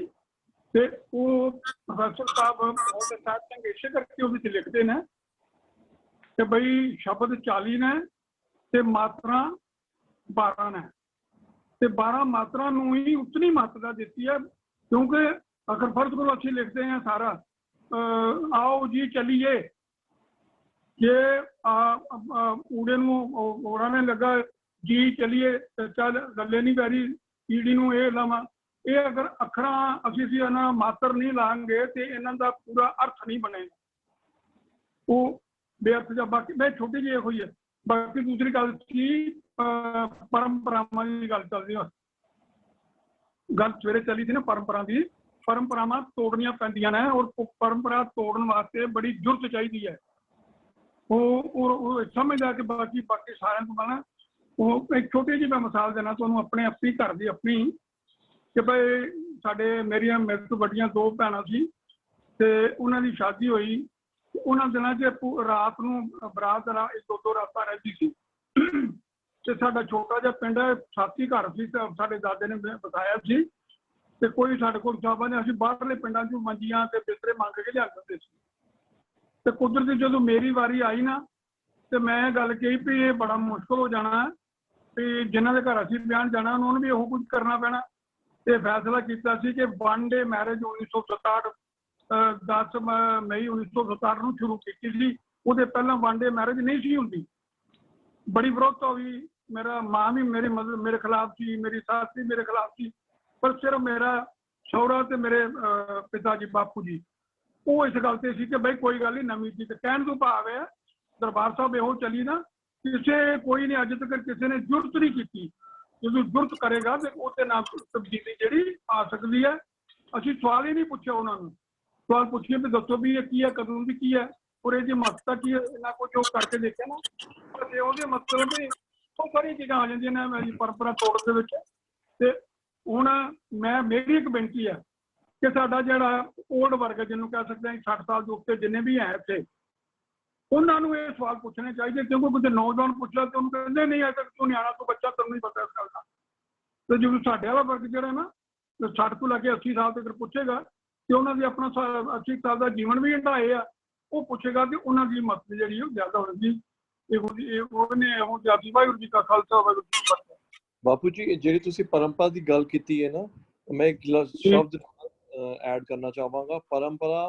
ते वो प्रोफेसर साहब इसे करके वो लिखते हैं कि बई शब्द 40 ने ते मात्रा 12 ने, ते 12 मात्रा नूं ही उतनी मात्रा देती है, क्योंकि अगर फर्ज करो अच्छी लिखते हैं सारा आओ जी चलिए, ये ऊड़े नूं ओड़ाने लगा जी चलिए, चल गले नहीं पै रही ईड़ी नूं ये लावां, ये अगर अखरां असीं इन्हां मात्र नहीं लांगे ते इन्हां दा पूरा अर्थ नहीं बनेगा, वो बेअर्थ जा। बाकी मैं छोटी जी होई है। बाकी दूसरी गल की परंपरावां की गल चल रही है, गल सवेरे चली थी ना परंपरा की। परंपरावां तोड़नियां पैंदियां ने और परंपरा तोड़न वास्ते बड़ी जुरत चाहिदी है। वो समझदा कि बाकी सारियां तो मैं वो एक छोटी जी मैं मिसाल देना तुहानूं अपने अपनी घर की अपनी कि भाई साडे मेरियां मेरे तो बड़ियां 2 भैणां सी ते उन्हां दी शादी होई। उन्हां दिनां च रात नूं बरात 2 रातां रहिंदी सी ते साडा छोटा जिहा पिंड है, 7 घर सी, साडे दादे ने बसाया सी ते कोई साडे कोल साहबां ने असीं बाहरले पिंडां चों मंजियां ते बिस्तरे मंग के लिया करदे सी। ते कुदरती जदों मेरी वारी आई ना ते मैं गल कही भी ये बड़ा मुश्किल हो जाना है, भी जिन्हां दे घर असीं ब्याहण जाना उन्होंने भी ओह कुछ करना पैना। ते फैसला कीता सी कि 1 डे मैरिज 1967 10 मई 1967 ਨੂੰ शुरू की सी। ਉਹਦੇ ਪਹਿਲਾਂ 1 डे मैरिज नहीं सी हुंदी, बड़ी विरोध हुई। मेरा माँ भी मेरे खिलाफ सी, मेरी सास भी मेरे खिलाफ सी, पर सिर्फ मेरा सौरा ते मेरे पिता जी बापू जी वो इस गल ते सी कि भाई कोई गल नहीं, नवीं चीज कहण तो भाव है दरबार साहब ਇਹੋ चली ना, किसी कोई ने अज तक किसी ने जुरत नहीं की। जो जुरत करेगा तो उसके नाम तब्दीली जी आ सकती है। असीं सवाल ही नहीं पूछा उन्होंने, सवाल पूछिए भी दसो भी ये की है, कदों की की है और ये महत्ता की है, इन्होंने को जो करके देखा ना बस ये मतलब भी बहुत सारी चीज़ां आ जांदियां ने मेरी परंपरा तोड़ दे विच। ते हुण मेरी एक बेनती है कि साडा जिहड़ा ओल्ड वर्ग जिन्होंने कह सकते हैं 60 साल के उत्ते जिन्ने भी हैं इत्थे उन्होंने ये सवाल पूछने चाहिए, क्योंकि कुछ नौजवान पूछ लो तो उन्होंने कहते नहीं अजे तक तू न्याणा तो बच्चा तेनों नहीं पता इस गल का। तो जो साडे वाला वर्ग जिहड़ा ना 60 तो लैके 80 साल तक पूछेगा कि उन्होंने अपना 80 साल का जीवन भी हंडाए आ, वो पूछेगा कि उन्होंने मत जी ज्यादा होगी। वाहिगुरू जी का खालसा वाहिगुरू जी की फतेह। बापू जी ਜਿਹੜੀ ਤੁਸੀਂ परंपरा ਦੀ ਗੱਲ ਕੀਤੀ ਹੈ ਨਾ, ਮੈਂ ਇੱਕ ਸ਼ਬਦ ਐਡ ਕਰਨਾ ਚਾਹਾਂਗਾ। परंपरा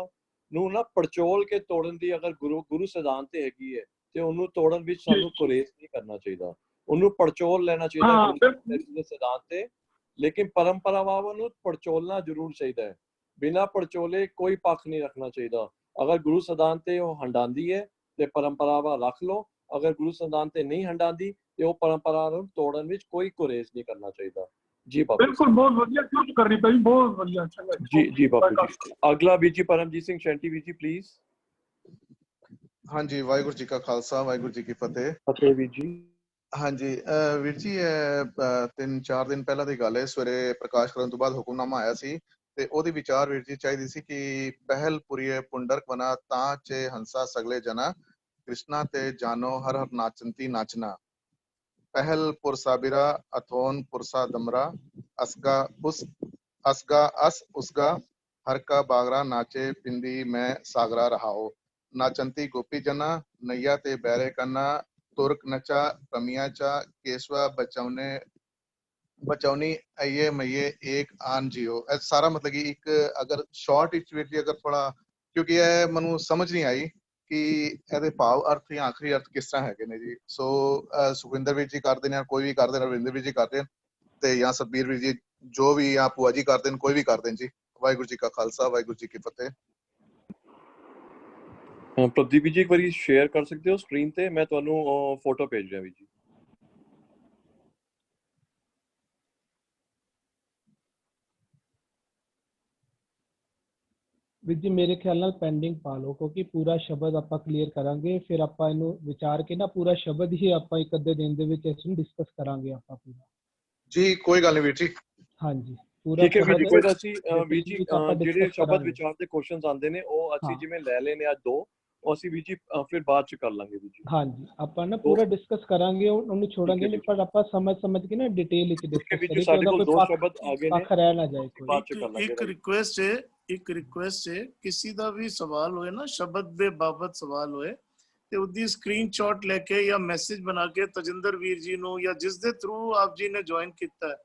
ਨੂੰ ਨਾ ਪੜਚੋਲ ਕੇ ਤੋੜਨ ਦੀ ਅਗਰ ਗੁਰੂ ਸਿਧਾਂਤ ਤੇ ਹੈਗੀ ਹੈ ਤੇ ਉਹਨੂੰ ਤੋੜਨ ਵਿੱਚ ਸਾਨੂੰ ਗੁਰੇਜ਼ ਨਹੀਂ ਕਰਨਾ ਚਾਹੀਦਾ, ਉਹਨੂੰ ਪੜਚੋਲ ਲੈਣਾ ਚਾਹੀਦਾ ਗੁਰੂ ਸਿਧਾਂਤ ਤੇ। ਲੇਕਿਨ ਪਰੰਪਰਾਵਾਂ ਨੂੰ ਪੜਚੋਲਣਾ ਜ਼ਰੂਰ ਚਾਹੀਦਾ ਹੈ, ਬਿਨਾਂ ਪੜਚੋਲੇ ਕੋਈ ਪੱਖ ਨਹੀਂ ਰੱਖਣਾ ਚਾਹੀਦਾ। ਅਗਰ ਗੁਰੂ ਸਿਧਾਂਤ ਤੇ ਉਹ ਹੰਡਾਉਂਦੀ ਹੈ ਤੇ ਪਰੰਪਰਾਵਾਂ ਰੱਖ ਲਓ, ਅਗਰ ਗੁਰੂ ਸਿਧਾਂਤ ਤੇ ਨਹੀਂ ਹੰਡਾਉਂਦੀ ਤੇ ਉਹ ਪਰੰਪਰਾ ਨੂੰ ਤੋੜਨ ਵਿੱਚ ਕੋਈ ਗੁਰੇਜ਼ ਨਹੀਂ ਕਰਨਾ ਚਾਹੀਦਾ। जी बापू ਬਿਲਕੁਲ ਬਹੁਤ ਵਧੀਆ ਚੂਜ਼ ਕਰਨੀ ਪਈ, ਬਹੁਤ ਵਧੀਆ, ਚੰਗਾ जी बापू जी। अगला वीर जी परमजीत सिंह शैंटी वीर जी प्लीज। ਹਾਂਜੀ, ਵਾਹਿਗੁਰੂ ਜੀ ਕਾ ਖਾਲਸਾ, ਵਾਹਿਗੁਰੂ ਜੀ ਕੀ ਫਤਿਹ। फतेह वीर जी। ਹਾਂਜੀ ਵੀਰ ਜੀ, 3-4 ਦਿਨ ਪਹਿਲਾਂ ਦੀ ਗੱਲ ਹੈ, ਸਵੇਰੇ ਪ੍ਰਕਾਸ਼ ਕਰਨ ਤੋਂ ਬਾਅਦ ਹੁਕਮਨਾਮਾ ਆਇਆ ਸੀ ਤੇ ਉਹਦੀ ਵਿਚਾਰ ਵੀਰ ਜੀ ਚਾਹੀਦੀ ਸੀ ਕਿ ਪਹਿਲ ਪੁਰੀਏ ਪੁੰਡਰਕ ਬਨਾ ਤਾਂ ਚੇ ਹੰਸਾ ਸਗਲੇ ਜਨਾ ਕ੍ਰਿਸ਼ਨਾ ਤੇ ਜਾਨੋ ਹਰ ਹਰ ਨਾਚੰਤੀ ਨਾਚਨਾ ਪਹਿਲ ਪੁਰਸਾਬਿਰਾ ਅਥੋਨ ਪੁਰਸਾ ਦਮਰਾ ਅਸਗਾ ਉਸ असगा अस उसगा हर का बागरा नाचे पिंदी में सागरा रहाओ नाचंती गोपी जना नैया ते बैरे कन्ना तुर्क नचा कमियाचा केशवा बचौने बचौनी अये मये एक आन जियो। सारा मतलब कि एक अगर शॉर्ट विच अगर थोड़ा, क्योंकि ये मनु समझ नहीं आई कि ਇਹਦੇ ਭਾਵ ਅਰਥ ਜਾਂ ਆਖਰੀ ਅਰਥ ਕਿਸ ਤਰ੍ਹਾਂ ਹੈਗੇ ਨੇ ਜੀ। ਸੋ ਸੁਖਵਿੰਦਰ ਵੀਰ ਜੀ ਕਰਦੇ ਨੇ, ਕੋਈ ਵੀ ਕਰਦੇ ਨੇ, ਰਵਿੰਦਰ ਵੀਰ ਜੀ ਕਰਦੇ ਨੇ ਤੇ ਜਾਂ ਸਤਬੀਰ ਵੀਰ ਜੀ, ਜੋ ਵੀ ਜਾਂ ਭੂਆ ਜੀ ਕਰਦੇ ਨੇ, ਕੋਈ ਵੀ ਕਰਦੇ ਨੇ ਜੀ। ਵਾਹਿਗੁਰੂ ਜੀ ਕਾ ਖਾਲਸਾ, ਵਾਹਿਗੁਰੂ ਜੀ ਕੀ ਫਤਿਹ। ਪ੍ਰਦੀਪ ਜੀ ਇੱਕ ਵਾਰੀ ਸ਼ੇਅਰ ਕਰ ਸਕਦੇ ਹੋ ਸਕਰੀਨ ਤੇ, ਮੈਂ ਤੁਹਾਨੂੰ ਫੋਟੋ ਭੇਜ ਰਿਹਾ ਵੀ ਜੀ। ਵੀਰ ਜੀ ਮੇਰੇ ਖਿਆਲ ਨਾਲ ਪੈਂਡਿੰਗ ਪਾ ਲਓ, ਕਿਉਂਕਿ ਪੂਰਾ ਸ਼ਬਦ ਆਪਾਂ ਕਲੀਅਰ ਕਰਾਂਗੇ, ਫਿਰ ਆਪਾਂ ਇਹਨੂੰ ਵਿਚਾਰ ਕੇ ਨਾ ਪੂਰਾ ਸ਼ਬਦ ਹੀ ਆਪਾਂ ਇੱਕ ਅੱਧੇ ਦਿਨ ਦੇ ਵਿੱਚ ਇਸ ਨੂੰ ਡਿਸਕਸ ਕਰਾਂਗੇ ਆਪਾਂ ਪੂਰਾ ਜੀ। ਕੋਈ ਗੱਲ ਨਹੀਂ ਵੀਰ ਜੀ। ਹਾਂਜੀ ਪੂਰਾ ਠੀਕ ਹੈ ਵੀਰ ਜੀ। ਕੋਈ ਅਸੀਂ ਵੀਰ ਜੀ ਜਿਹੜੇ ਸ਼ਬਦ ਕਰਾਂਗੇ। ਵਿਚਾਰ ਦੇ ਕੁਐਸਚਨਸ ਆਉਂਦੇ ਨੇ ਉਹ ਅਸੀਂ ਹਾਂ। ਜਿਵੇਂ ਲੈ ਲੈਨੇ ਅੱਜ 2, ਉਹ ਅਸੀਂ ਵੀਰ ਜੀ ਫਿਰ ਬਾਅਦ ਚ ਕਰ ਲਾਂਗੇ ਵੀਰ ਜੀ। ਹਾਂਜੀ ਆਪਾਂ ਨਾ ਪੂਰਾ ਡਿਸਕਸ ਕਰਾਂਗੇ, ਉਹਨੂੰ ਛੋੜਾਂਗੇ ਨਹੀਂ, ਪਰ ਆਪਾਂ ਸਮਝ ਕੇ ਨਾ ਡਿਟੇਲ ਵਿੱਚ ਡਿਸਕਸ ਕਰੀਏ ਕਿ ਸਾਡੇ ਉਹਦਾ ਕੋਲ ਕੋਈ 2 ਸ਼ਬਦ ਆ ਗਏ ਨੇ, ਪੱਖ ਰਹਿ ਨਾ ਜਾਏ ਕੋਈ। ਬਾਅਦ ਚ ਕਰ ਲਾਂਗੇ। ਇੱਕ ਰਿਕੁਐਸਟ ਹੈ ਕਿਸੇ ਦਾ ਵੀ ਸਵਾਲ ਹੋਏ ਨਾ, ਸ਼ਬਦ ਦੇ ਬਾਬਤ ਸਵਾਲ ਹੋਏ ਤੇ ਉਹਦੀ ਸਕਰੀਨਸ਼ਾਟ ਲੈ ਕੇ ਜਾਂ ਮੈਸੇਜ ਬਣਾ ਕੇ ਤਜਿੰਦਰ ਵੀਰ ਜੀ ਨੂੰ ਜਾਂ ਜਿਸ ਦੇ ਥਰੂ ਆਪ ਜੀ ਨੇ ਜੁਆਇਨ ਕੀਤਾ ਹੈ,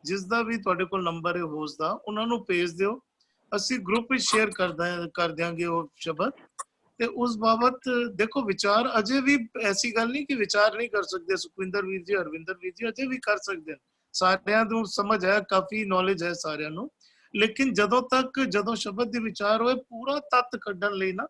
ਜਿਸ ਦਾ ਵੀ ਤੁਹਾਡੇ ਕੋਲ ਨੰਬਰ ਹੈ ਹੋਸਟ ਦਾ, ਉਹਨਾਂ ਨੂੰ ਭੇਜ ਦਿਓ। ਅਸੀਂ ਗਰੁੱਪ ਵਿੱਚ ਸ਼ੇਅਰ ਕਰ ਦਿਆਂਗੇ ਉਹ ਸ਼ਬਦ। ਤੇ ਉਸ ਬਾਬਤ ਦੇਖੋ ਵਿਚਾਰ ਅਜੇ ਵੀ, ਐਸੀ ਗੱਲ ਨਹੀਂ ਕਿ ਵਿਚਾਰ ਨਹੀਂ ਕਰ ਸਕਦੇ। ਸੁਖਵਿੰਦਰ ਵੀਰ ਜੀ, ਹਰਵਿੰਦਰ ਵੀਰ ਜੀ ਅਜੇ ਵੀ ਕਰ ਸਕਦੇ ਹਨ। ਸਾਰਿਆਂ ਨੂੰ ਸਮਝ ਹੈ, ਕਾਫੀ ਨੌਲੇਜ ਹੈ ਸਾਰਿਆਂ ਨੂੰ। ਲੇਕਿਨ ਜਦੋਂ ਸ਼ਬਦ ਦੇ ਵਿਚਾਰ ਹੋਏ, ਪੂਰਾ ਤੱਤ ਕੱਢਣ ਲਈ ਨਾ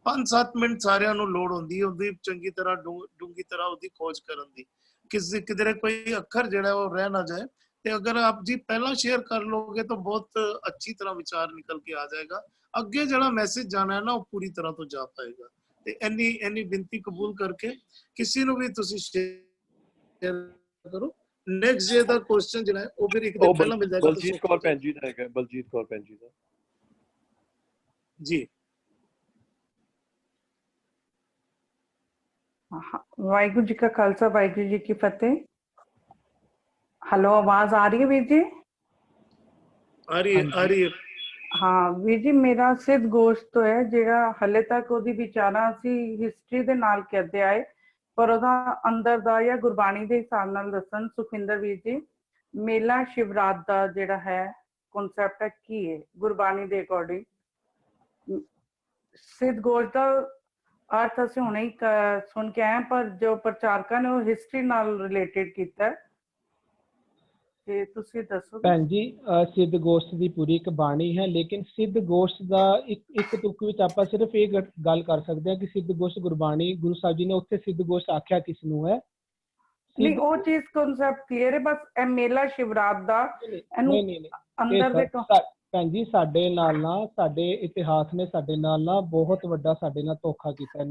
5-7 ਮਿੰਟ ਸਾਰਿਆਂ ਨੂੰ ਲੋੜ ਹੁੰਦੀ ਹੈ, ਉਹਦੀ ਚੰਗੀ ਤਰ੍ਹਾਂ ਡੂੰਗੀ ਤਰ੍ਹਾਂ ਉਹਦੀ ਖੋਜ ਕਰਨ ਦੀ। ਕਿਧਰੇ ਕੋਈ ਅੱਖਰ ਜਿਹੜਾ ਉਹ ਰਹਿ ਨਾ ਜਾਏ। ਤੇ ਅਗਰ ਆਪ ਜੀ ਪਹਿਲਾਂ ਸ਼ੇਅਰ ਕਰ ਲੋਗੇ ਤਾਂ ਬਹੁਤ ਅੱਛੀ ਤਰ੍ਹਾਂ ਵਿਚਾਰ ਨਿਕਲ ਕੇ ਆ ਜਾਏਗਾ। ਅੱਗੇ ਜਿਹੜਾ ਮੈਸੇਜ ਜਾਣਾ ਹੈ ਨਾ, ਉਹ ਪੂਰੀ ਤਰ੍ਹਾਂ ਤੋਂ ਜਾ ਪਾਏਗਾ। ਤੇ ਇੰਨੀ ਬੇਨਤੀ ਕਬੂਲ ਕਰਕੇ ਕਿਸੇ ਨੂੰ ਵੀ ਤੁਸੀਂ ਸ਼ੇਅਰ ਕਰੋ। ਨੈਕਸਟ ਡੇ ਦਾ ਕੁਐਸਚਨ ਜਿਹੜਾ ਹੈ ਉਹ ਫਿਰ ਇੱਕ ਦਿਨ ਪਹਿਲਾਂ ਮਿਲ ਜਾਏਗਾ। ਬਲਜੀਤ ਕੌਰ ਭੈਣ ਜੀ ਦਾ ਹੈਗਾ, ਬਲਜੀਤ ਕੌਰ ਭੈਣ ਜੀ ਦਾ ਜੀ। ਵਾਹਿਗੁਰੂ ਜੀ ਕਾ ਖਾਲਸਾ, ਵਾਹਿਗੁਰੂ ਜੀ ਕੀ ਫਤਿਹ। ਹੈਲੋ, ਆਵਾਜ਼ ਆ ਰਹੀ ਹੈ ਵੀਰ ਜੀ? ਆ ਰਹੀ ਹੈ। ਹਾਂ ਵੀਰ ਜੀ, ਮੇਰਾ ਸਿੱਧ ਗੋਸ਼ਟ ਹੈ ਜਿਹੜਾ ਹਲੇ ਤੱਕ ਉਹਦੀ ਵਿਚਾਰਾਂ ਅਸੀਂ ਹਿਸਟਰੀ ਦੇ ਨਾਲ ਕਰਦੇ ਆਏ, ਪਰ ਉਹਦਾ ਅੰਦਰ ਦਾ ਜਾਂ ਗੁਰਬਾਣੀ ਦੇ ਹਿਸਾਬ ਨਾਲ ਦੱਸਣ ਸੁਖਿੰਦਰ ਵੀਰ ਜੀ, ਮੇਲਾ ਸ਼ਿਵਰਾਤ ਦਾ ਜਿਹੜਾ ਹੈ ਕਨਸੈਪਟ ਹੈ ਕੀ ਹੈ ਗੁਰਬਾਣੀ ਦੇ ਅਕੋਰਡਿੰਗ। ਸਿੱਧ ਗੋਸ਼ਟ ਦਾ ਅਰਥ ਅਸੀਂ ਹੁਣੇ ਹੀ ਸੁਣ ਕੇ ਆਏ, ਪਰ ਜੋ ਪ੍ਰਚਾਰਕਾਂ ਨੇ ਉਹ ਹਿਸਟਰੀ ਨਾਲ ਰਿਲੇਟਡ ਕੀਤਾ ਹੈ, ਤੇ ਤੁਸੀਂ ਦੱਸੋ। ਭੈਣ ਜੀ ਸਿੱਧ ਗੋਸ਼ਟ ਦੀ ਪੂਰੀ ਇੱਕ ਬਾਣੀ ਹੈ, ਲੇਕਿਨ ਸਿੱਧ ਗੋਸ਼ਟ ਦਾ ਇੱਕ ਤੁਕ ਵਿੱਚ ਆਪਾਂ ਸਿਰਫ ਇਹ ਗੱਲ ਕਰ ਸਕਦੇ ਹਾਂ ਕਿ ਸਿੱਧ ਗੋਸ਼ਟ ਗੁਰਬਾਣੀ, ਗੁਰੂ ਸਾਹਿਬ ਜੀ ਨੇ ਉੱਥੇ ਸਿੱਧ ਗੋਸ਼ਟ ਆਖਿਆ ਕਿਸ ਨੂੰ ਹੈ। ਨਹੀਂ, ਉਹ ਚੀਜ਼ ਕਨਸੈਪਟ ਕਲੀਅਰ ਹੈ, ਬਸ ਇਹ ਮੇਲਾ ਸ਼ਿਵਰਾਤ ਦਾ ਇਹਨੂੰ ਅੰਦਰ ਦੇ ਭੈਣ ਜੀ ਸਾਡੇ ਨਾਲ ਨਾ, ਸਾਡੇ ਇਤਿਹਾਸ ਨੇ ਸਾਡੇ ਨਾਲ ਨਾ ਬਹੁਤ ਵੱਡਾ ਸਾਡੇ ਨਾਲ ਧੋਖਾ ਕੀਤਾ।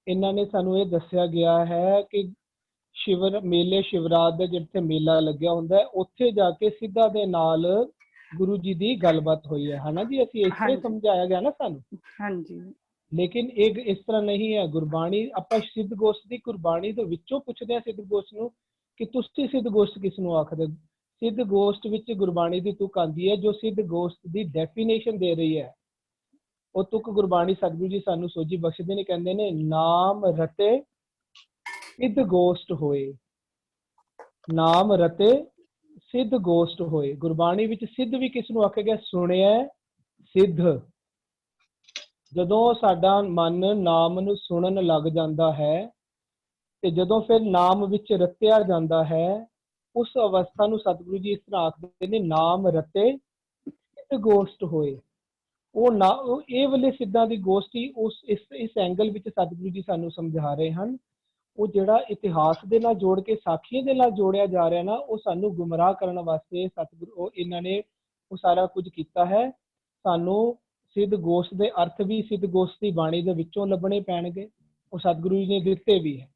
ਇਹਨਾਂ ਨੇ ਸਾਨੂੰ ਇਹ ਦੱਸਿਆ ਗਿਆ ਹੈ ਕਿ ਮੇਲੇ ਸ਼ਿਵਰਾਤ ਦੇ ਜਿੱਥੇ ਮੇਲਾ ਲੱਗਿਆ ਹੁੰਦਾ ਉੱਥੇ ਜਾ ਕੇ ਸਿੱਧਾ ਦੇ ਨਾਲ ਗੁਰੂ ਜੀ ਦੀ ਗੱਲਬਾਤ ਹੋਈ ਹੈ, ਹਨਾ ਜੀ। ਅਸੀਂ ਇਸ ਤਰ੍ਹਾਂ ਸਮਝਾਇਆ ਗਿਆ ਨਾ ਸਾਨੂੰ। ਹਾਂਜੀ। ਲੇਕਿਨ ਇਹ ਇਸ ਤਰ੍ਹਾਂ ਨਹੀਂ ਹੈ। ਗੁਰਬਾਣੀ ਆਪਾਂ ਸਿੱਧ ਗੋਸ਼ਟ ਦੀ ਗੁਰਬਾਣੀ ਦੇ ਵਿੱਚੋਂ ਪੁੱਛਦੇ ਹਾਂ ਸਿੱਧ ਗੋਸ਼ਟ ਨੂੰ ਕਿ ਤੁਸੀਂ ਸਿੱਧ ਗੋਸ਼ਟ ਕਿਸ ਨੂੰ ਆਖਦੇ। ਸਿੱਧ ਗੋਸ਼ਟ ਵਿੱਚ ਗੁਰਬਾਣੀ ਦੀ ਤੁਕ ਆਉਂਦੀ ਹੈ ਜੋ ਸਿੱਧ ਗੋਸ਼ਟ ਦੀ ਡੈਫੀਨੇਸ਼ਨ ਦੇ ਰਹੀ ਹੈ। ਉਹ ਤੁਕ ਗੁਰਬਾਣੀ ਸਤਿਗੁਰੂ ਜੀ ਸਾਨੂੰ ਸੋਝੀ ਬਖਸ਼ਦੇ ਨੇ, ਕਹਿੰਦੇ ਨੇ ਨਾਮ ਰਤੇ ਸਿੱਧ ਗੋਸ਼ਟ ਹੋਏ, ਨਾਮ ਰਤੇ ਸਿੱਧ ਗੋਸ਼ਟ ਹੋਏ। ਗੁਰਬਾਣੀ ਵਿੱਚ ਸਿੱਧ ਵੀ ਕਿਸ ਨੂੰ ਆਖਿਆ ਗਿਆ? ਸੁਣਿਆ ਸਿੱਧ। ਜਦੋਂ ਸਾਡਾ ਮਨ ਨਾਮ ਨੂੰ ਸੁਣਨ ਲੱਗ ਜਾਂਦਾ ਹੈ ਤੇ ਜਦੋਂ ਫਿਰ ਨਾਮ ਵਿੱਚ ਰਤਿਆ ਜਾਂਦਾ ਹੈ, ਉਸ ਅਵਸਥਾ ਨੂੰ ਸਤਿਗੁਰੂ ਜੀ ਇਸ ਤਰ੍ਹਾਂ ਆਖਦੇ ਨੇ ਨਾਮ ਰਤੇ ਸਿੱਧ ਗੋਸ਼ਟ ਹੋਏ। ਉਹ ਇਹ ਵਾਲੇ ਸਿੱਧਾਂ ਦੀ ਗੋਸ਼ਟੀ ਇਸ ਐਂਗਲ ਵਿੱਚ ਸਤਿਗੁਰੂ ਜੀ ਸਾਨੂੰ ਸਮਝਾ ਰਹੇ ਹਨ। ਉਹ ਜਿਹੜਾ ਇਤਿਹਾਸ ਦੇ ਨਾਲ ਜੋੜ ਕੇ ਸਾਖੀਆਂ ਦੇ ਨਾਲ ਜੋੜਿਆ ਜਾ ਰਿਹਾ ਨਾ, ਉਹ ਸਾਨੂੰ ਗੁੰਮਰਾਹ ਕਰਨ ਵਾਸਤੇ ਸਤਿਗੁਰੂ ਉਹ ਇਹਨਾਂ ਨੇ ਉਹ ਸਾਰਾ ਕੁਝ ਕੀਤਾ ਹੈ। ਸਾਨੂੰ ਸਿੱਧ ਗੋਸ਼ਟ ਦੇ ਅਰਥ ਵੀ ਸਿੱਧ ਗੋਸ਼ਟ ਦੀ ਬਾਣੀ ਦੇ ਵਿੱਚੋਂ ਲੱਭਣੇ ਪੈਣਗੇ, ਉਹ ਸਤਿਗੁਰੂ ਜੀ ਨੇ ਦਿੱਤੇ ਵੀ ਹੈ।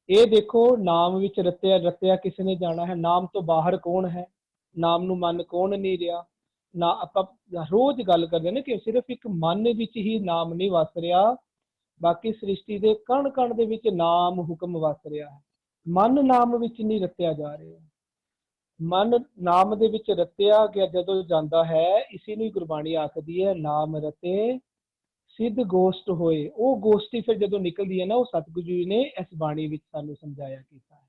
ਇਹ ਦੇਖੋ, ਨਾਮ ਵਿੱਚ ਰਤਿਆ ਕਿਸ ਨੇ ਜਾਣਾ ਹੈ, ਨਾਮ ਤੋਂ ਬਾਹਰ ਕੌਣ ਹੈ, ਨਾਮ ਨੂੰ ਮਨ ਕੌਣ ਨਹੀਂ ਰਿਹਾ ਨਾ। ਆਪਾਂ ਰੋਜ਼ ਗੱਲ ਕਰਦੇ ਨੇ ਕਿ ਸਿਰਫ ਇੱਕ ਮਨ ਵਿੱਚ ਹੀ ਨਾਮ ਨਹੀਂ ਵਸ ਰਿਹਾ, ਬਾਕੀ ਸ੍ਰਿਸ਼ਟੀ ਦੇ ਕਣ ਕਣ ਦੇ ਵਿੱਚ ਨਾਮ ਹੁਕਮ ਵਸ ਰਿਹਾ ਹੈ। ਮਨ ਨਾਮ ਵਿੱਚ ਨਹੀਂ ਰਤਿਆ ਜਾ ਰਿਹਾ, ਮਨ ਨਾਮ ਦੇ ਵਿੱਚ ਰਤਿਆ ਗਿਆ ਜਦੋਂ ਜਾਂਦਾ ਹੈ, ਇਸੇ ਨੂੰ ਹੀ ਗੁਰਬਾਣੀ ਆਖਦੀ ਹੈ, ਨਾਮ ਰਤੇ ਸਿੱਧ ਗੋਸ਼ਟ ਹੋਏ। ਉਹ ਗੋਸ਼ਟੀ ਫਿਰ ਜਦੋਂ ਨਿਕਲਦੀ ਹੈ ਨਾ, ਉਹ ਸਤਿਗੁਰੂ ਜੀ ਨੇ ਇਸ ਬਾਣੀ ਵਿੱਚ ਸਾਨੂੰ ਸਮਝਾਇਆ ਕੀਤਾ ਹੈ।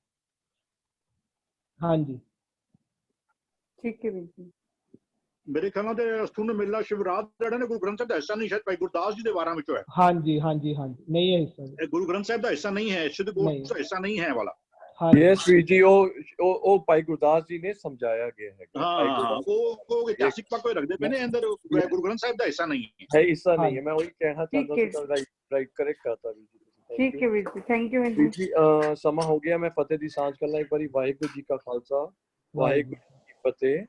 ਹਾਂਜੀ, ਠੀਕ ਹੈ ਵੀਰ ਜੀ। ਮੇਰੇ ਖਿਆਲ ਨਾਲ ਤੇ ਅਸਥੂਨ ਮੇਲਾ ਸ਼ਿਵਰਾਤ ਜਿਹੜਾ ਨੇ ਗੁਰੂ ਗ੍ਰੰਥ ਸਾਹਿਬ ਦਾ ਹਿੱਸਾ ਨਹੀਂ, ਸ਼ਾਇਦ ਭਾਈ ਗੁਰਦਾਸ ਜੀ ਦੇ ਵਾਰਾਂ ਵਿੱਚੋਂ ਹੈ। ਹਾਂਜੀ ਹਾਂਜੀ ਹਾਂਜੀ, ਨਹੀਂ ਹੈ ਹਿੱਸਾ, ਇਹ ਗੁਰੂ ਗ੍ਰੰਥ ਸਾਹਿਬ ਦਾ ਹਿੱਸਾ ਨਹੀਂ ਹੈ, ਸਿੱਧ ਗੋਸ਼ਟ ਦਾ ਹਿੱਸਾ ਨਹੀਂ ਹੈ ਵਾਲਾ। ਯੈਸ ਵੀਰ ਜੀ, ਉਹ ਭਾਈ ਗੁਰਦਾਸ ਜੀ ਨੇ ਸਮਝਾਇਆ ਗਿਆ ਹੈ। ਹਾਂ, ਉਹ ਇਤਿਹਾਸਿਕ ਪੱਖ ਕੋਈ ਰੱਖਦੇ ਪਏ ਨੇ, ਅੰਦਰ ਗੁਰੂ ਗ੍ਰੰਥ ਸਾਹਿਬ ਦਾ ਹਿੱਸਾ ਨਹੀਂ ਹੈ, ਹਿੱਸਾ ਨਹੀਂ ਹੈ। ਮੈਂ ਉਹੀ ਕਹਿਣਾ ਚਾਹੁੰਦਾ ਸੀ, ਤਾਂ ਰਾਈਟ ਕਰੈਕਟ ਕਰਤਾ ਵੀਰ ਜੀ। ਠੀਕ ਹੈ ਵੀਰ ਜੀ, ਥੈਂਕ ਯੂ ਵੀਰ ਜੀ। ਸਮਾਂ ਹੋ ਗਿਆ, ਮੈਂ ਫਤਿਹ ਦੀ ਸਾਂਝ ਕਰਨਾ ਇੱਕ ਵਾਰੀ। ਵਾਹਿਗੁਰੂ ਜੀ ਕਾ ਖਾਲਸਾ, ਵਾਹਿਗੁਰੂ ਜੀ ਕੀ ਫਤਿਹ।